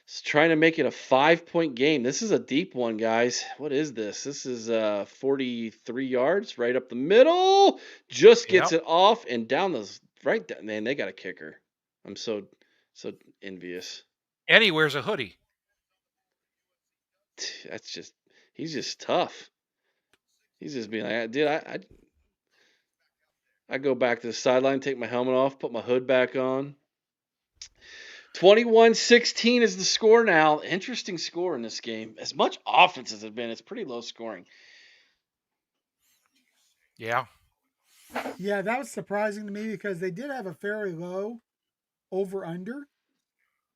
It's trying to make it a 5-point game. This is a deep one, guys. What is this? This is 43 yards right up the middle. Just gets
Yep.
it off and down those right down. Man, they got a kicker. I'm so So envious.
And he wears a hoodie.
He's just tough. He's just being like, dude, I go back to the sideline, take my helmet off, put my hood back on. 21-16 is the score now. Interesting score in this game. As much offense as it's been, it's pretty low scoring.
Yeah.
Yeah, that was surprising to me because they did have a fairly low over under,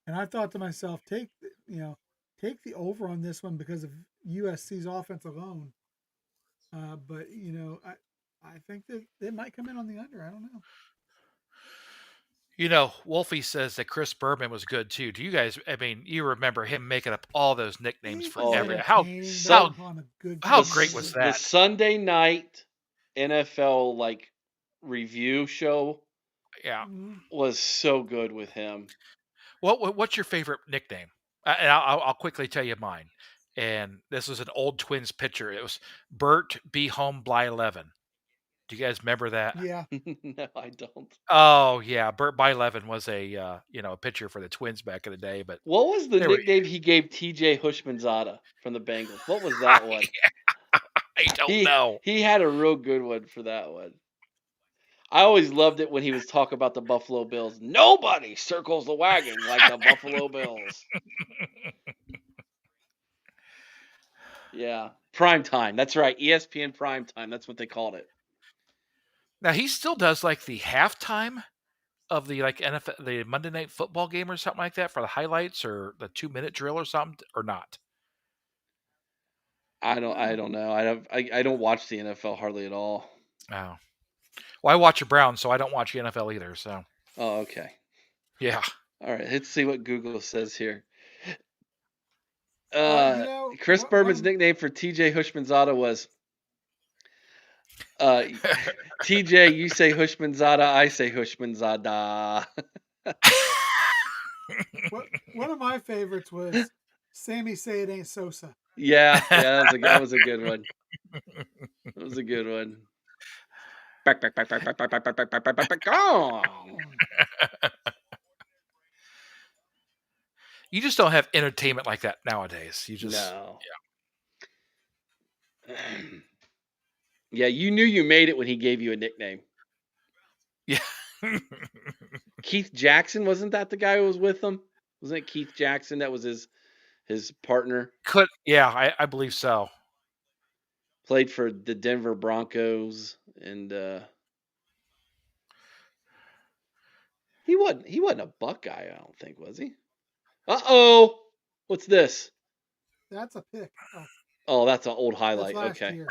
and I thought to myself, take the over on this one because of USC's offense alone. But I think that it might come in on the under. I don't know.
Wolfie says that Chris Berman was good too. Do you guys? I mean, you remember him making up all those nicknames
He
for
was
Oh,
every
yeah.
entertaining, but I
how
wouldn't call him a good
how
The,
great was
commentator.
the
that?
Sunday night NFL review show
Yeah.
was so good with him.
What's your favorite nickname? And I'll quickly tell you mine. And this was an old Twins pitcher. It was Bert Be Home Bly 11. Do you guys remember that?
Yeah,
No, I don't.
Oh yeah, Bert Bly 11 was a pitcher for the Twins back in the day. But
What was the
there we.
nickname he gave TJ Hushmanzada from the Bengals? What was that one?
I don't
He
know.
he had a real good one for that one. I always loved it when he was talking about the Buffalo Bills. Nobody circles the wagon like the Buffalo Bills. Yeah, prime time. That's right, ESPN prime time. That's what they called it.
Now he still does like the halftime of the NFL, the Monday Night Football game or something like that for the highlights or the 2-minute drill or something, or not.
I don't know. I don't watch the NFL hardly at all.
Oh, well, I watch the Browns, so I don't watch the NFL either. So
Oh, okay.
yeah.
All right, let's see what Google says here. Chris
what
Berman's nickname for TJ Hushmanzada was TJ, you say Hushmanzada, I say Hushmanzada.
one of my favorites was Sammy Say It Ain't Sosa.
Yeah, that was a good one. That was a good one. Back, gone.
You just don't have entertainment like that nowadays. You just
No. Yeah, you knew you made it when he gave you a nickname.
yeah.
Keith Jackson, wasn't that the guy who was with him? Wasn't it Keith Jackson that was his partner?
I believe so.
Played for the Denver Broncos, and he wasn't a Buckeye, I don't think, was he? Uh-oh. What's this?
That's a pick.
Oh, that's an old
That's
highlight.
last
Okay.
year.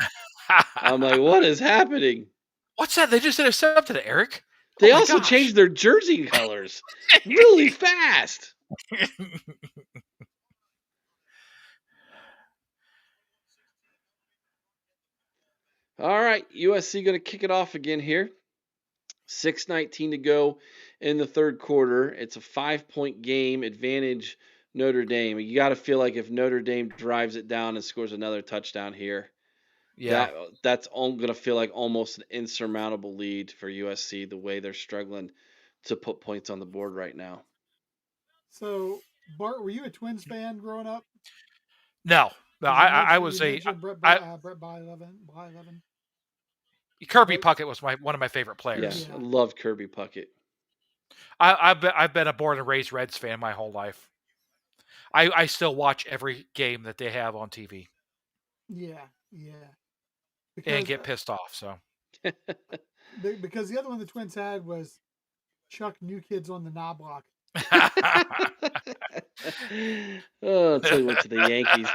I'm like, what is happening?
What's that? They just intercepted it, Eric.
They
Oh my
also
gosh.
changed their jersey colors really fast. All right, USC going to kick it off again here. 6:19 to go in the third quarter. It's a 5-point game, advantage Notre Dame. You got to feel like if Notre Dame drives it down and scores another touchdown here,
Yeah.
that's going to feel like almost an insurmountable lead for USC, the way they're struggling to put points on the board right now.
So, Bart, were you a Twins fan growing up?
No, I was
Brett by 11.
Kirby Puckett was one of my favorite players.
Yeah, I loved Kirby Puckett.
I've been a born and raised Reds fan my whole life. I still watch every game that they have on TV.
Yeah.
Because, and get pissed off. So
because the other one the Twins had was Chuck New Kids on the Knob Block.
Until he went to the Yankees.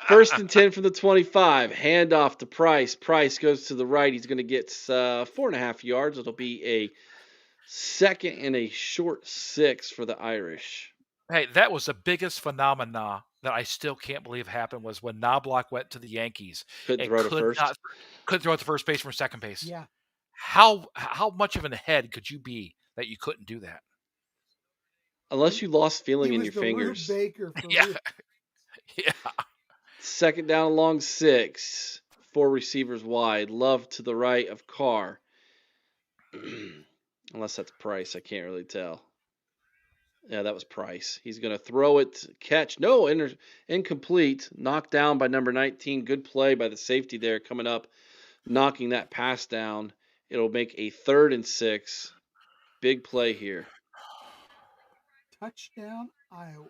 1st and 10 from the 25. Handoff to Price. Price goes to the right. He's going to get 4.5 yards. It'll be a second and a short 6 for the Irish.
Hey, that was the biggest phenomena that I still can't believe happened was when Knobloch went to the Yankees.
Couldn't throw to first.
Couldn't throw it to first base from second base.
Yeah.
How much of a head could you be that you couldn't do that?
Unless you lost feeling in your fingers.
Baker for
yeah. Yeah.
2nd down, long 6. 4 receivers wide. Love to the right of Carr. Unless that's Price, I can't really tell. Yeah, that was Price. He's going to throw it, catch. No, incomplete. Knocked down by number 19. Good play by the safety there coming up, knocking that pass down. It'll make a 3rd and 6. Big play here.
Touchdown, Iowa.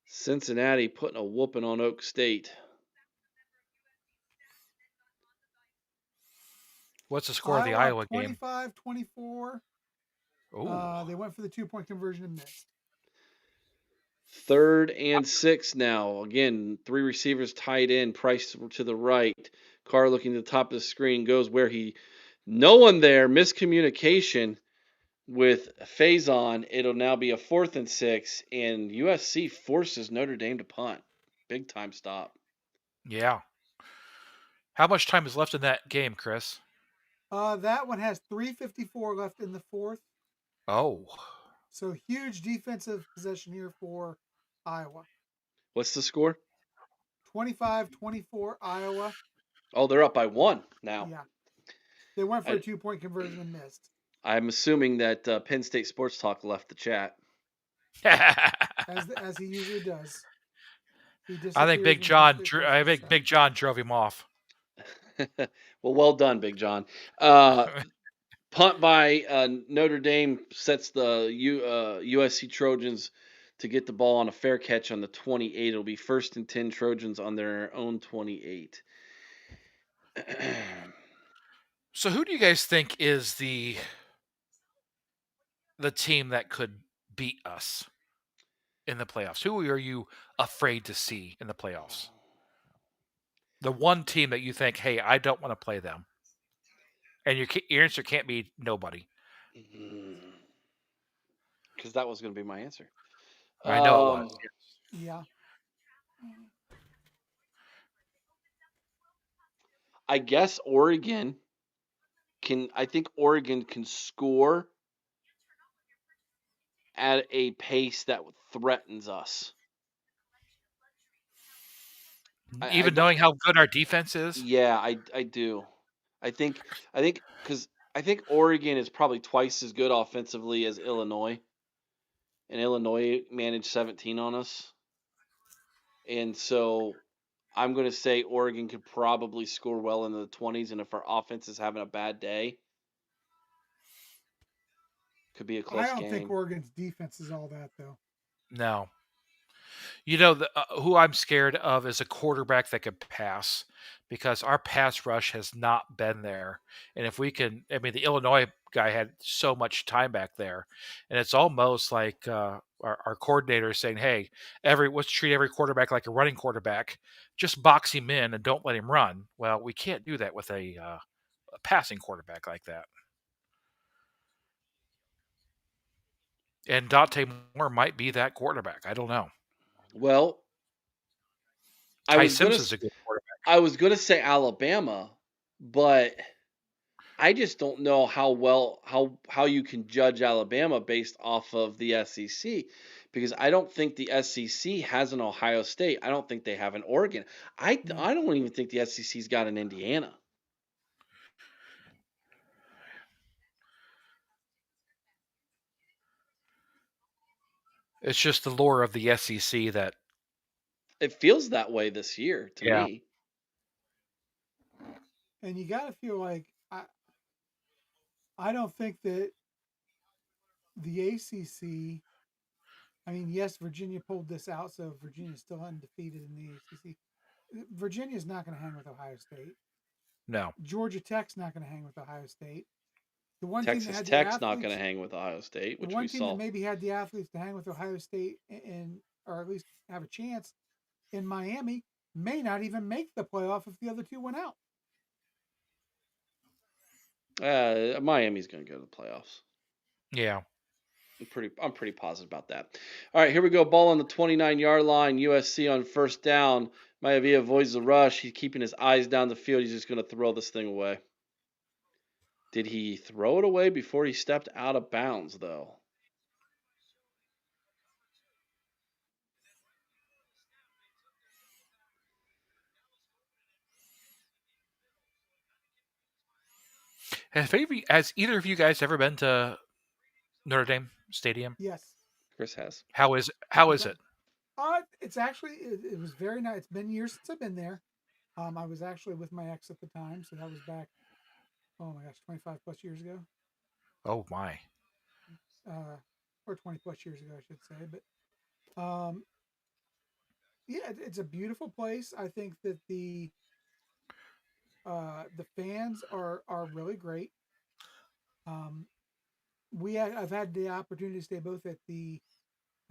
Cincinnati putting a whooping on Oak State.
What's the score of the Iowa game?
25-24. They went for the 2-point conversion and missed.
3rd and 6 now. Again, 3 receivers tied in. Price to the right. Carr looking to the top of the screen. Goes where no one there. Miscommunication with Faison. It'll now be a 4th and 6. And USC forces Notre Dame to punt. Big time stop.
Yeah. How much time is left in that game, Chris?
That one has 3:54 left in the 4th.
Oh.
So huge defensive possession here for Iowa.
What's the score?
25-24 Iowa.
Oh, they're up by 1 now.
Yeah. They went for a 2-point conversion and missed.
I'm assuming that Penn State Sports Talk left the chat.
As he usually does.
I think Big John drove him off.
Well done, Big John. Punt by Notre Dame sets the USC Trojans to get the ball on a fair catch on the 28. It'll be 1st and 10 Trojans on their own 28.
So who do you guys think is the team that could beat us in the playoffs? Who are you afraid to see in the playoffs? The one team that you think, hey, I don't want to play them. And your answer can't be nobody.
Because that was going to be my answer.
I know it was.
Yeah.
I guess Oregon I think Oregon can score at a pace that threatens us.
Even knowing how good our defense is?
Yeah, I do. I think because I think Oregon is probably twice as good offensively as Illinois. And Illinois managed 17 on us. And so I'm going to say Oregon could probably score well in the 20s. And if our offense is having a bad day, could be a close game.
I don't think Oregon's defense is all that, though.
No. You know, who I'm scared of is a quarterback that could pass, because our pass rush has not been there. And if we can, I mean, the Illinois guy had so much time back there, and it's almost like our coordinator is saying, hey, let's treat every quarterback like a running quarterback. Just box him in and don't let him run. Well, we can't do that with a passing quarterback like that. And Dante Moore might be that quarterback. I don't know.
Well,
Ty Simpson's a good quarterback.
I was going to say Alabama, but I just don't know how you can judge Alabama based off of the SEC, because I don't think the SEC has an Ohio State. I don't think they have an Oregon. I don't even think the SEC's got an Indiana.
It's just the lore of the SEC that
it feels that way this year to me.
And you got to feel like I don't think that the ACC. I mean, yes, Virginia pulled this out, so Virginia's still undefeated in the ACC. Virginia's not going to hang with Ohio State.
No.
Georgia Tech's not going to hang with Ohio State. The one
Texas
team that had
Tech's not going to hang with Ohio State, which we saw.
The one team that maybe had the athletes to hang with Ohio State or at least have a chance in Miami may not even make the playoff if the other two went out.
Miami's going to go to the playoffs.
Yeah.
I'm pretty positive about that. All right, here we go. Ball on the 29-yard line. USC on 1st down. Maivia avoids the rush. He's keeping his eyes down the field. He's just going to throw this thing away. Did he throw it away before he stepped out of bounds, though?
Has either of you guys ever been to Notre Dame Stadium?
Yes.
Chris has.
How is it? How is
Okay.
it?
It's actually it was very nice. It's been years since I've been there. I was actually with my ex at the time, so that was back. Oh my gosh, 25 plus years ago,
Oh my.
or 20 plus years ago, I should say. But yeah, it's a beautiful place. I think that the fans are really great. Um, I've had the opportunity to stay both at the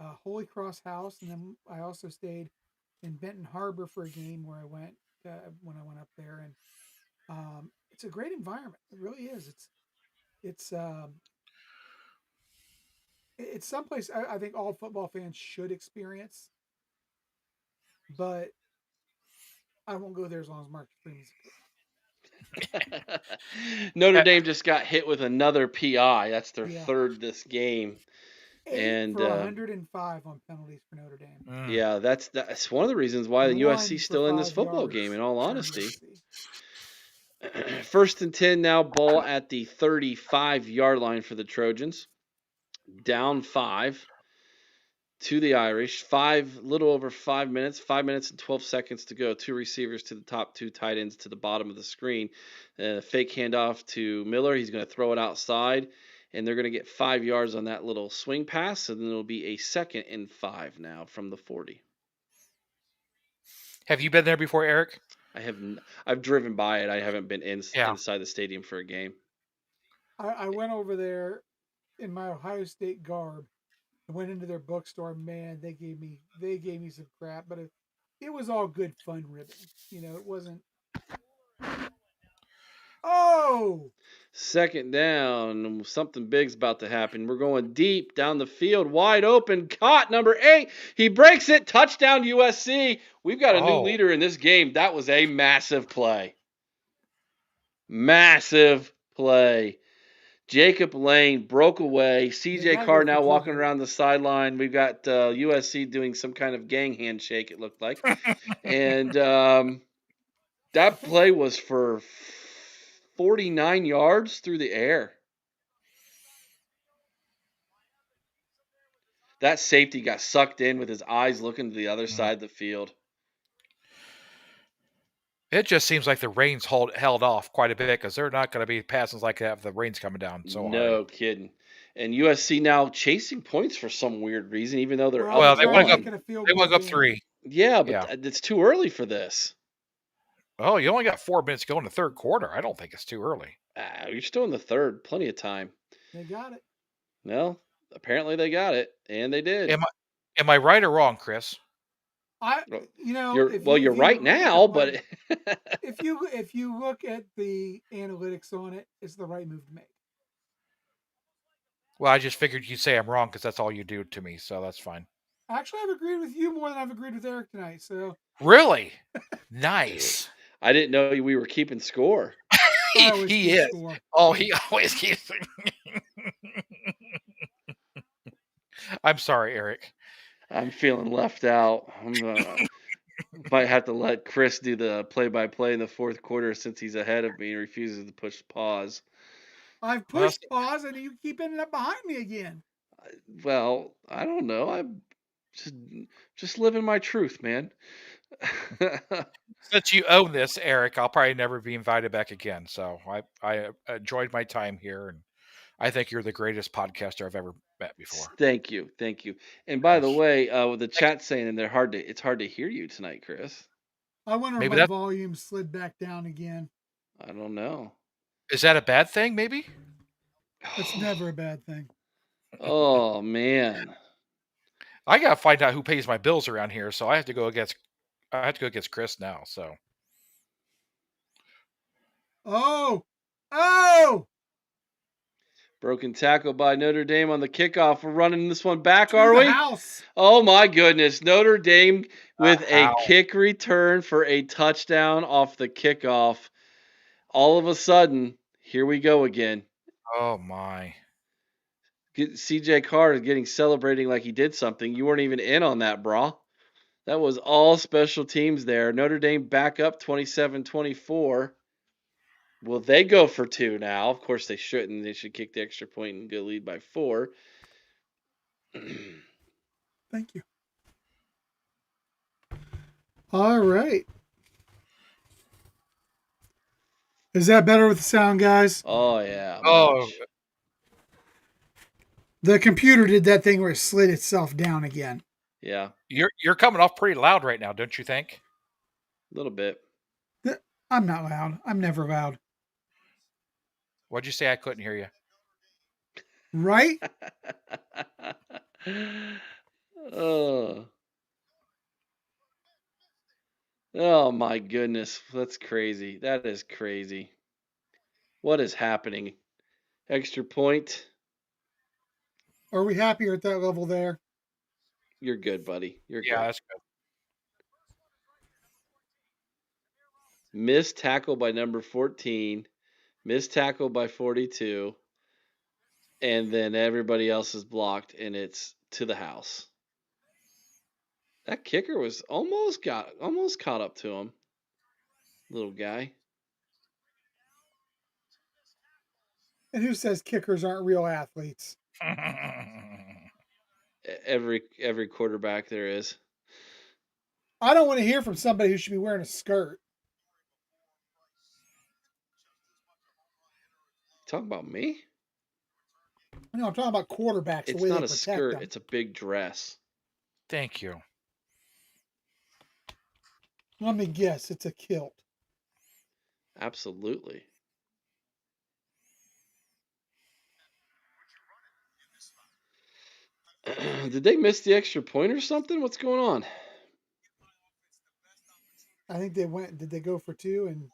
Holy Cross House, and then I also stayed in Benton Harbor for a game where I went when I went up there, and it's a great environment. It really is. It's um, it's someplace I think all football fans should experience, but I won't go there as long as Marcus Freeman's coach.
Notre
Uh,
Dame just got hit with another PI. That's their
Yeah,
third this game.
8
And
for 105 on penalties for Notre Dame.
mm.
yeah, that's one of the reasons why the USC's
1 for
still in this
5
football game,
yards
in all
for
honesty.
USC.
1st and 10 now, ball at the 35-yard line for the Trojans. Down 5 to the Irish. Little over 5 minutes, 5 minutes and 12 seconds to go. Two receivers to the top, two tight ends to the bottom of the screen. Fake handoff to Miller. He's going to throw it outside, and they're going to get 5 yards on that little swing pass, and then it'll be a 2nd and 5 now from the 40.
Have you been there before, Eric?
I've driven by it. I haven't been
Yeah.
inside the stadium for a game.
I went over there in my Ohio State garb. I went into their bookstore. Man, they gave me some crap, but it was all good fun ribbing. It wasn't. Oh,
2nd down. Something big's about to happen. We're going deep down the field, wide open. Caught number 8. He breaks it. Touchdown USC. We've got a new leader in this game. That was a massive play. Massive play. Jacob Lane broke away. CJ Carr now walking around the sideline. We've got USC doing some kind of gang handshake, it looked like. And that play was for 49 yards through the air. That safety got sucked in with his eyes looking to the other side of the field.
It just seems like the rain's held off quite a bit because they're not going to be passing like that if the rain's coming down so hard.
No kidding. And USC now chasing points for some weird reason, even though they're
Well,
up
they want
one.
to go up 3.
Yeah, but it's too early for this.
Oh, you only got 4 minutes to go in the third quarter. I don't think it's too early.
You're still in the third. Plenty of time.
They got it.
Well, apparently they got it, and they did.
Am I right or wrong, Chris?
You're right now, but
if you look at the analytics on it, it's the right move to make.
Well, I just figured you'd say I'm wrong because that's all you do to me, so that's fine.
Actually, I've agreed with you more than I've agreed with Eric tonight. So
really, nice.
I didn't know we were keeping score.
He is. Score. Oh, he always keeps. I'm sorry, Eric.
I'm feeling left out. Might have to let Chris do the play-by-play in the fourth quarter since he's ahead of me and refuses to push pause.
I've pushed pause, and you keep ending up behind me again.
Well, I don't know. I'm just living my truth, man.
Since you own this, Eric, I'll probably never be invited back again. So I enjoyed my time here, and I think you're the greatest podcaster I've ever met before.
Thank you. And by the way, with the chat saying and it's hard to hear you tonight, Chris.
I wonder if my volume slid back down again.
I don't know.
Is that a bad thing? Maybe.
It's never a bad thing.
Oh man.
I gotta find out who pays my bills around here, so I have to go against Chris now. So.
Oh!
Broken tackle by Notre Dame on the kickoff. We're running this one back, are we?
House.
Oh my goodness. Notre Dame with a kick return for a touchdown off the kickoff. All of a sudden, here we go again.
Oh my.
CJ Carr is celebrating like he did something. You weren't even in on that, brah. That was all special teams there. Notre Dame back up 27-24. Will they go for 2 now? Of course they shouldn't. They should kick the extra point and go lead by 4.
Thank you. All right. Is that better with the sound, guys?
Oh yeah,
Oh,
much.
The computer did that thing where it slid itself down again.
Yeah,
you're coming off pretty loud right now, don't you think?
a little bit.
I'm not loud. I'm never loud.
What'd you say? I couldn't hear you.
Right?
Oh. Oh my goodness, that's crazy. That is crazy. What is happening? Extra point.
Are we happier at that level there?
You're good, buddy. You're
Yeah,
good.
that's good.
Missed tackle by number 14. Missed tackle by 42. And then everybody else is blocked, and it's to the house. That kicker was almost caught up to him. Little guy.
And who says kickers aren't real athletes?
Every quarterback there is.
I don't want to hear from somebody who should be wearing a skirt.
Talking about me?
I'm talking about quarterbacks, the
It's
way they
not a
protect
skirt,
them.
it's a big dress.
Thank you.
Let me guess, it's a kilt.
Absolutely. Did they miss the extra point or something? What's going on?
I think they went. Did they go for two? And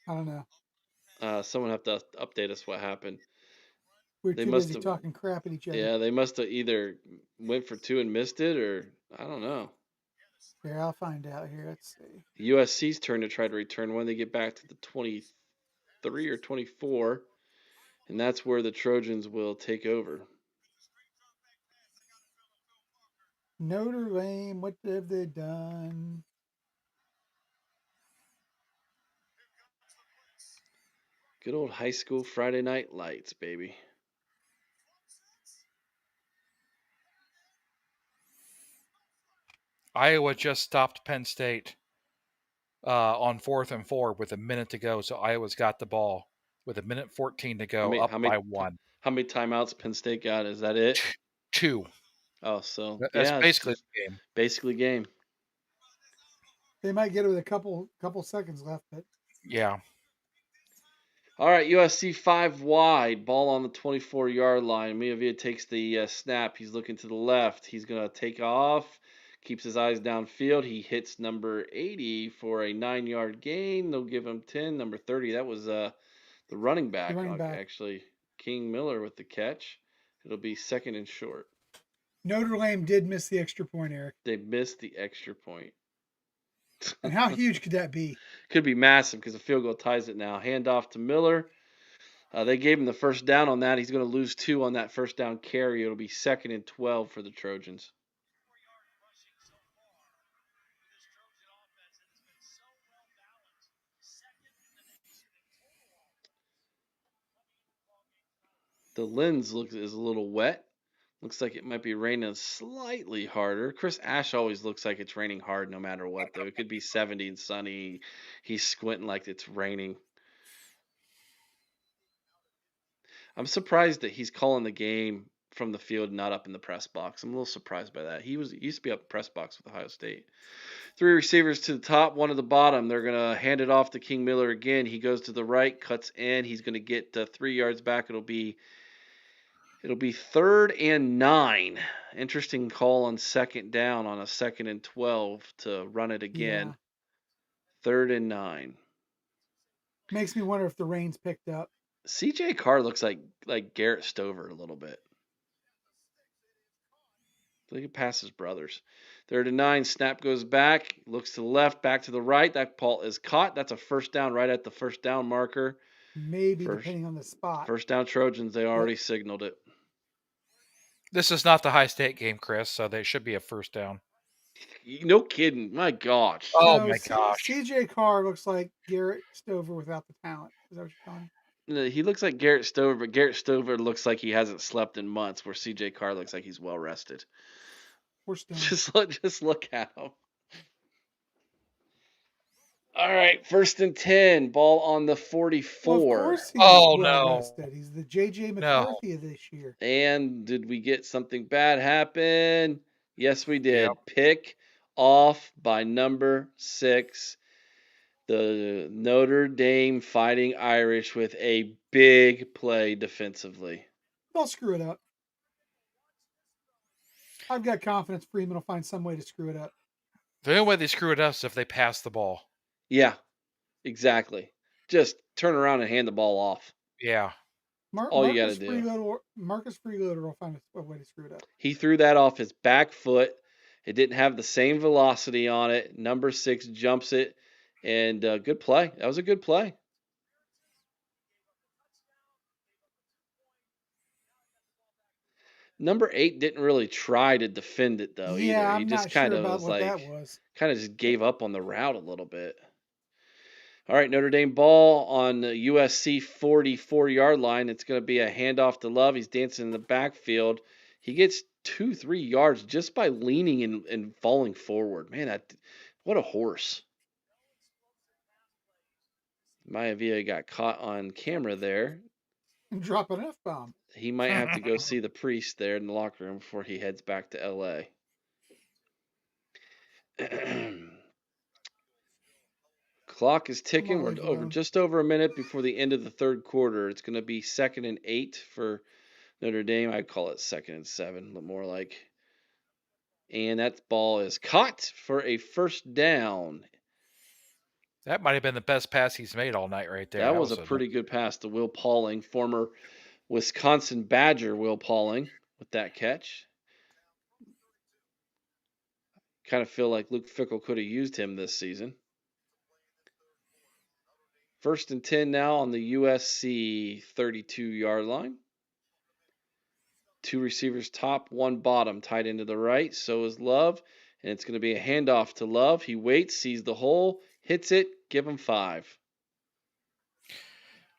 I don't know.
Someone have to update us what happened.
We were
They
too
must
busy
have,
talking crap at each other.
yeah, they must have either went for two and missed it, or I don't know.
Here, I'll find out. Here, let's see.
USC's turn to try to return when they get back to the 23 or 24, and that's where the Trojans will take over.
Notre Dame, what have they done?
Good old high school Friday night lights, baby.
Iowa just stopped Penn State on 4th and 4 with a minute to go, so Iowa's got the ball with a minute 14 to
How
go,
many
up
how
by
many
one.
how many timeouts Penn State got? Is that it?
Two.
Oh, so
That's
yeah, it's
basically
just
the game.
basically game.
They might get it with a couple seconds left, but
Yeah.
All right, USC 5 wide, ball on the 24-yard line. Miavia takes the snap. He's looking to the left. He's going to take off, keeps his eyes downfield. He hits number 80 for a 9-yard gain. They'll give him 10. Number 30, that was the running back,
back.
actually. King Miller with the catch. It'll be second and short.
Notre Dame did miss the extra point, Eric.
They missed the extra point.
And how huge could that be?
Could be massive because the field goal ties it now. Handoff to Miller. They gave him the first down on that. He's going to lose 2 on that first down carry. It'll be second and 12 for the Trojans. The lens is a little wet. Looks like it might be raining slightly harder. Chris Ash always looks like it's raining hard no matter what, though. It could be 70 and sunny. He's squinting like it's raining. I'm surprised that he's calling the game from the field, not up in the press box. I'm a little surprised by that. He used to be up in the press box with Ohio State. 3 receivers to the top, 1 to the bottom. They're going to hand it off to King Miller again. He goes to the right, cuts in. He's going to get 3 yards back. It'll be 3rd and 9. Interesting call on second down on a 2nd and 12 to run it again. Yeah. 3rd and 9.
Makes me wonder if the rain's picked up.
CJ Carr looks like Garrett Stover a little bit. Look at past his brothers. 3rd and 9. Snap goes back. Looks to the left. Back to the right. That ball is caught. That's a first down right at the first down marker.
Maybe depending on the spot.
First down Trojans. They already signaled it.
This is not the high state game, Chris, so they should be a first down.
No kidding. My gosh.
Oh, my gosh.
CJ Carr looks like Garrett Stover without the talent. Is that what you're telling me?
He looks like Garrett Stover, but Garrett Stover looks like he hasn't slept in months, where CJ Carr looks like he's well rested.
We're stoned.
Just look at him. All right, 1st and 10, ball on the 44.
Well, of course he's
Oh,
well
no.
rested. He's the JJ
No.
McCarthy of this year.
And did we get something bad happen? Yes, we did.
Yep.
Pick off by number 6. The Notre Dame Fighting Irish with a big play defensively.
They'll screw it up. I've got confidence Freeman will find some way to screw it up.
The only way they screw it up is if they pass the ball.
Yeah, exactly. Just turn around and hand the ball off.
Yeah.
All you got to do.
Marcus Freeloader will find a way to screw it up.
He threw that off his back foot. It didn't have the same velocity on it. Number 6 jumps it, and good play. That was a good play. Number 8 didn't really try to defend it though either.
I'm
He just
not sure
kind of
about
was
what that
like,
was.
kind of just gave up on the route a little bit. All right, Notre Dame ball on the USC 44-yard line. It's going to be a handoff to Love. He's dancing in the backfield. He gets 2-3 yards just by leaning and falling forward. Man, what a horse. Maivia got caught on camera there.
Drop an F-bomb.
He might have to go see the priest there in the locker room before he heads back to LA. Clock is ticking. We're just over a minute before the end of the third quarter. It's going to be 2nd and 8 for Notre Dame. I'd call it 2nd and 7, but more like. And that ball is caught for a first down.
That might have been the best pass he's made all night right there.
That was a pretty good pass to Will Pauling, former Wisconsin Badger Will Pauling, with that catch. Kind of feel like Luke Fickell could have used him this season. 1st and 10 now on the USC 32-yard line. 2 receivers top, 1 bottom, tight into the right. So is Love, and it's going to be a handoff to Love. He waits, sees the hole, hits it, give him 5.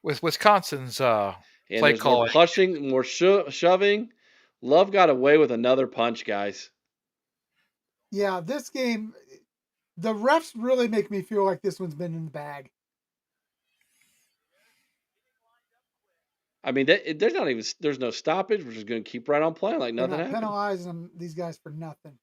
With Wisconsin's
and
play calling,
more pushing, more shoving. Love got away with another punch, guys.
Yeah, this game, the refs really make me feel like this one's been in the bag.
I mean, there's no stoppage. We're just going to keep right on playing like nothing happened.
Penalizing these guys for nothing.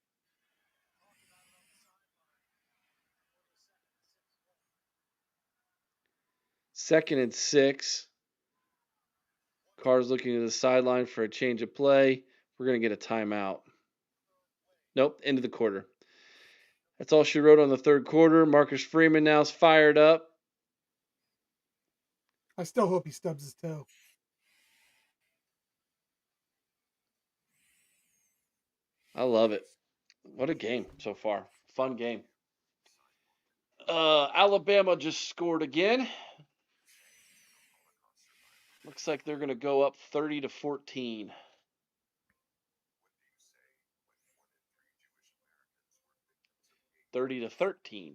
Second and 6. Carr's looking to the sideline for a change of play. We're going to get a timeout. Nope, end of the quarter. That's all she wrote on the third quarter. Marcus Freeman now is fired up.
I still hope he stubs his toe.
I love it. What a game so far. Fun game. Alabama just scored again. Looks like they're going to go up 30-14. $30-13.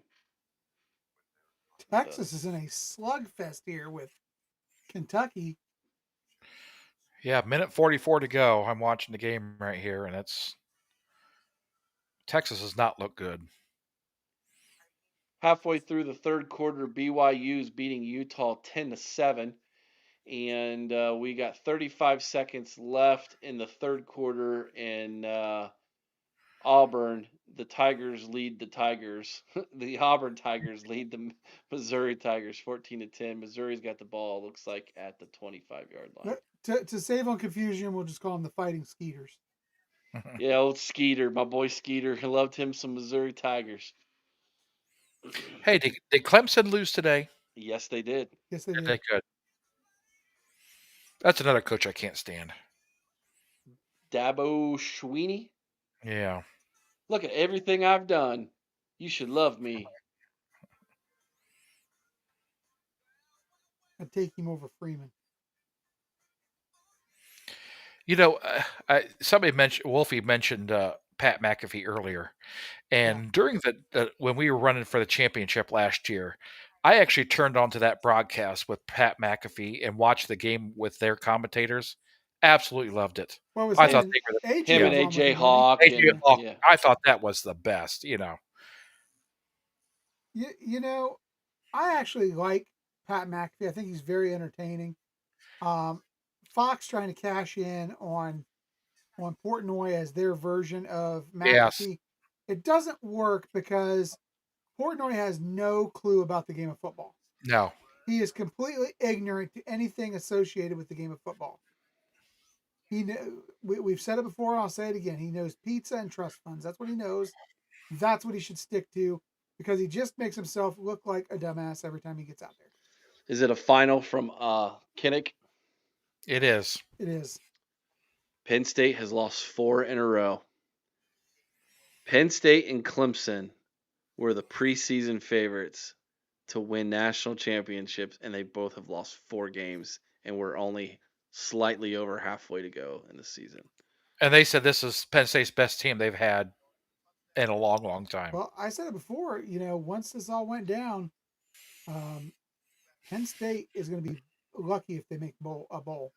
Texas is in a slugfest here with Kentucky.
Yeah, minute 44 to go. I'm watching the game right here, and Texas does not look good.
Halfway through the third quarter, BYU's beating Utah 10-7. And we got 35 seconds left in the third quarter, and Auburn, the Tigers lead the Tigers. The Auburn Tigers lead the Missouri Tigers 14-10. Missouri's got the ball, looks like, at the 25-yard line.
To save on confusion, we'll just call them the Fighting Skeeters.
Yeah, old Skeeter, my boy Skeeter. I loved him some Missouri Tigers.
Hey, did Clemson lose today?
Yes, they did.
Yes, they did.
They could. That's another coach I can't stand.
Dabo Sweeney.
Yeah.
Look at everything I've done. You should love me.
I'd take him over Freeman.
You know, Wolfie mentioned Pat McAfee earlier, and during when we were running for the championship last year, I actually turned on to that broadcast with Pat McAfee and watched the game with their commentators. Absolutely loved it.
Well, it was
I
him
thought
and
they were
AJ
Him and
was on with
AJ
him, wasn't
Hawk
the
he?
AJ
Yeah.
and
Hawk.
yeah.
I thought that was the best.
You know, I actually like Pat McAfee. I think he's very entertaining. Um, Fox trying to cash in on Portnoy as their version of
Yes.
McAfee. It doesn't work because Portnoy has no clue about the game of football.
No.
He is completely ignorant to anything associated with the game of football. We've said it before. I'll say it again. He knows pizza and trust funds. That's what he knows. That's what he should stick to because he just makes himself look like a dumbass every time he gets out there.
Is it a final from Kinnick?
It is.
It is.
Penn State has lost 4 in a row. Penn State and Clemson were the preseason favorites to win national championships, and they both have lost 4 games, and we're only slightly over halfway to go in the season.
And they said this is Penn State's best team they've had in a long, long time.
Well, I said it before. Once this all went down, Penn State is going to be lucky if they make a bowl.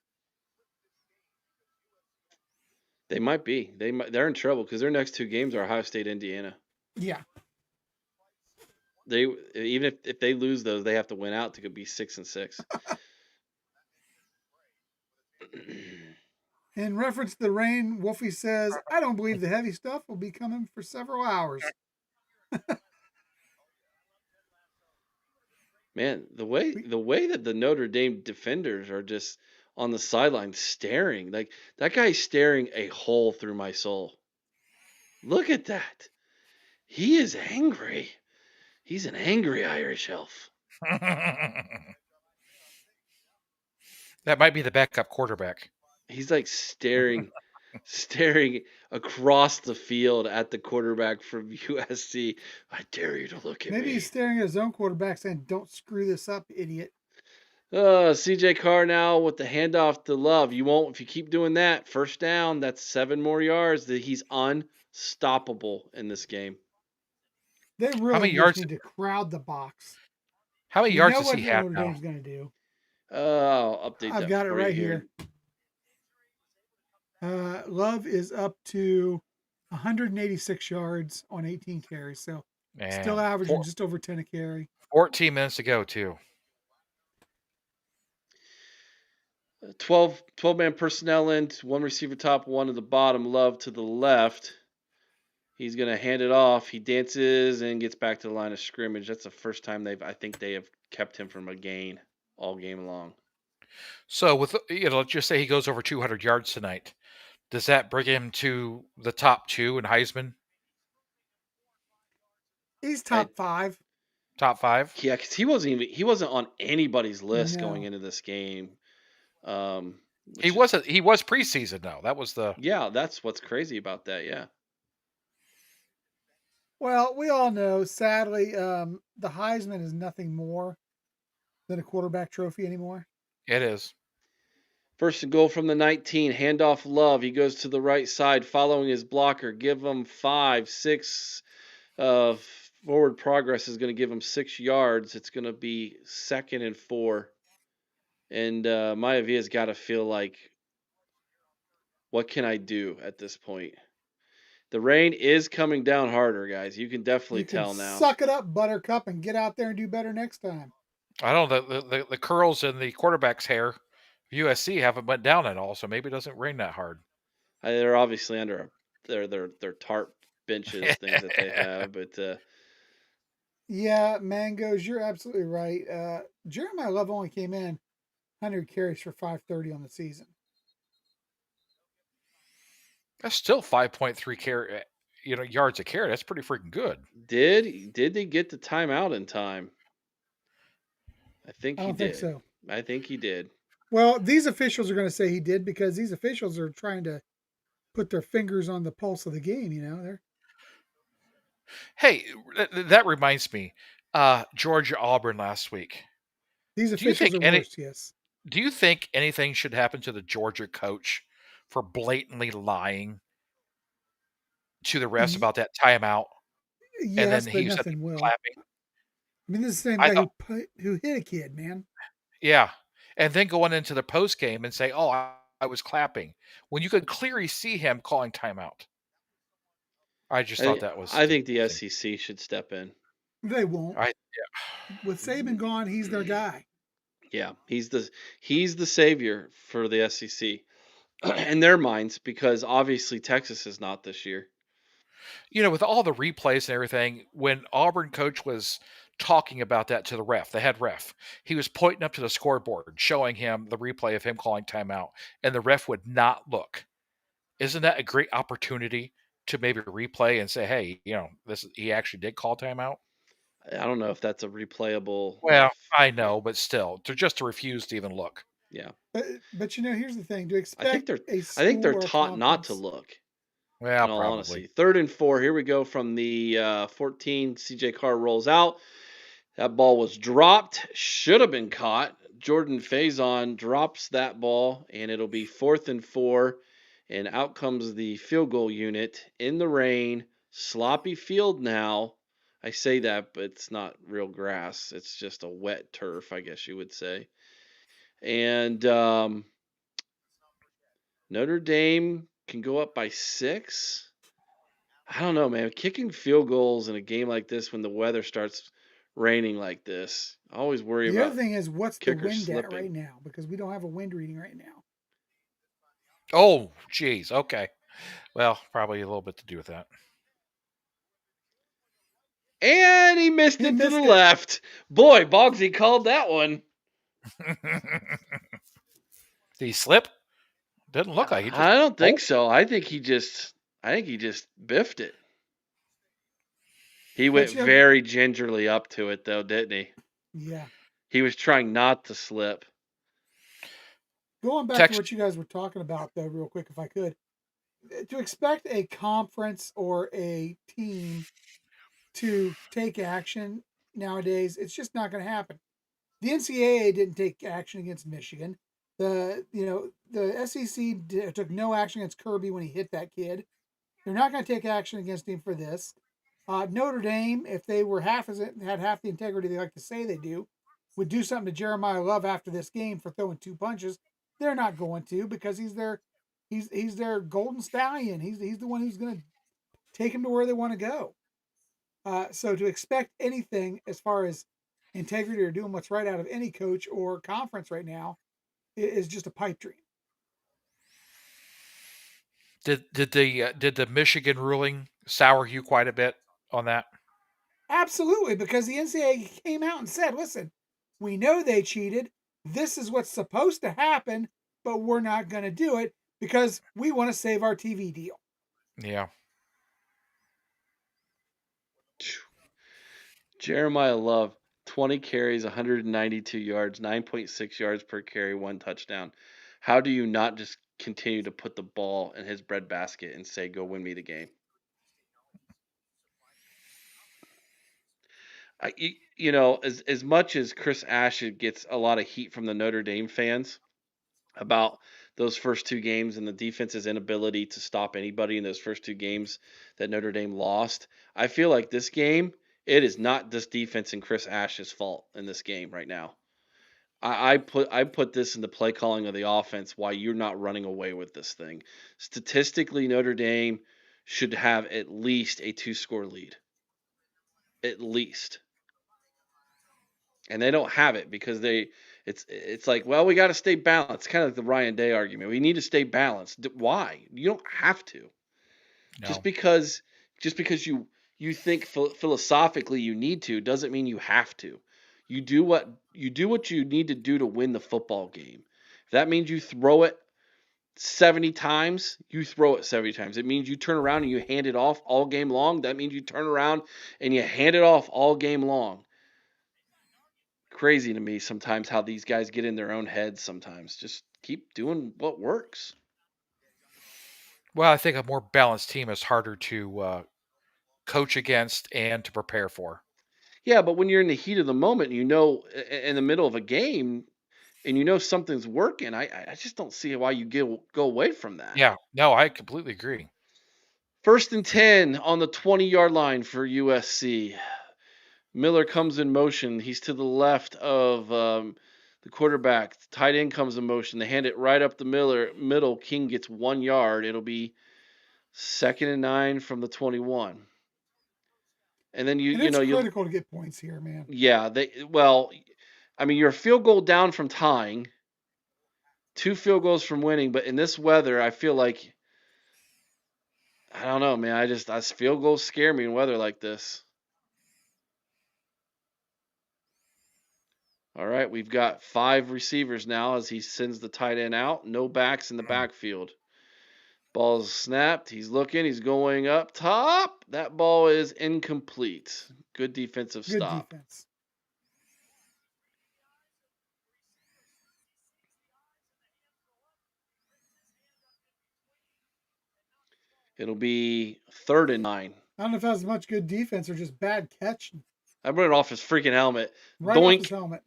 They might be. They're in trouble because their next 2 games are Ohio State, Indiana.
Yeah.
They even if they lose those, they have to win out to be 6-6.
In reference to the rain, Wolfie says, I don't believe the heavy stuff will be coming for several hours.
Man, the way that the Notre Dame defenders are just on the sideline staring, like that guy's staring a hole through my soul. Look at that. He is angry. He's an angry Irish elf.
That might be the backup quarterback.
He's like staring across the field at the quarterback from USC. I dare you to look at
Maybe
me.
he's staring at his own quarterback saying, don't screw this up, idiot.
CJ Carr now with the handoff to Love. You won't if you keep doing that. First down, that's 7 more yards. He's unstoppable in this game.
They really just need to crowd the box.
How many yards does
what
he have
Notre
now?
Dame's going to do.
I'll update that.
I've got it
for you
right here. Love is up to 186 yards on 18 carries, so still averaging just over 10 a carry.
14 minutes to go, too.
12-man personnel in, 1 receiver top, 1 at the bottom. Love to the left. He's going to hand it off. He dances and gets back to the line of scrimmage. That's the first time I think they have kept him from a gain all game long.
So with let's just say he goes over 200 yards tonight. Does that bring him to the top 2 in Heisman?
He's top 5.
Top 5?
Yeah, because he wasn't on anybody's list going into this game.
He was preseason though. That was
that's what's crazy about that. Yeah.
Well, we all know, sadly, the Heisman is nothing more than a quarterback trophy anymore.
It is.
First and goal from the 19. Handoff Love. He goes to the right side following his blocker. Give him 5, 6. Forward progress is going to give him 6 yards. It's going to be 2nd and 4. And Maiavia's got to feel like, what can I do at this point? The rain is coming down harder, guys. You can definitely tell now.
Suck it up, Buttercup, and get out there and do better next time.
I don't know. The curls in the quarterback's hair, USC haven't went down at all, so maybe it doesn't rain that hard.
They're obviously under their tarp benches, things that they have, but
yeah, Mangoes, you're absolutely right. Jeremiah Love only came in 100 carries for 530 on the season.
That's still 5.3 carry, yards a carry. That's pretty freaking good.
Did he get the timeout in time? I don't
think so.
I think he did.
Well, these officials are going to say he did because these officials are trying to put their fingers on the pulse of the game. They're.
Hey, that reminds me. Georgia Auburn last week.
These officials are worse. Yes.
Do you think anything should happen to the Georgia coach for blatantly lying to the refs about that timeout?
Yes,
and then
but nothing will.
Clapping?
I mean, this is the same
I
guy
thought,
who hit a kid, man.
yeah, and then going into the post game and say, "Oh, I was clapping," when you could clearly see him calling timeout. I just thought that was
I think the
disgusting.
SEC should step in.
They won't.
I
With Saban gone, he's their guy.
Yeah, he's the savior for the SEC in their minds because obviously Texas is not this year.
with all the replays and everything, when Auburn coach was talking about that to the ref, the head ref, he was pointing up to the scoreboard, showing him the replay of him calling timeout, and the ref would not look. Isn't that a great opportunity to maybe replay and say, "Hey, this he actually did call timeout"?
I don't know if that's a replayable.
Well, I know, but still, to refuse to even look.
Yeah,
But here's the thing: to
I think
expect
they're
a
I think they're
school or
taught not to
conference.
look.
Well,
In all
probably.
honesty, 3rd and 4. Here we go from the 14. CJ Carr rolls out. That ball was dropped. Should have been caught. Jordan Faison drops that ball, and it'll be 4th and 4. And out comes the field goal unit in the rain. Sloppy field now. I say that, but it's not real grass. It's just a wet turf, I guess you would say. And Notre Dame can go up by 6. I don't know, man. Kicking field goals in a game like this when the weather starts raining like this, I always worry
The other
about
thing is, what's the
kickers
wind at
slipping.
right now? Because we don't have a wind reading right now.
Oh, geez. Okay. Well, probably a little bit to do with that.
And he missed
He
it to the
missed it.
left. Boy, Boggsy called that one.
Did he slip? Didn't look like he just.
I don't
Oh,
think so. I think he just biffed it. He
But
went very gingerly up to it though, didn't he?
yeah.
He was trying not to slip.
Going back to
text.
what you guys were talking about, though, real quick, if I could, to expect a conference or a team to take action nowadays, it's just not going to happen. The NCAA didn't take action against Michigan. The SEC took no action against Kirby when he hit that kid. They're not going to take action against him for this. Notre Dame, if they were had half the integrity they like to say they do, would do something to Jeremiah Love after this game for throwing 2 punches. They're not going to because he's their golden stallion. He's the one who's going to take them to where they want to go. So to expect anything as far as integrity or doing what's right out of any coach or conference right now is just a pipe dream.
Did the Michigan ruling sour you quite a bit on that?
Absolutely, because the NCAA came out and said, listen, we know they cheated. This is what's supposed to happen, but we're not going to do it because we want to save our TV deal.
Yeah.
Jeremiah Love, 20 carries, 192 yards, 9.6 yards per carry, 1 touchdown. How do you not just continue to put the ball in his breadbasket and say, go win me the game? As much as Chris Ash gets a lot of heat from the Notre Dame fans about those first 2 games and the defense's inability to stop anybody in those first 2 games that Notre Dame lost, I feel like this game, it is not this defense and Chris Ash's fault in this game right now. I put this in the play calling of the offense. Why you're not running away with this thing? Statistically, Notre Dame should have at least a 2-score lead, at least, and they don't have it because it's like, well, we got to stay balanced. Kind of like the Ryan Day argument. We need to stay balanced. Why? You don't have to. Just
No.
because you think philosophically you need to doesn't mean you have to. You do what you need to do to win the football game. If that means you throw it 70 times, you throw it 70 times. It means you turn around and you hand it off all game long. That means you turn around and you hand it off all game long. Crazy to me sometimes how these guys get in their own heads sometimes. Just keep doing what works.
Well, I think a more balanced team is harder to coach against and to prepare for.
Yeah, but when you're in the heat of the moment, in the middle of a game, and something's working, I just don't see why you go away from that.
Yeah. No, I completely agree.
1st and 10 on the 20-yard line for USC. Miller comes in motion. He's to the left of the quarterback. Tight end comes in motion. They hand it right up the middle. King gets 1 yard. It'll be 2nd and 9 from the 21. And then
And it's critical to get points here, man.
Yeah, you're a field goal down from tying, 2 field goals from winning, but in this weather, I feel like I don't know, man. Field goals scare me in weather like this. All right, we've got 5 receivers now as he sends the tight end out. No backs in the backfield. Ball's snapped. He's looking. He's going up top. That ball is incomplete. Good defensive stop.
Good defense.
It'll be 3rd and 9.
I don't know if that was much good defense or just bad catch.
I run it off his freaking helmet.
Right
Doink.
off his helmet.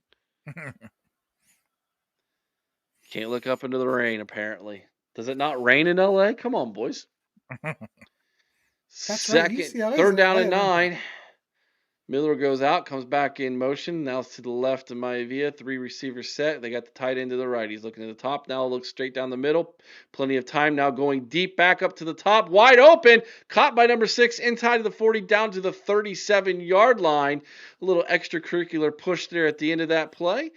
Can't look up into the rain, apparently. Does it not rain in LA? Come on, boys. Second,
UCLA
3rd down and 9. Miller goes out, comes back in motion. Now it's to the left of Maivia. 3 receivers set. They got the tight end to the right. He's looking at the top. Now looks straight down the middle. Plenty of time now going deep back up to the top. Wide open. Caught by number 6 inside of the 40 down to the 37-yard line. A little extracurricular push there at the end of that play.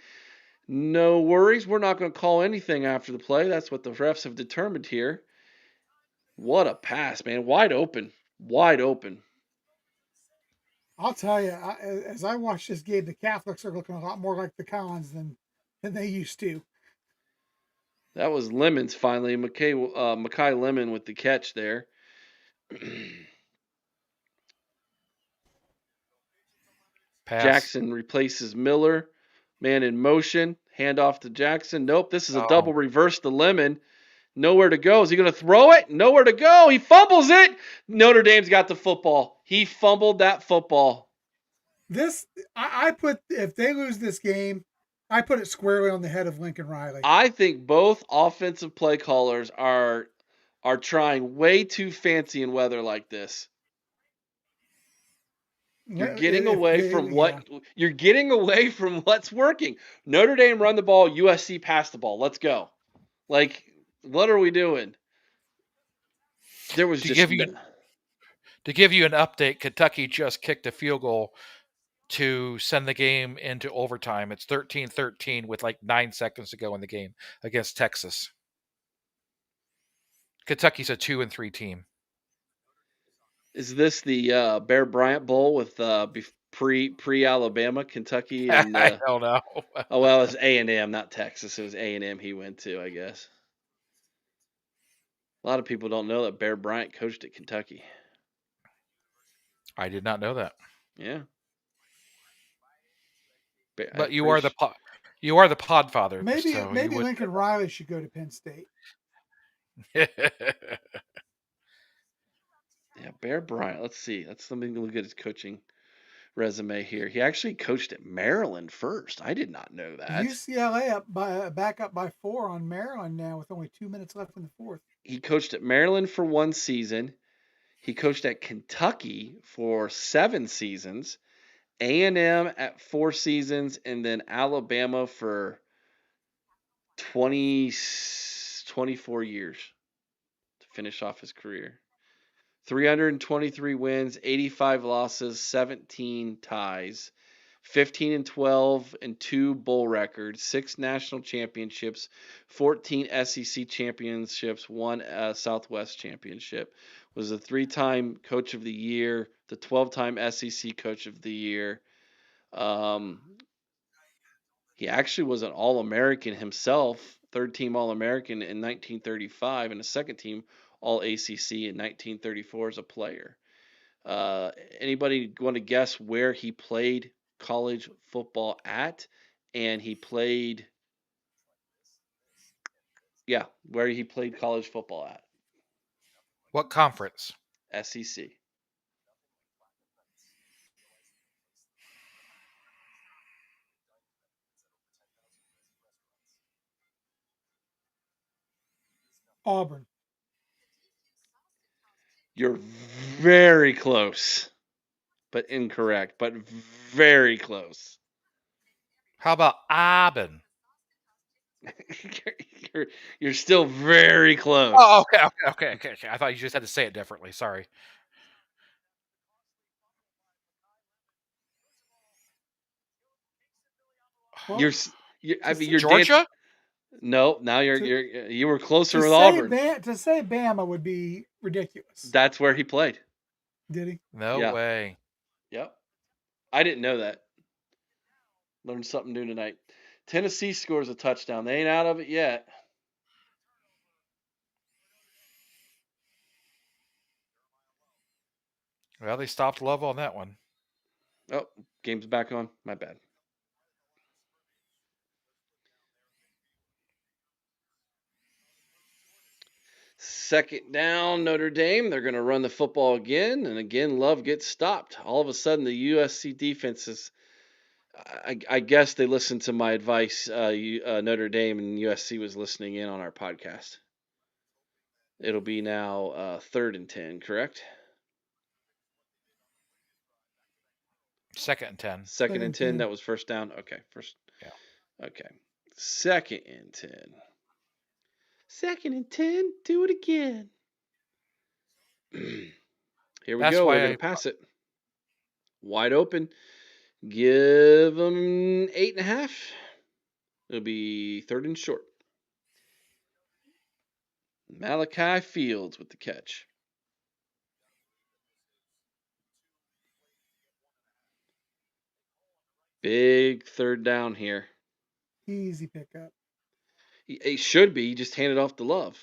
No worries. We're not going to call anything after the play. That's what the refs have determined here. What a pass, man. Wide open. Wide open.
I'll tell you, as I watch this game, the Catholics are looking a lot more like the Cons than they used to.
That was Lemons finally. Makai Lemon with the catch there.
Pass.
Jackson replaces Miller. Man in motion. Hand off to Jackson. Nope, this is a double reverse to Lemon. Nowhere to go. Is he going to throw it? Nowhere to go. He fumbles it. Notre Dame's got the football. He fumbled that football.
I put, if they lose this game, I put it squarely on the head of Lincoln Riley.
I think both offensive play callers are trying way too fancy in weather like this. You're getting away from what's working. Notre Dame run the ball, USC pass the ball. Let's go. Like, what are we doing? There was
to give you an update, Kentucky just kicked a field goal to send the game into overtime. It's 13-13 with like 9 seconds to go in the game against Texas. Kentucky's a 2-3 team.
Is this the Bear Bryant Bowl with pre Alabama, Kentucky, and
I don't know.
Oh well, it's A&M, not Texas. It was A&M he went to, I guess. A lot of people don't know that Bear Bryant coached at Kentucky.
I did not know that.
Yeah.
But you are the podfather.
Maybe Lincoln Riley should go to Penn State.
Yeah, Bear Bryant. Let's see. Let me look at his coaching resume here. He actually coached at Maryland first. I did not know that.
UCLA back up by 4 on Maryland now with only 2 minutes left in the fourth.
He coached at Maryland for 1 season. He coached at Kentucky for 7 seasons. A&M at 4 seasons, and then Alabama for 24 years to finish off his career. 323 wins, 85 losses, 17 ties, 15-12 and 2 bowl records, 6 national championships, 14 SEC championships, 1 Southwest championship. Was a 3-time coach of the year, the 12-time SEC coach of the year. He actually was an All-American himself, 3rd-team All-American in 1935, and a 2nd-team All-ACC in 1934 as a player. Anybody want to guess where he played college football at? And he played, where he played college football at.
What conference?
SEC.
Auburn.
You're very close. but incorrect, but very close.
How about Aben?
You're still very close.
Oh, okay. I thought you just had to say it differently. Sorry.
Well,
I mean,
to,
you're
Georgia?
No, now
to,
you were closer
to
with
say
Auburn.
to say Bama would be ridiculous.
That's where he played.
Did he?
No
Yeah.
way.
Yep. I didn't know that. Learned something new tonight. Tennessee scores a touchdown. They ain't out of it yet.
Well, they stopped Love on that one.
Oh, game's back on. My bad. Second down, Notre Dame. They're going to run the football again, and again, Love gets stopped. All of a sudden, the USC defense is. I guess they listened to my advice. Notre Dame and USC was listening in on our podcast. It'll be now 3rd and 10, correct?
Second and 10.
Second and 10. That was first down. Okay, first.
Yeah.
Okay, 2nd and 10. 2nd and 10. Do it again. Here we
That's
go.
why
They're going to pass it. Wide open. Give them 8.5. It'll be 3rd and short. Malachi Fields with the catch. Big 3rd down here.
Easy pickup.
It should be. Just hand it off to Love.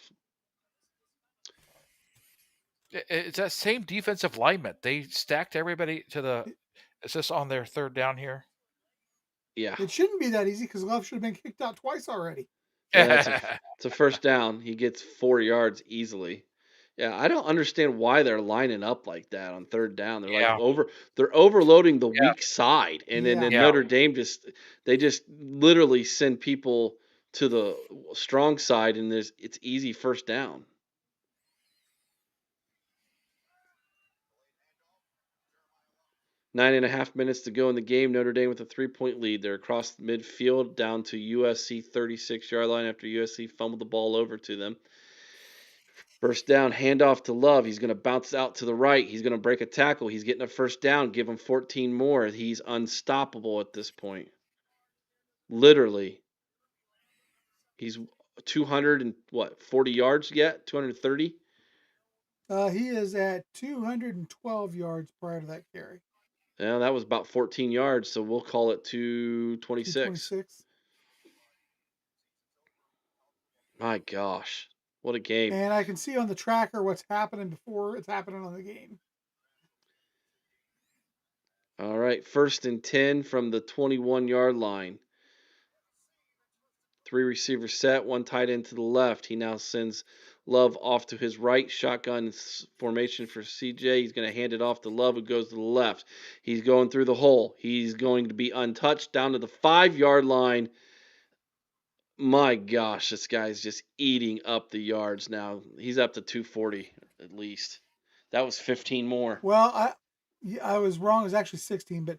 It's that same defensive lineman. They stacked everybody to the. Is this on their 3rd down here?
Yeah.
It shouldn't be that easy because Love should have been kicked out twice already.
Yeah, it's a first down. He gets 4 yards easily. Yeah, I don't understand why they're lining up like that on 3rd down. They're they're overloading the weak side, and then Notre Dame just literally send people to the strong side, and it's easy first down. Nine and a half minutes to go in the game. Notre Dame with a 3-point lead. They're across midfield down to USC 36-yard line after USC fumbled the ball over to them. First down, handoff to Love. He's going to bounce out to the right. He's going to break a tackle. He's getting a first down. Give him 14 more. He's unstoppable at this point. Literally. He's 40 yards yet? 230?
He is at 212 yards prior to that carry.
Yeah, that was about 14 yards, so we'll call it 226.
226.
My gosh. What a game.
And I can see on the tracker what's happening before it's happening on the game.
All right, 1st and 10 from the 21-yard line. 3 receivers set, 1 tight end to the left. He now sends Love off to his right. Shotgun formation for CJ. He's going to hand it off to Love, who goes to the left. He's going through the hole. He's going to be untouched down to the 5-yard line. My gosh, this guy's just eating up the yards now. He's up to 240 at least. That was 15 more.
Well, I was wrong. It was actually 16, but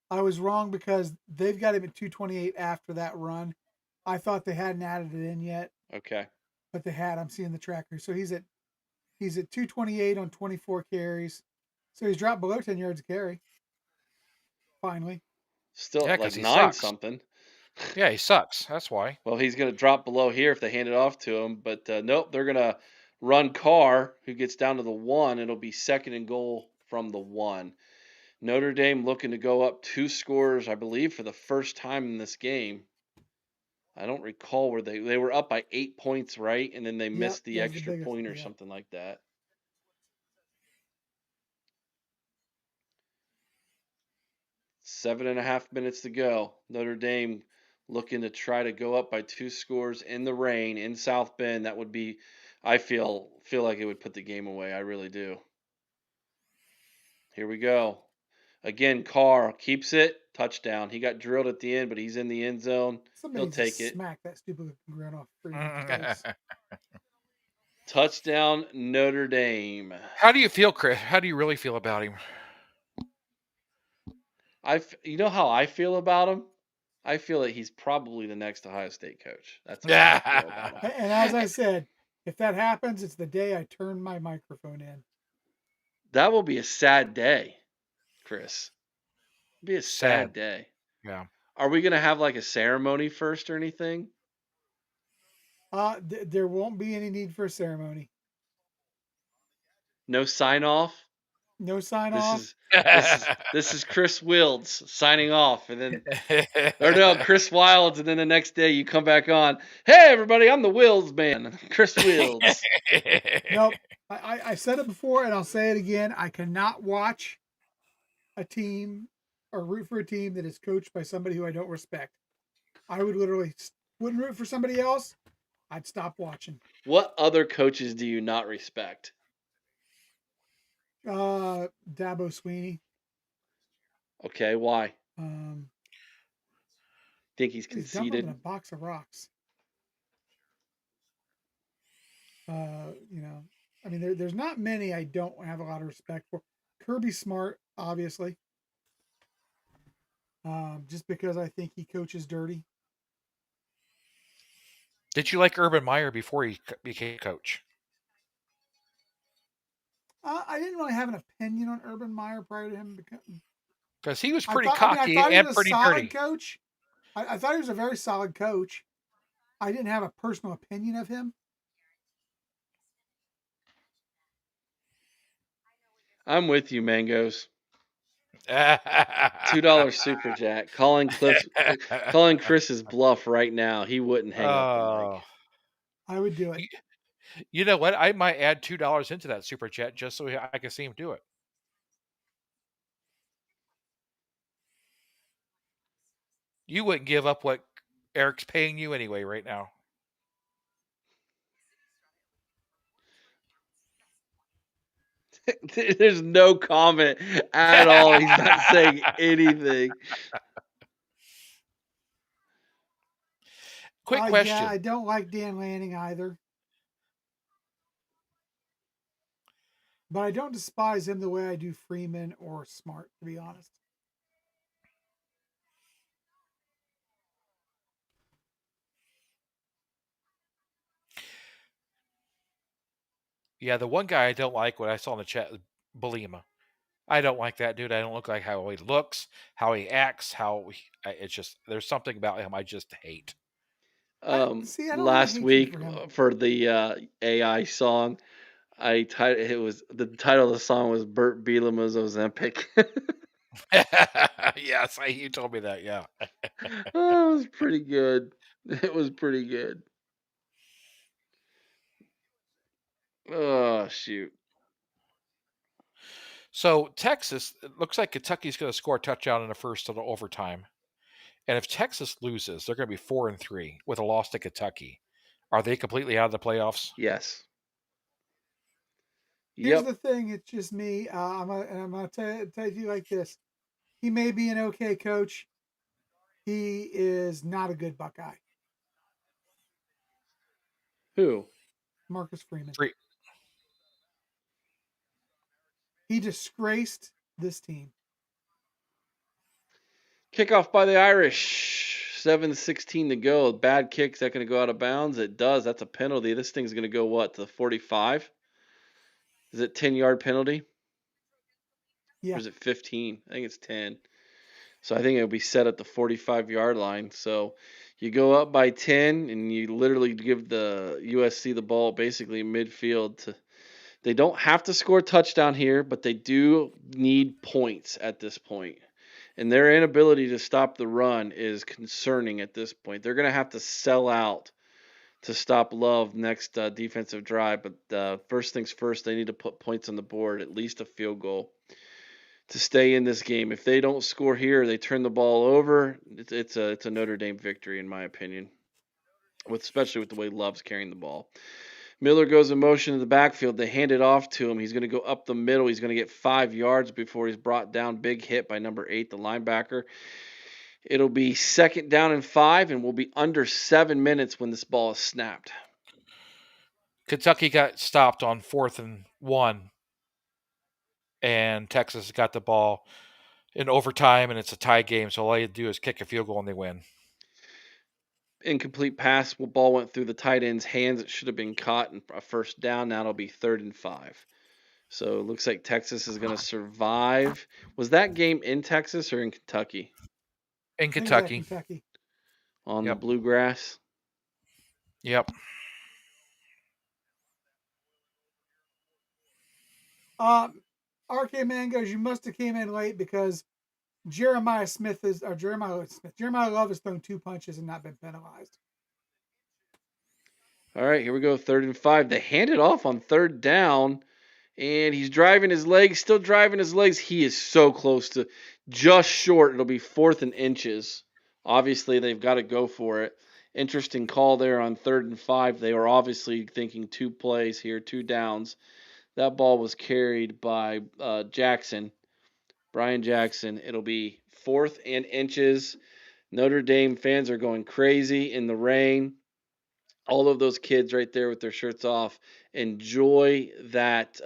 I was wrong because they've got him at 228 after that run. I thought they hadn't added it in yet.
Okay.
But they had. I'm seeing the tracker. So he's at 228 on 24 carries. So he's dropped below 10 yards a carry. Finally.
Still at like 9 something.
Yeah, he sucks. That's why.
Well, he's going to drop below here if they hand it off to him. But nope, they're going to run Carr, who gets down to the 1. It'll be 2nd and goal from the 1. Notre Dame looking to go up 2 scores, I believe, for the first time in this game. I don't recall where they were up by 8 points, right? And then they missed the extra point or something like that. Seven and a half minutes to go. Notre Dame looking to try to go up by 2 scores in the rain in South Bend. That would be, I feel like it would put the game away. I really do. Here we go. Again, Carr keeps it. Touchdown. He got drilled at the end, but he's in the end zone. He'll take it.
Smack that stupid ground off.
Touchdown, Notre Dame.
How do you feel, Chris? How do you really feel about him?
You know how I feel about him? I feel that he's probably the next Ohio State coach. That's how I feel about him.
And as I said, if that happens, it's the day I turn my microphone in.
That will be a sad day, Chris. It'll be a sad
Sad.
day.
Yeah.
Are we gonna have like a ceremony first or anything?
There won't be any need for a ceremony.
No sign off.
No sign
This
off.
is this is Chris Wilds signing off, and then or no, Chris Wilds, and then the next day you come back on. Hey everybody, I'm the Wilds man, Chris Wilds.
Nope. I said it before and I'll say it again. I cannot watch a team or root for a team that is coached by somebody who I don't respect. I would literally wouldn't root for somebody else. I'd stop watching.
What other coaches do you not respect?
Dabo Sweeney.
Okay, why?
Um,
Think he's
he's dumber than a
conceited?
box of rocks. You know, I mean, there's not many I don't have a lot of respect for. Kirby Smart, obviously, just because I think he coaches dirty.
Did you like Urban Meyer before he became coach?
I didn't really have an opinion on Urban Meyer prior to him becoming.
Because he was
I
pretty
thought, I mean, I
cocky
thought he
and
was a
pretty
solid
dirty.
coach. I thought he was a very solid coach. I didn't have a personal opinion of him.
I'm with you, Mangoes. $2 super jack. Calling Chris's bluff right now. He wouldn't hang up the mic.
Oh.
I would do it.
You know what? I might add $2 into that super chat just so I can see him do it. You wouldn't give up what Eric's paying you anyway right now.
There's no comment at all. He's not saying anything.
Quick question.
Yeah, I don't like Dan Lanning either. But I don't despise him the way I do Freeman or Smart, to be honest.
Yeah, the one guy I don't like, what I saw in the chat, is Belima. I don't like that dude. I don't look like how he looks, how he acts, it's just, there's something about him I just hate.
I don't have
Last
hatred
week
for him.
for the AI song, the title of the song was Burt Bielema's Ozempic.
Yes, you told me that. Yeah.
Oh, it was pretty good. It was pretty good. Oh shoot.
So Texas, it looks like Kentucky's going to score a touchdown in the first of the overtime. And if Texas loses, they're going to be 4-3 with a loss to Kentucky. Are they completely out of the playoffs?
Yes.
Here's the thing. It's just me. I'm going to tell you like this. He may be an okay coach. He is not a good Buckeye.
Who?
Marcus Freeman.
Free.
He disgraced this team.
Kickoff by the Irish. 7:16 to go. Bad kick. Is that going to go out of bounds? It does. That's a penalty. This thing's going to go what, to the 45? Is it 10-yard penalty?
Yeah.
Or is it 15? I think it's 10. So I think it'll be set at the 45-yard line. So you go up by 10 and you literally give the USC the ball basically midfield. They don't have to score a touchdown here, but they do need points at this point. And their inability to stop the run is concerning at this point. They're going to have to sell out to stop Love next defensive drive. But first things first, they need to put points on the board, at least a field goal, to stay in this game. If they don't score here, they turn the ball over. It's a Notre Dame victory, in my opinion, especially with the way Love's carrying the ball. Miller goes in motion in the backfield. They hand it off to him. He's going to go up the middle. He's going to get 5 yards before he's brought down. Big hit by number 8, the linebacker. It'll be 2nd down and 5, and we'll be under 7 minutes when this ball is snapped.
Kentucky got stopped on 4th and 1, and Texas got the ball. in overtime, and it's a tie game. So all you do is kick a field goal and they win.
Incomplete pass. Ball went through the tight end's hands. It should have been caught and a first down. Now it'll be 3rd and 5. So it looks like Texas is going to survive. Was that game in Texas or in Kentucky?
In
I think
Kentucky.
Kentucky.
On the bluegrass?
Yep.
RK Mangoes, you must have came in late because Jeremiah Love has thrown 2 punches and not been penalized.
All right, here we go. 3rd and 5. They hand it off on 3rd down, and he's driving his legs, still driving his legs. He is so close to just short. It'll be 4th and inches. Obviously, they've got to go for it. Interesting call there on 3rd and 5. They were obviously thinking 2 plays here, 2 downs. That ball was carried by Jackson, Brian Jackson. It'll be 4th and inches. Notre Dame fans are going crazy in the rain. All of those kids right there with their shirts off. Enjoy that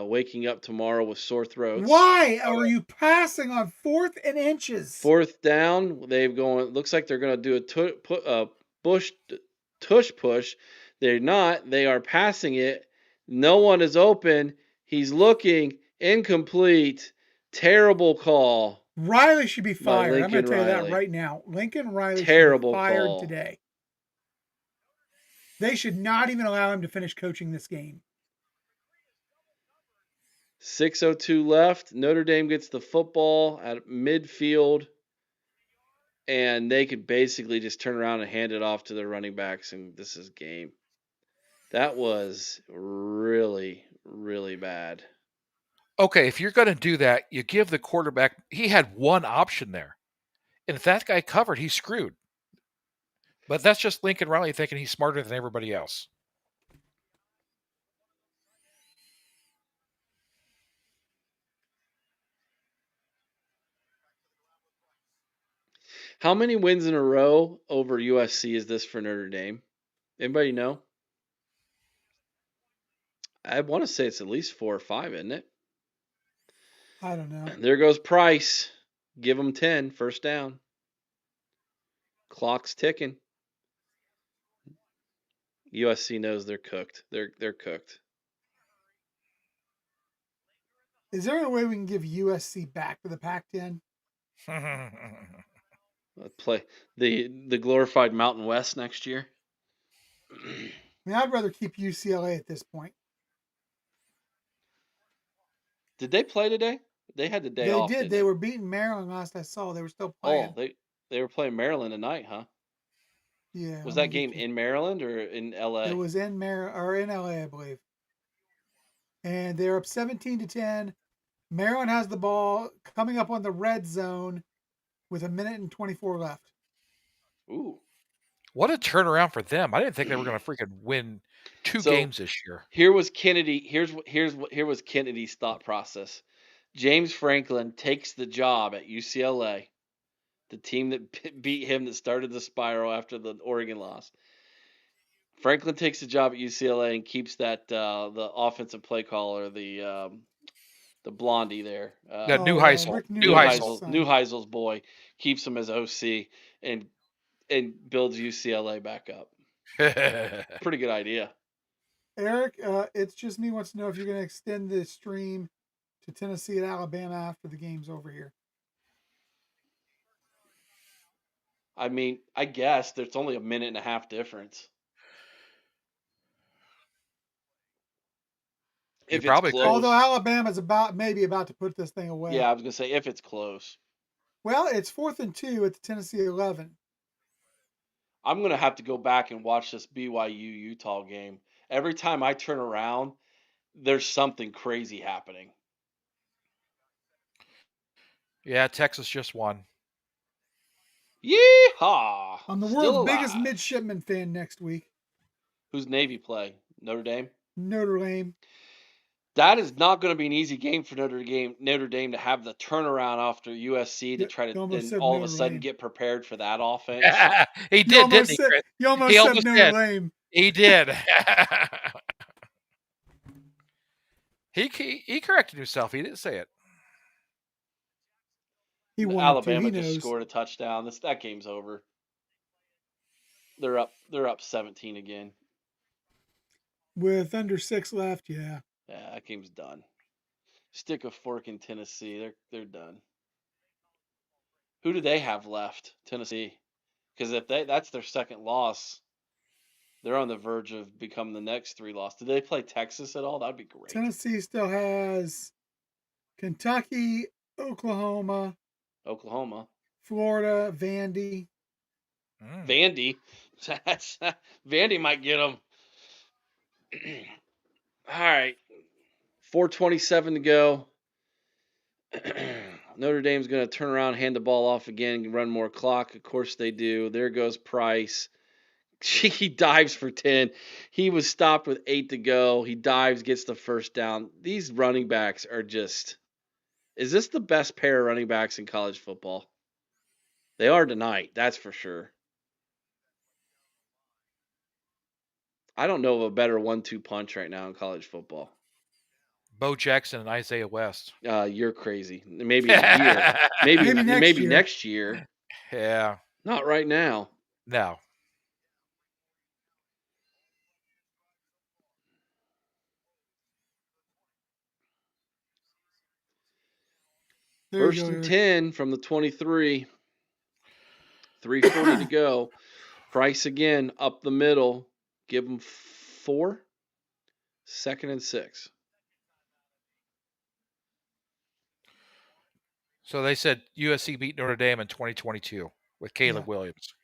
waking up tomorrow with sore throats.
Why are you passing on 4th and inches?
4th down. They've going. Looks like they're going to do a tush push. They're not. They are passing it. No one is open. He's looking. Incomplete. Terrible call.
Riley should be fired. I'm going to tell you
Riley.
that right now. Lincoln Riley
Terrible
should be fired
call.
today. They should not even allow him to finish coaching this game.
6:02 left. Notre Dame gets the football at midfield, and they could basically just turn around and hand it off to their running backs, and this is game. That was really, really bad.
Okay, if you're going to do that, you give the quarterback. He had one option there, and if that guy covered, he's screwed. But that's just Lincoln Riley thinking he's smarter than everybody else.
How many wins in a row over USC is this for Notre Dame? Anybody know? I want to say it's at least 4 or 5, isn't it?
I don't know.
There goes Price. Give them 10, first down. Clock's ticking. USC knows they're cooked. They're cooked.
Is there a way we can give USC back to the Pac-10?
Play the glorified Mountain West next year.
I mean, I'd rather keep UCLA at this point.
Did they play today? They had the day off.
They did. They were beating Maryland last I saw. They were still playing.
Oh, they were playing Maryland tonight, huh?
Yeah.
Was that game in Maryland or in LA?
It was in in LA, I believe. And they're up 17-10. Maryland has the ball coming up on the red zone with 1:24 left.
Ooh.
What a turnaround for them. I didn't think they were going to freaking win 2 games this year.
Here was Kennedy. Here was Kennedy's thought process. James Franklin takes the job at UCLA, the team that beat him that started the spiral after the Oregon loss. Franklin takes the job at UCLA and keeps that the offensive play caller, the blondie there. Neuheisel's boy, keeps him as OC and builds UCLA back up. Pretty good idea.
Eric, it's just me wants to know if you're going to extend the stream to Tennessee and Alabama after the game's over here.
I mean, I guess there's only a 1.5 difference. If it's
probably
close.
Although Alabama's maybe about to put this thing away.
Yeah, I was going to say if it's close.
Well, it's 4th and 2 at the Tennessee 11.
I'm going to have to go back and watch this BYU-Utah game. Every time I turn around, there's something crazy happening.
Yeah, Texas just won.
Yeehaw!
I'm the world's biggest midshipman fan next week.
Who's Navy play? Notre Dame?
Notre Dame.
That is not going to be an easy game for Notre Dame to have the turnaround after USC to try to then all of a sudden get prepared for that offense.
He did, didn't he?
You almost said Notre Dame.
He did. He corrected himself. He didn't say it.
He wanted to.
Alabama
He
just
knows.
scored a touchdown. That game's over. They're up 17 again.
With under 6 left, yeah.
Yeah, that game's done. Stick a fork in Tennessee. They're done. Who do they have left? Tennessee. Because if that's their second loss, they're on the verge of becoming the next 3 loss. Do they play Texas at all? That'd be great.
Tennessee still has Kentucky, Oklahoma,
Oklahoma.
Florida, Vandy.
Vandy. Vandy might get them. All right. 4:27 to go. Notre Dame's going to turn around, hand the ball off again, run more clock. Of course they do. There goes Price. He dives for 10. He was stopped with 8 to go. He dives, gets the first down. These running backs are just... Is this the best pair of running backs in college football? They are tonight, that's for sure. I don't know of a better 1-2 punch right now in college football.
Bo Jackson and Isaiah West.
You're crazy. Maybe in a year. Maybe next year.
Yeah.
Not right now.
No.
First and 10 from the 23. 3:40 to go. Price again up the middle. Give them 4. 2nd and 6.
So they said USC beat Notre Dame in 2022 with Caleb Williams.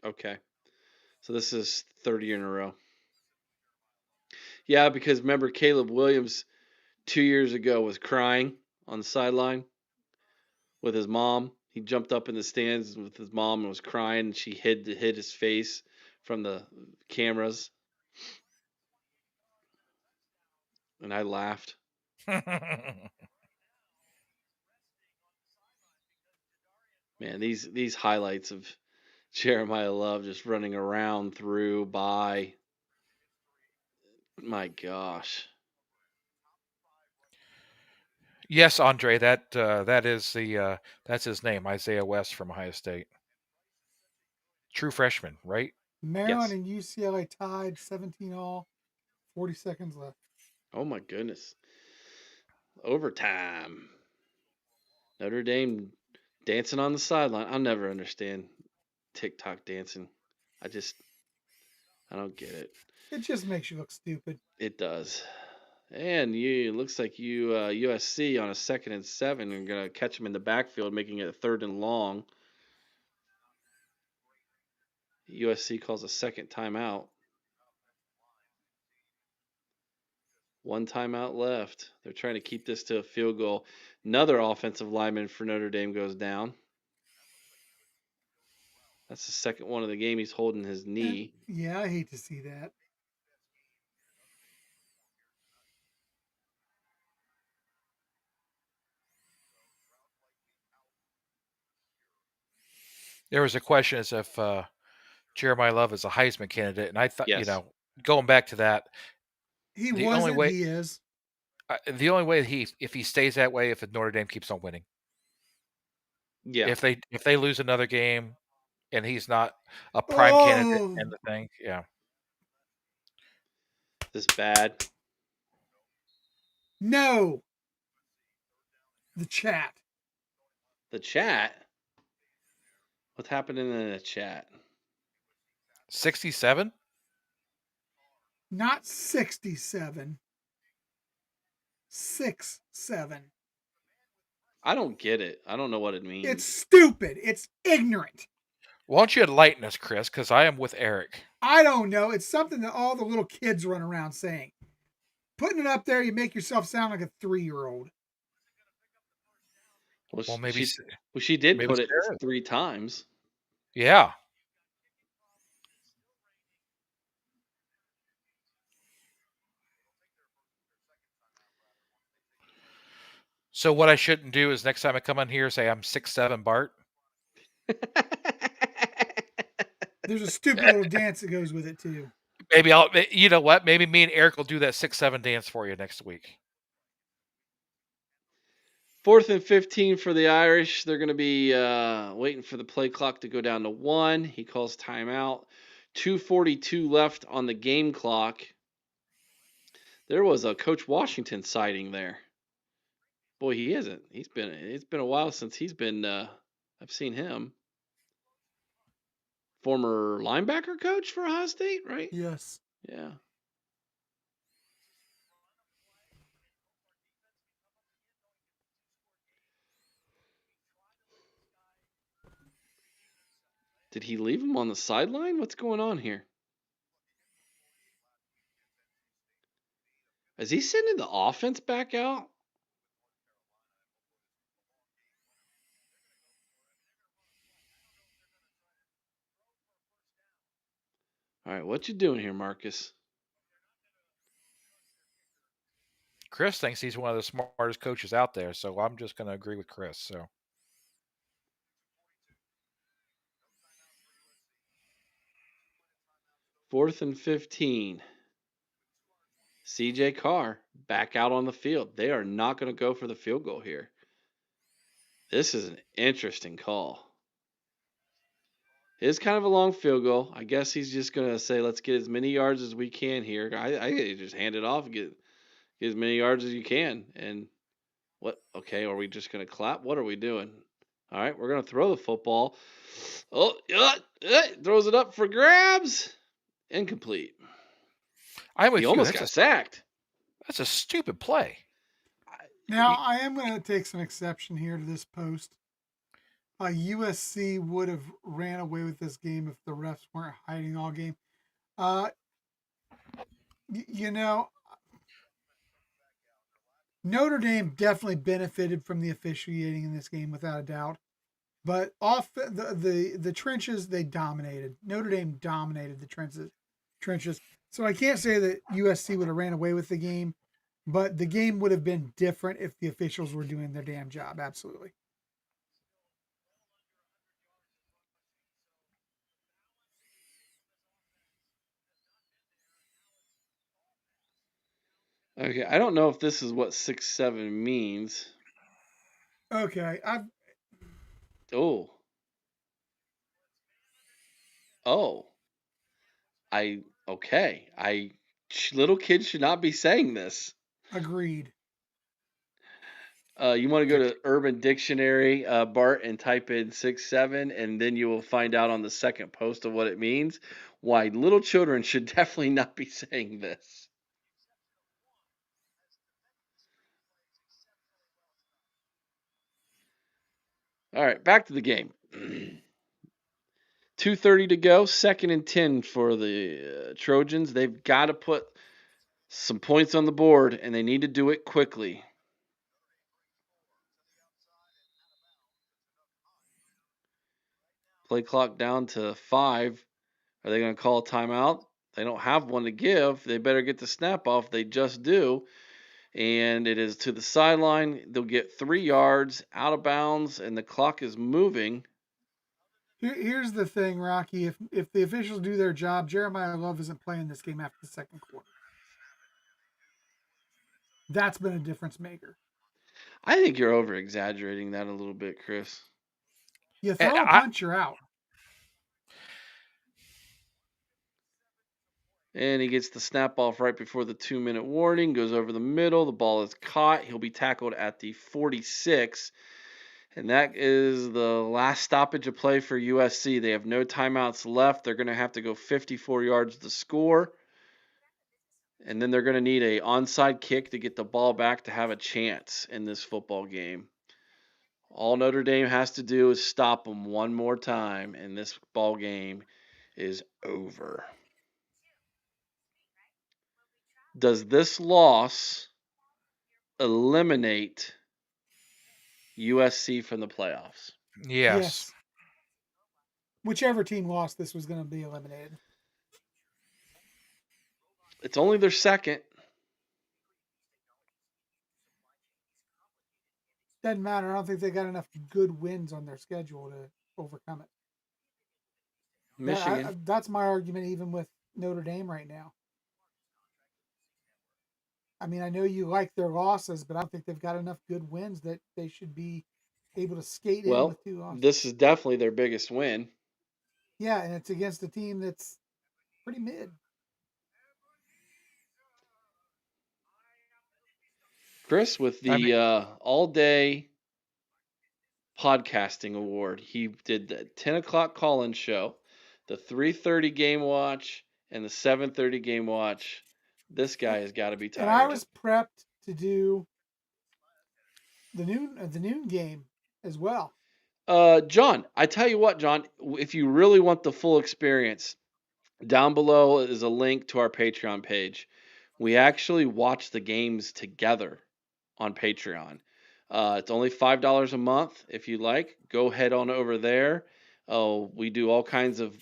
Okay. So this is 3rd year in a row. Yeah, because remember Caleb Williams 2 years ago was crying on the sideline with his mom. He jumped up in the stands with his mom and was crying. And she hid his face from the cameras. And I laughed. Man, these highlights of Jeremiah Love just running around through by. My gosh.
Yes, Andre, that is that's his name, Isaiah West from Ohio State. True freshman, right?
Maryland and UCLA tied 17 all, 40 seconds left.
Oh my goodness. Overtime. Notre Dame dancing on the sideline. I'll never understand TikTok dancing. I don't get it.
It just makes you look stupid.
It does. And it looks like USC on a 2nd and 7 are going to catch them in the backfield, making it a 3rd and long. USC calls a second timeout. 1 timeout left. They're trying to keep this to a field goal. Another offensive lineman for Notre Dame goes down. That's the second one of the game. He's holding his knee.
Yeah, I hate to see that.
There was a question as if Jeremiah Love is a Heisman candidate, and I thought,
Yes.
going back to that,
he
is. The only way if he stays that way, if Notre Dame keeps on winning.
Yeah.
If they lose another game, and he's not a prime candidate in the thing, yeah.
This bad.
No. The chat.
The chat? What's happening in the chat?
67?
Not 67. 6-7.
I don't get it. I don't know what it means.
It's stupid. It's ignorant.
Why don't you enlighten us, Chris? Because I am with Eric.
I don't know. It's something that all the little kids run around saying. Putting it up there, you make yourself sound like a 3-year-old.
Well, maybe she did put it 3 times.
Yeah. So what I shouldn't do is next time I come on here say I'm 6'7" Bart.
There's a stupid little dance that goes with it too.
Maybe you know what? Maybe me and Eric will do that 6'7" dance for you next week.
4th and 15 for the Irish. They're going to be waiting for the play clock to go down to 1. He calls timeout. 2:42 left on the game clock. There was a Coach Washington sighting there. Boy, he isn't. It's been a while since he's been. I've seen him. Former linebacker coach for Ohio State, right?
Yes.
Yeah. Did he leave him on the sideline? What's going on here? Is he sending the offense back out? All right, what you doing here, Marcus?
Chris thinks he's one of the smartest coaches out there, so I'm just going to agree with Chris. So
4th and 15. CJ Carr back out on the field. They are not going to go for the field goal here. This is an interesting call. It's kind of a long field goal. I guess he's just going to say, let's get as many yards as we can here. I just hand it off and get as many yards as you can. And what? Okay, are we just going to clap? What are we doing? All right, we're going to throw the football. Oh, throws it up for grabs. Incomplete.
I'm with
He
you.
almost got sacked.
That's a stupid play.
Now, I am going to take some exception here to this post. USC would have ran away with this game if the refs weren't hiding all game. You know, Notre Dame definitely benefited from the officiating in this game without a doubt. But off the trenches, they dominated. Notre Dame dominated the trenches. So I can't say that USC would have ran away with the game, but the game would have been different if the officials were doing their damn job. Absolutely.
Okay, I don't know if this is what 6-7 means.
Okay,
Oh. Okay. Little kids should not be saying this.
agreed.
You want to go to Urban Dictionary, Bart, and type in 6-7, and then you will find out on the second post of what it means. Why little children should definitely not be saying this. All right, back to the game. 2:30 to go, 2nd and 10 for the Trojans. They've got to put some points on the board, and they need to do it quickly. Play clock down to 5. Are they going to call a timeout? They don't have one to give. They better get the snap off. They just do. And it is to the sideline. They'll get 3 yards out of bounds, and the clock is moving.
Here's the thing, Rocky. If the officials do their job, Jeremiah Love isn't playing this game after the second quarter. That's been a difference maker.
I think you're over exaggerating that a little bit, Chris.
You throw a punch, you're out.
And he gets the snap off right before the 2-minute warning, goes over the middle. The ball is caught. He'll be tackled at the 46. And that is the last stoppage of play for USC. They have no timeouts left. They're going to have to go 54 yards to score. And then they're going to need a onside kick to get the ball back to have a chance in this football game. All Notre Dame has to do is stop them one more time, and this ball game is over. Does this loss eliminate USC from the playoffs?
Yes.
Whichever team lost, this was going to be eliminated.
It's only their second.
Doesn't matter. I don't think they got enough good wins on their schedule to overcome it.
Michigan.
That's my argument even with Notre Dame right now. I mean, I know you like their losses, but I don't think they've got enough good wins that they should be able to skate in
Well,
with 2 losses.
this is definitely their biggest win.
Yeah, and it's against a team that's pretty mid.
Chris, with
I mean,
the all-day podcasting award, he did the 10 o'clock call-in show, the 3:30 game watch, and the 7:30 game watch. This guy has got to be
And I
tired.
was prepped to do the noon game as well.
John, I tell you what, John, if you really want the full experience, down below is a link to our Patreon page. We actually watch the games together on Patreon. It's only $5 a month. If you like, go head on over there. Oh, we do all kinds of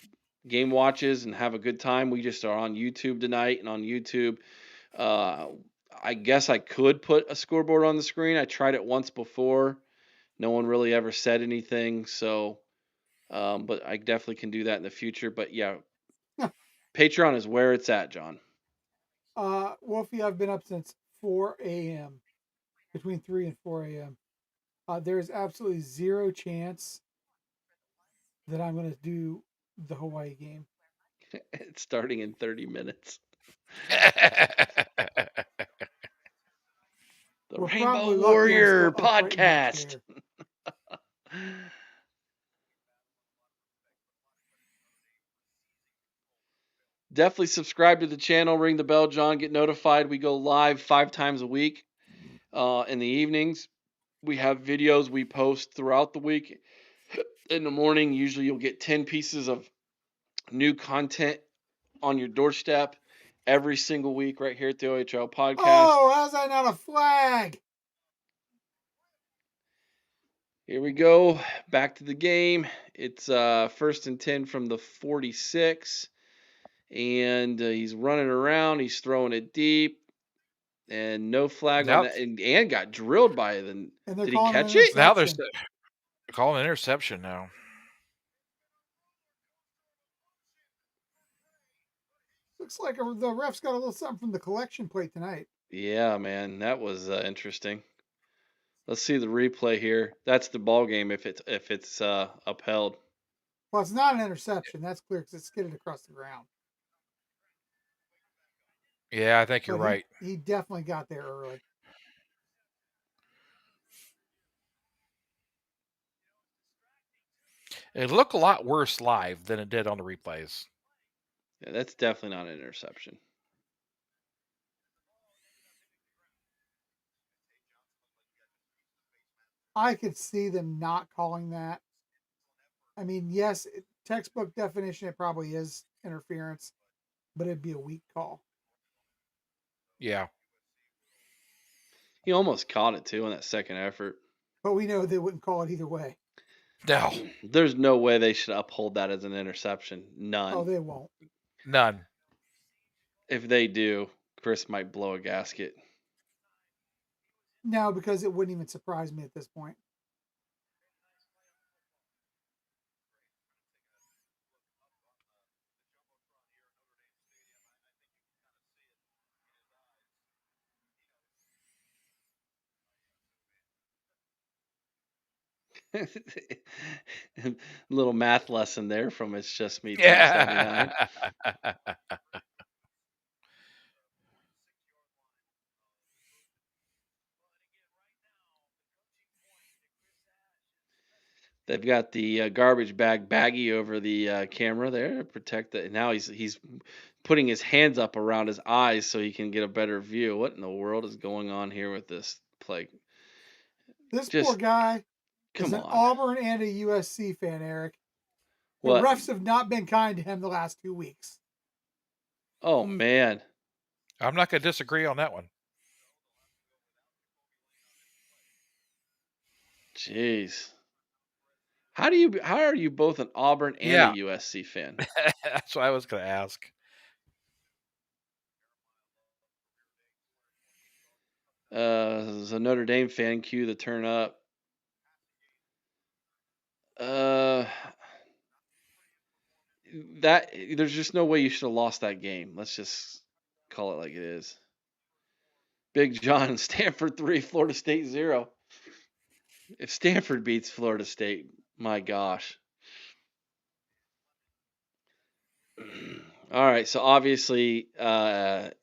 game watches and have a good time. We just are on YouTube tonight, and on YouTube, uh, I guess I could put a scoreboard on the screen. I tried it once before. No one really ever said anything, so but I definitely can do that in the future. But yeah, Patreon is where it's at, John.
Wolfie, I've been up since 4 a.m. between 3 and 4 a.m. There is absolutely zero chance that I'm going to do the Hawaii game.
It's starting in 30 minutes. The
We're
Rainbow
probably lucky I'm
Warrior
still upright in my
podcast.
chair.
Definitely subscribe to the channel, ring the bell, John, get notified. We go live 5 times a week in the evenings. We have videos we post throughout the week. In the morning, usually you'll get 10 pieces of new content on your doorstep every single week right here at the OHL podcast.
Oh, how's that not a flag?
Here we go. Back to the game. It's 1st and 10 from the 46. And he's running around. He's throwing it deep. And no flag on
now,
that. And got drilled by it.
And they're
Did he
calling an
catch it?
now they're
interception.
calling an interception now.
Looks like the refs got a little something from the collection plate tonight.
Yeah, man. That was interesting. Let's see the replay here. That's the ball game if it's upheld.
Well, it's not an interception. That's clear because it skidded across the ground.
Yeah, I think you're
But
right.
he definitely got there early.
It looked a lot worse live than it did on the replays.
Yeah, that's definitely not an interception.
I could see them not calling that. I mean, yes, textbook definition, it probably is interference, but it'd be a weak call.
Yeah.
He almost caught it too on that second effort.
But we know they wouldn't call it either way.
No.
There's no way they should uphold that as an interception. None.
Oh, they won't.
None.
If they do, Chris might blow a gasket.
No, because it wouldn't even surprise me at this point.
Little math lesson there from It's Just Me Team 79.
Yeah.
They've got the garbage bag baggie over the camera there to protect it. Now he's putting his hands up around his eyes so he can get a better view. What in the world is going on here with this play?
This
Just
poor guy is
come
an
on.
Auburn and a USC fan, Eric. The
What?
refs have not been kind to him the last 2 weeks.
Oh man.
I'm not going to disagree on that one.
Jeez. How are you both an Auburn and
Yeah.
a USC fan?
That's what I was going to ask.
As a Notre Dame fan, cue the turn up. That there's just no way you should have lost that game. Let's just call it like it is. Big John, Stanford 3, Florida State 0. If Stanford beats Florida State, my gosh. All right, so obviously,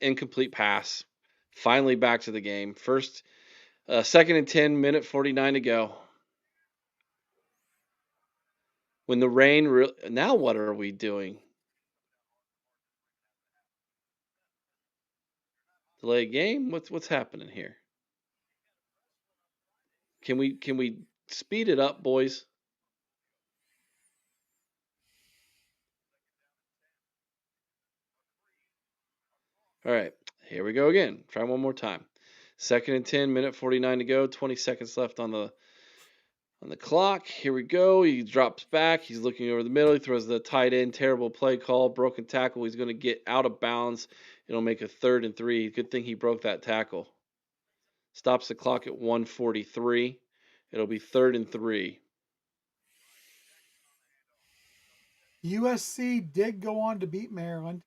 incomplete pass. Finally back to the game. First, second and 10, minute 49 to go. When the rain, now what are we doing? Delay game? What's happening here? Can we speed it up, boys? All right, here we go again. Try one more time. Second and 10, minute 49 to go. 20 seconds left on the clock. Here we go. He drops back. He's looking over the middle. He throws the tight end. Terrible play call. Broken tackle. He's going to get out of bounds. It'll make a 3rd and 3. Good thing he broke that tackle. Stops the clock at 1:43. It'll be 3rd and 3.
USC did go on to beat Maryland.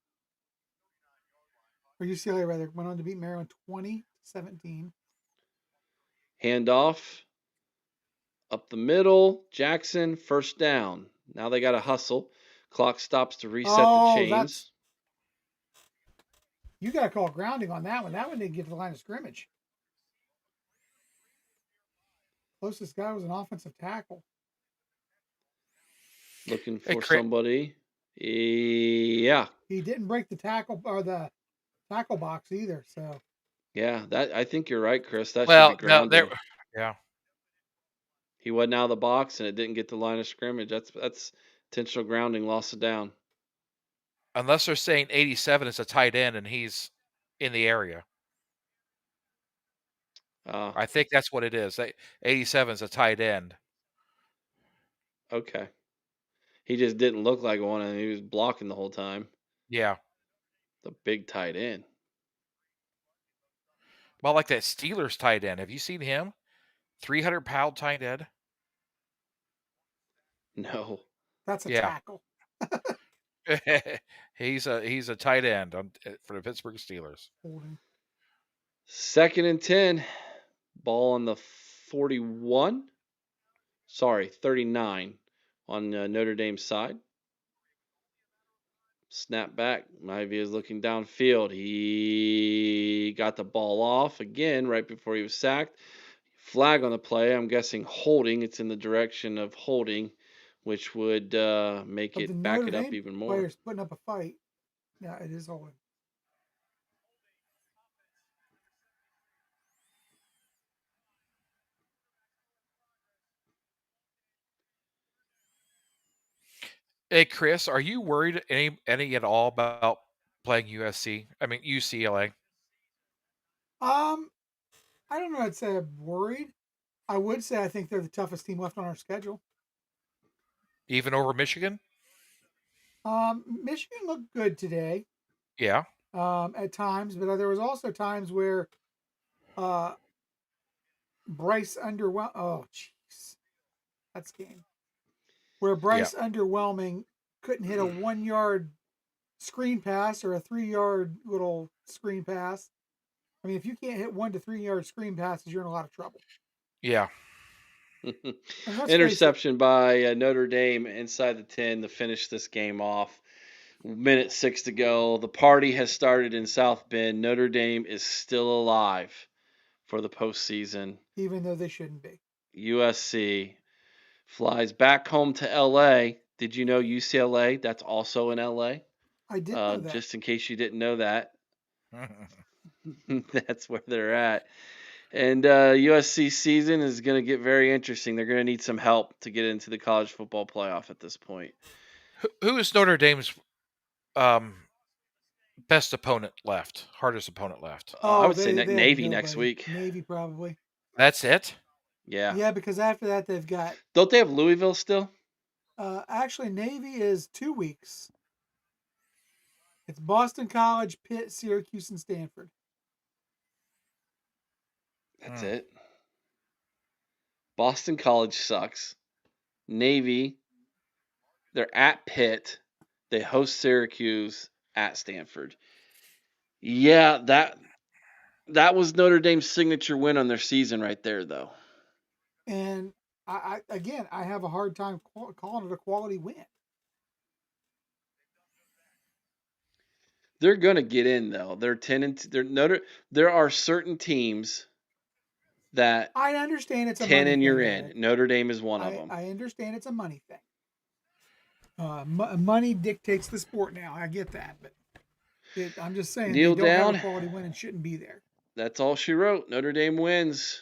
Or UCLA, rather, went on to beat Maryland 20-17.
Handoff. Up the middle. Jackson, first down. Now they got to hustle. Clock stops to reset the chains.
You got to call grounding on that one. That one didn't get to the line of scrimmage. Closest guy was an offensive tackle.
Looking for somebody. Yeah.
He didn't break the tackle or the tackle box either. So.
Yeah, I think you're right, Chris. That should be grounding.
Yeah.
He wasn't out of the box and it didn't get the line of scrimmage. That's intentional grounding, loss of down.
Unless they're saying 87 is a tight end and he's in the area. I think that's what it is. 87 is a tight end.
Okay. He just didn't look like one, and he was blocking the whole time.
Yeah.
The big tight end.
Well, like that Steelers tight end. Have you seen him? 300-pound tight end.
No.
That's a tackle.
He's a tight end for the Pittsburgh Steelers.
Second and 10. Ball on the 41. Sorry, 39 on Notre Dame's side. Snap back. Ivy is looking downfield. He got the ball off again right before he was sacked. Flag on the play. I'm guessing holding. It's in the direction of holding, which would make it back it up even more.
Players putting up a fight. Yeah, it is holding.
Hey, Chris, are you worried any at all about playing USC? I mean UCLA.
I don't know. I'd say I'm worried. I would say I think they're the toughest team left on our schedule.
Even over Michigan?
Michigan looked good today.
Yeah.
At times, but there was also times where Bryce underwhelmed. Oh, jeez, that's game. Where Bryce underwhelming couldn't hit a 1-yard screen pass or a 3-yard little screen pass. I mean, if you can't hit 1 to 3 yard screen passes, you're in a lot of trouble.
Yeah.
Interception by Notre Dame inside the 10 to finish this game off. Minute 6 to go. The party has started in South Bend. Notre Dame is still alive for the postseason.
Even though they shouldn't be.
USC flies back home to LA. Did you know UCLA? That's also in LA.
I didn't know that.
Just in case you didn't know that. That's where they're at. And USC season is going to get very interesting. They're going to need some help to get into the college football playoff at this point.
Who is Notre Dame's best opponent left? Hardest opponent left?
I would say Navy next week.
Navy probably.
That's it?
Yeah.
Yeah, because after that they've got.
Don't they have Louisville still?
Actually, Navy is 2 weeks. It's Boston College, Pitt, Syracuse, and Stanford.
That's it. Boston College sucks. Navy, they're at Pitt. They host Syracuse at Stanford. Yeah, That was Notre Dame's signature win on their season right there, though.
And I have a hard time calling it a quality win.
They're gonna get in though. They're 10 and they're Notre. There are certain teams that
I understand it's a
10
money
and
thing,
you're
Eric.
in. Notre Dame is one of them.
I understand it's a money thing. Money dictates the sport now. I get that, but I'm just saying they
Kneel
don't have a
down.
quality win and shouldn't be there.
That's all she wrote. Notre Dame wins.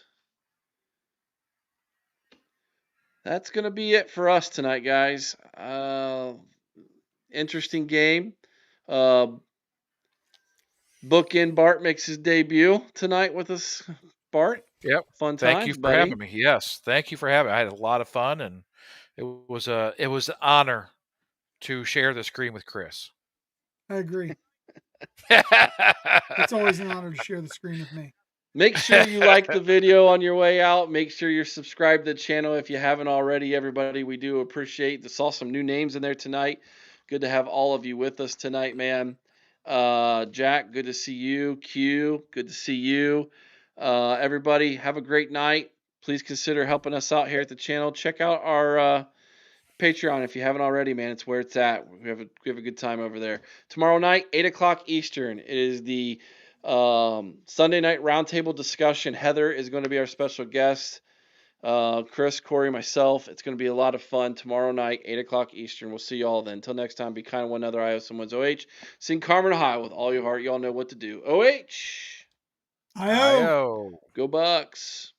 That's gonna be it for us tonight, guys. Interesting game. Bookend Bart makes his debut tonight with us. Bart,
Yep.
fun
Thank you
times,
for
buddy.
having me. Yes, thank you for having me. I had a lot of fun, and it was an honor to share the screen with Chris.
I agree. It's always an honor to share the screen with me.
Make sure you like the video on your way out. Make sure you're subscribed to the channel if you haven't already, everybody. We do appreciate. Saw some new names in there tonight. Good to have all of you with us tonight, man. Jack, good to see you. Q, good to see you. Everybody, have a great night. Please consider helping us out here at the channel. Check out our Patreon if you haven't already, man. It's where it's at. We have a good time over there. Tomorrow night, 8:00 Eastern. It is the Sunday night roundtable discussion. Heather is going to be our special guest. Chris, Corey, myself. It's going to be a lot of fun tomorrow night, 8:00 Eastern. We'll see you all then. Until next time, be kind to one another. I owe someone's OH. Sing Carmen Ohio with all your heart. Y'all know what to do. OH.
I
Io.
Go Bucks.